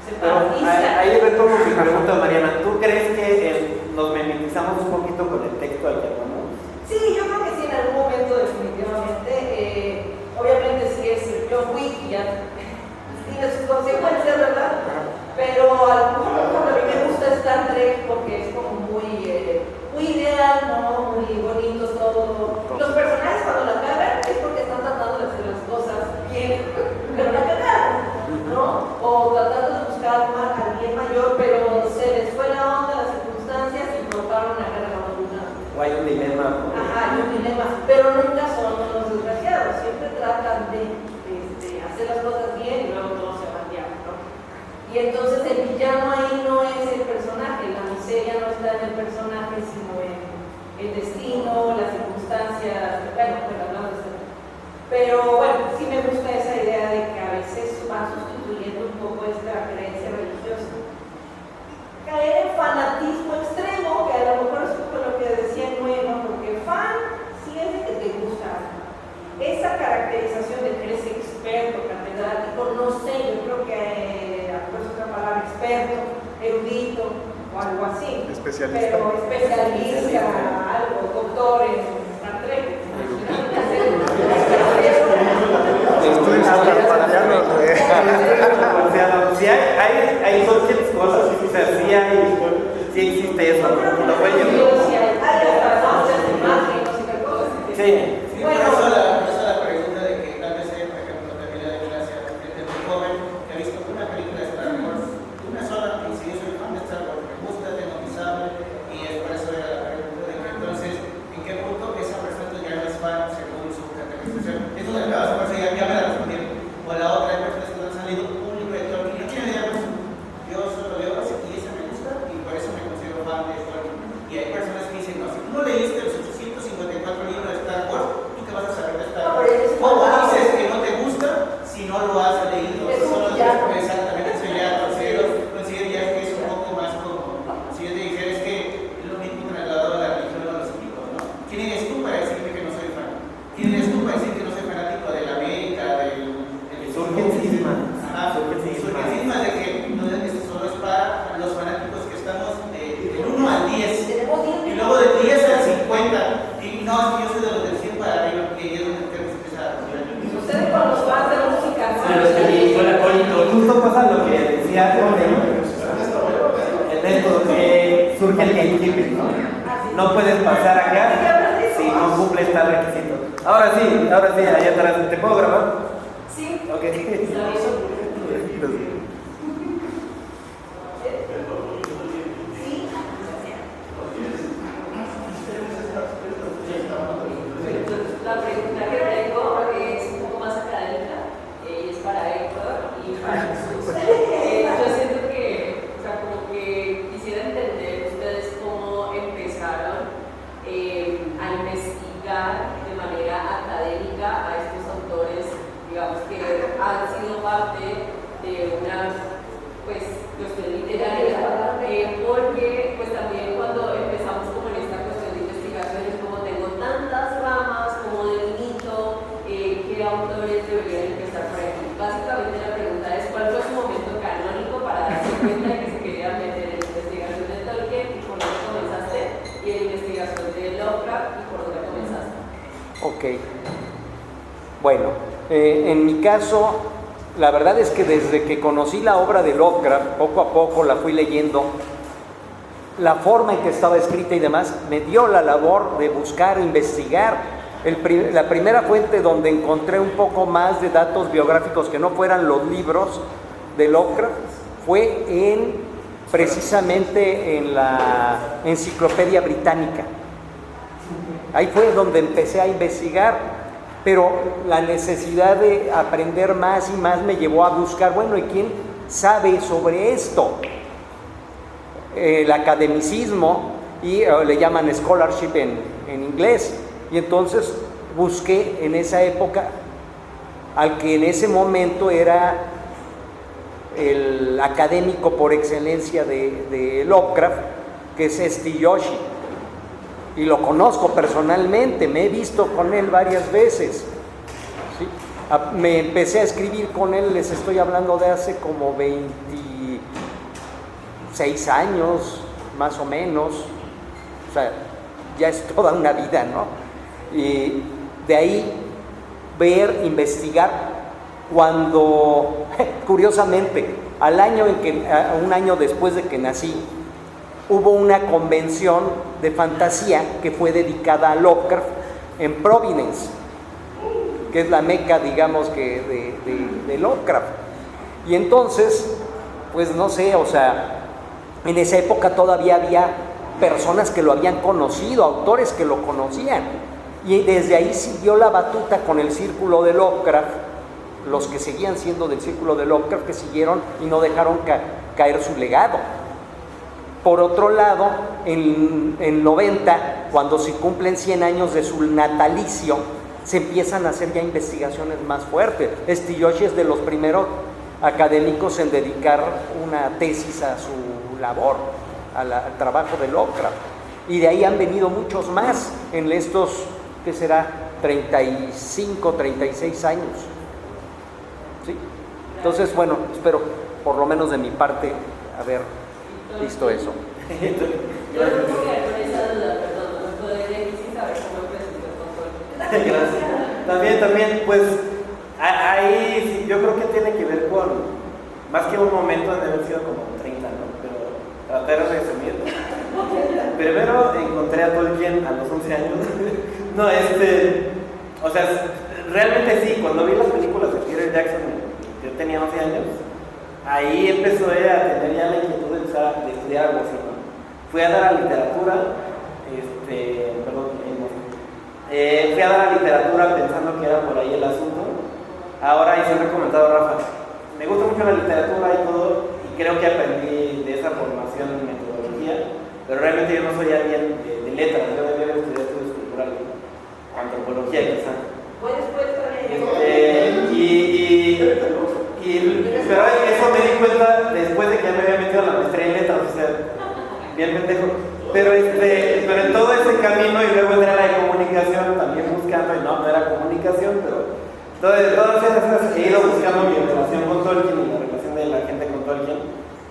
Se paraliza. Ahí retomo mi pregunta, Mariana. ¿Tú crees que nos memetizamos un poquito con el texto al que hablamos? Sí, yo creo que sí, en algún momento definitivamente. Obviamente sí es John Wick y ya tiene sus consecuencias, ¿verdad? Pero a mí me gusta Star Trek porque es como muy ideal, ¿no? Muy bonitos todo. Los personajes cuando la cagan es porque están tratando de hacer las cosas bien, pero la cagaron, ¿no? O tratando de buscar al bien mayor, pero se les fue la onda, las circunstancias y provocaron una guerra abandonada. O hay un dilema. Ajá, hay un dilema, pero nunca son los desgraciados, siempre tratan de hacer las cosas bien y luego todo se va al diablo, ¿no? Y entonces el villano ahí no es el personaje, la miseria no está en el personaje, sino en el destino, las circunstancias, hablando de eso. Pero bueno, sí me gusta esa idea de que a veces van sustituyendo un poco esta creencia religiosa. Caer en fanatismo extremo, que a lo mejor es un poco lo que decía Nueva, porque fan sí es de que te gusta. Esa caracterización de que eres experto, catedrático, no sé, yo creo que es otra palabra, experto, erudito o algo así. Especialista. Pero especialista, algo, doctor en Star Trek. O sea, sí hay muchas cosas, o sea, sí existe eso. Sí. Bueno, por eso la pregunta de que tal vez por ejemplo, también le doy gracias a gente muy joven que ha visto una película de Star Wars, una sola, y si yo soy fan de Star Wars, me gusta, tengo mi sable, y es por eso era la pregunta de que entonces, ¿en qué punto esa persona ya no es fan según su caracterización? Eso de acabas de pasar, ya me la respondieron. O la otra, hay personas que no han salido un libro de Tolkien, no tiene idea, yo solo leo así, y esa me gusta, y por eso me considero fan de Tolkien. Y hay personas el gatekeeping, ¿no? No puedes pasar acá si no cumples tal requisito. Ahora sí, allá atrás, ¿te puedo grabar? Sí. Ok. La pregunta que tengo es un poco más académica y es para Héctor y para Jesús. Yo siento que, o sea, como que quisiera entender ustedes cómo empezaron a investigar de manera académica a estos autores, digamos, que han sido parte de una, pues, cuestión literaria, porque, pues, también cuando empezamos como en esta cuestión de investigaciones, como tengo tantas ramas, como delimito qué autores deberían empezar por aquí. Básicamente la pregunta es, ¿cuál fue su momento canónico para darse cuenta de que se quería meter en investigación de Tolkien y por dónde comenzaste? Y en investigación de Lovecraft y por dónde comenzaste. Ok. Bueno, en mi caso, la verdad es que desde que conocí la obra de Lovecraft, poco a poco la fui leyendo, la forma en que estaba escrita y demás, me dio la labor de buscar, investigar. La primera fuente donde encontré un poco más de datos biográficos que no fueran los libros de Lovecraft fue precisamente en la Enciclopedia Británica. Ahí fue donde empecé a investigar, pero la necesidad de aprender más y más me llevó a buscar, bueno, ¿y quién sabe sobre esto? El academicismo, y le llaman scholarship en inglés, y entonces busqué en esa época al que en ese momento era el académico por excelencia de Lovecraft, que es Steve Yoshi, y lo conozco personalmente, me he visto con él varias veces, ¿sí? Me empecé a escribir con él, les estoy hablando de hace como 26 años, más o menos, o sea, ya es toda una vida, ¿no? Y de ahí investigar, cuando, curiosamente, un año después de que nací, hubo una convención de fantasía que fue dedicada a Lovecraft en Providence, que es la meca, digamos, que de Lovecraft. Y entonces, pues no sé, o sea, en esa época todavía había personas que lo habían conocido, autores que lo conocían, y desde ahí siguió la batuta con el círculo de Lovecraft, los que seguían siendo del círculo de Lovecraft, que siguieron y no dejaron caer su legado. Por otro lado, en 90, cuando se cumplen 100 años de su natalicio, se empiezan a hacer ya investigaciones más fuertes. Steve Yoshi es de los primeros académicos en dedicar una tesis a su labor, al trabajo de Lovecraft. Y de ahí han venido muchos más en estos, ¿qué será? 35, 36 años. ¿Sí? Entonces, bueno, espero, por lo menos de mi parte, haber visto eso. Yo no puedo quedar con esa duda, perdón, no puedo difícil saber cómo empezó con Tolkien. Gracias. También, pues, ahí yo creo que tiene que ver con, más que un momento de haber sido como 30, ¿no? Pero tratar de resumir. Primero encontré a Tolkien a los 11 años. No, o sea, realmente sí, cuando vi las películas de Peter Jackson, yo tenía 11 años, ahí empezó a tener ya la inquietud de estudiar algo así, ¿no? Fui a dar a literatura, fui a dar a literatura pensando que era por ahí el asunto. Ahora, y siempre he comentado a Rafa, me gusta mucho la literatura y todo, y creo que aprendí de esa formación en metodología, pero realmente yo no soy alguien de letras, yo debería estudiar estudios culturales, antropología quizá. Pero eso me di cuenta después de que ya me había metido a la maestría en letras, o sea, bien pendejo. Pero en todo ese camino, y luego entré a la de comunicación, también buscando, y no era comunicación, pero todas esas he ido buscando mi relación con Tolkien y la relación de la gente con Tolkien.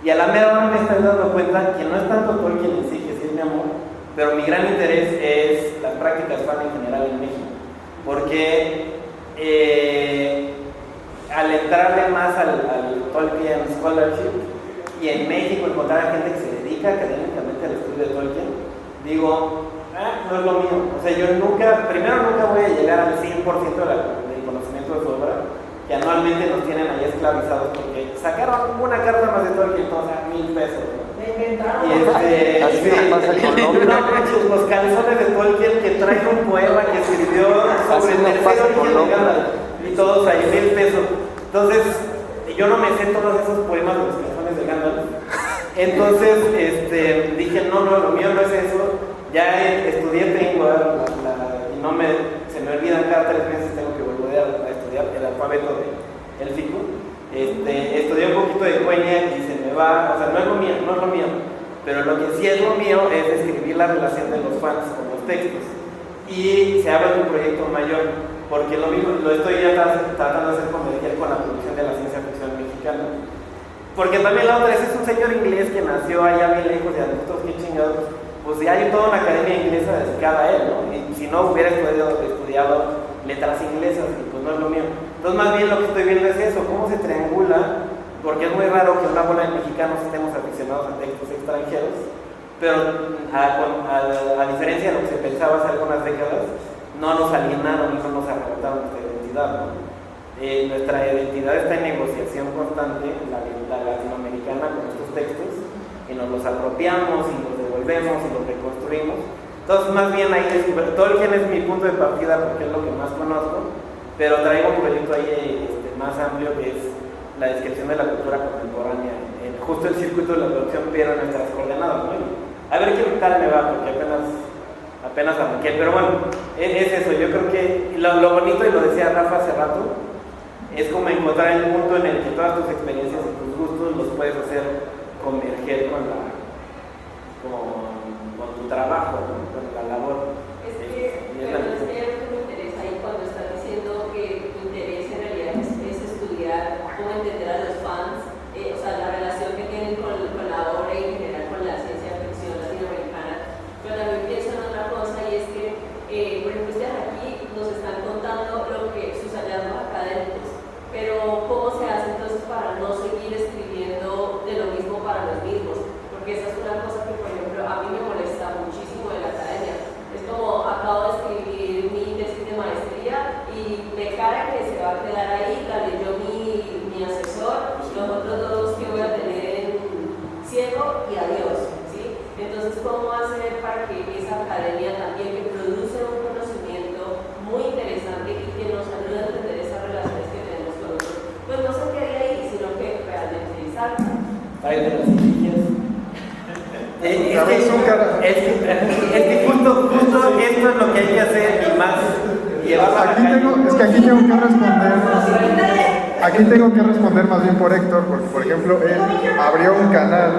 Y a la mera hora me estoy dando cuenta que no es tanto Tolkien en sí, que sí es mi amor, pero mi gran interés es las prácticas fan en general en México. Porque al entrarle más al Tolkien Scholarship y en México encontrar a gente que se dedica académicamente a dedica al estudio de Tolkien, digo, no es lo mío. O sea, yo nunca voy a llegar al 100% del conocimiento de su obra, que anualmente nos tienen ahí esclavizados, porque sacaron una carta más de Tolkien, o sea, $1,000 pesos, ¿no? inventaron. Y Así me pasa con Lovecraft. los calzones de Tolkien que trae un poema que escribió sobre el tercer origen de Gandalf, y todos ahí $1,000 pesos. Entonces, yo no me sé todos esos poemas de los calzones de Gandalf. Entonces, dije, no, lo mío no es eso. Ya estudié Tengwar y se me olvidan cada 3 meses, tengo que volver a estudiar el alfabeto élfico. Estudié un poquito de Quenya y se me va, o sea, no es lo mío, pero lo que sí es lo mío es escribir la relación de los fans con los textos. Y se habla de un proyecto mayor, porque lo estoy ya tratando de hacer converger con la producción de la ciencia ficción mexicana. Porque también la otra es un señor inglés que nació allá bien lejos de nosotros, qué chingados. Pues ya hay toda una academia inglesa dedicada a él, ¿no? Y si no hubiera estudiado letras inglesas, pues no es lo mío. Entonces más bien lo que estoy viendo es eso, cómo se triangula, porque es muy raro que una bola de mexicanos estemos aficionados a textos extranjeros, pero a diferencia de lo que se pensaba hace algunas décadas, no nos alienaron y no nos arrebataron nuestra identidad, ¿no? Nuestra identidad está en negociación constante, la latinoamericana, con estos textos, y nos los apropiamos y los devolvemos y los reconstruimos. Entonces más bien ahí Tolkien es mi punto de partida porque es lo que más conozco, pero traigo un proyecto ahí más amplio que es la descripción de la cultura contemporánea, justo el circuito de la producción, pero en nuestras coordenadas, ¿no? A ver qué tal me va, porque apenas arranqué, pero bueno, es eso. Yo creo que lo bonito, y lo decía Rafa hace rato, es como encontrar el punto en el que todas tus experiencias y tus gustos los puedes hacer converger con tu trabajo, ¿no? Con la labor. Es que me interesa ahí cuando estás diciendo que tu interés en realidad es estudiar cómo entender a los fans, o sea, la relación que tienen con la obra y en general con la ciencia ficción latinoamericana. Pero también pienso en otra cosa, y es que, por ejemplo, ustedes aquí nos están contando sus hallazgos académicos, pero ¿cómo se hace entonces para no seguir escribiendo de lo mismo para los mismos? Porque esa es una cosa que, por ejemplo, a mí me molesta muchísimo de la academia. Es como, acabo de escribir mi tesis de maestría y me cae que se va a quedar ahí, la leyó mi asesor, los otros 2 que voy a tener en ciego y adiós, ¿sí? Entonces, ¿cómo hacer para que esa academia también, que produce un conocimiento muy interesante y que nos ayude a entender esas relaciones que tenemos con otros, pues no se quede ahí, sino que realmente salga? Ahí de las sillas. Es que justo esto es lo que hay que hacer, y más llevarlo aquí tengo que responder más bien por Héctor, porque por ejemplo él abrió un canal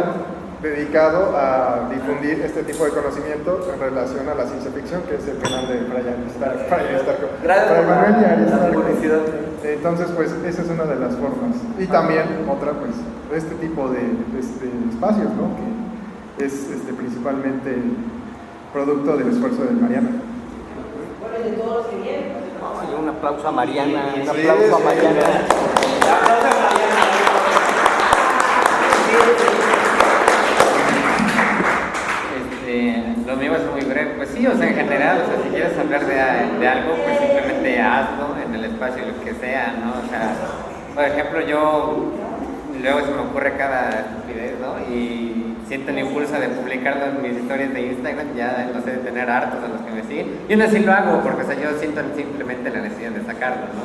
dedicado a difundir este tipo de conocimiento en relación a la ciencia ficción, que es el canal de Brian Starco. Gracias Manuel y Ariel por la Starco. publicidad. Entonces, pues esa es una de las formas. Y también otra, pues, este tipo de espacios, ¿no? Que es principalmente producto del esfuerzo de Mariana. Bueno, de todos los que vienen. Un aplauso a Mariana, un Sí, aplauso a Mariana. Lo mío es muy breve. Pues sí, o sea, en general, o sea, si quieres hablar de algo, pues simplemente hazlo en el espacio, lo que sea, ¿no? O sea, por ejemplo, yo luego se me ocurre cada estupidez, ¿no? Y siento el impulso de publicarlo en mis historias de Instagram, ya no sé, de tener hartos a los que me siguen. Y aún así lo hago, porque, o sea, yo siento simplemente la necesidad de sacarlo, ¿no?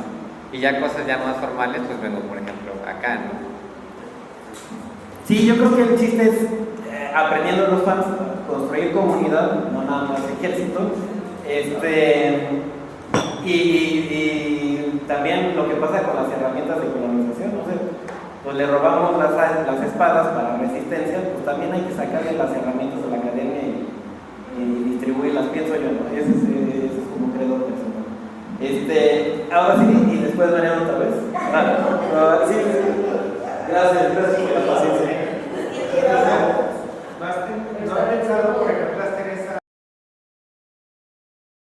Y ya cosas ya más formales, pues vengo, por ejemplo, acá, ¿no? Sí, yo creo que el chiste es aprendiendo a los fans, construir comunidad, no nada más ejército. Y también lo que pasa con las herramientas de colonización, no sé, pues le robamos las espadas para resistencia, pues también hay que sacarle las herramientas a la academia y distribuirlas, pienso yo, ¿no? Ese es como credo personal. Ahora sí, y después veremos otra vez. Sí. Gracias por la paciencia.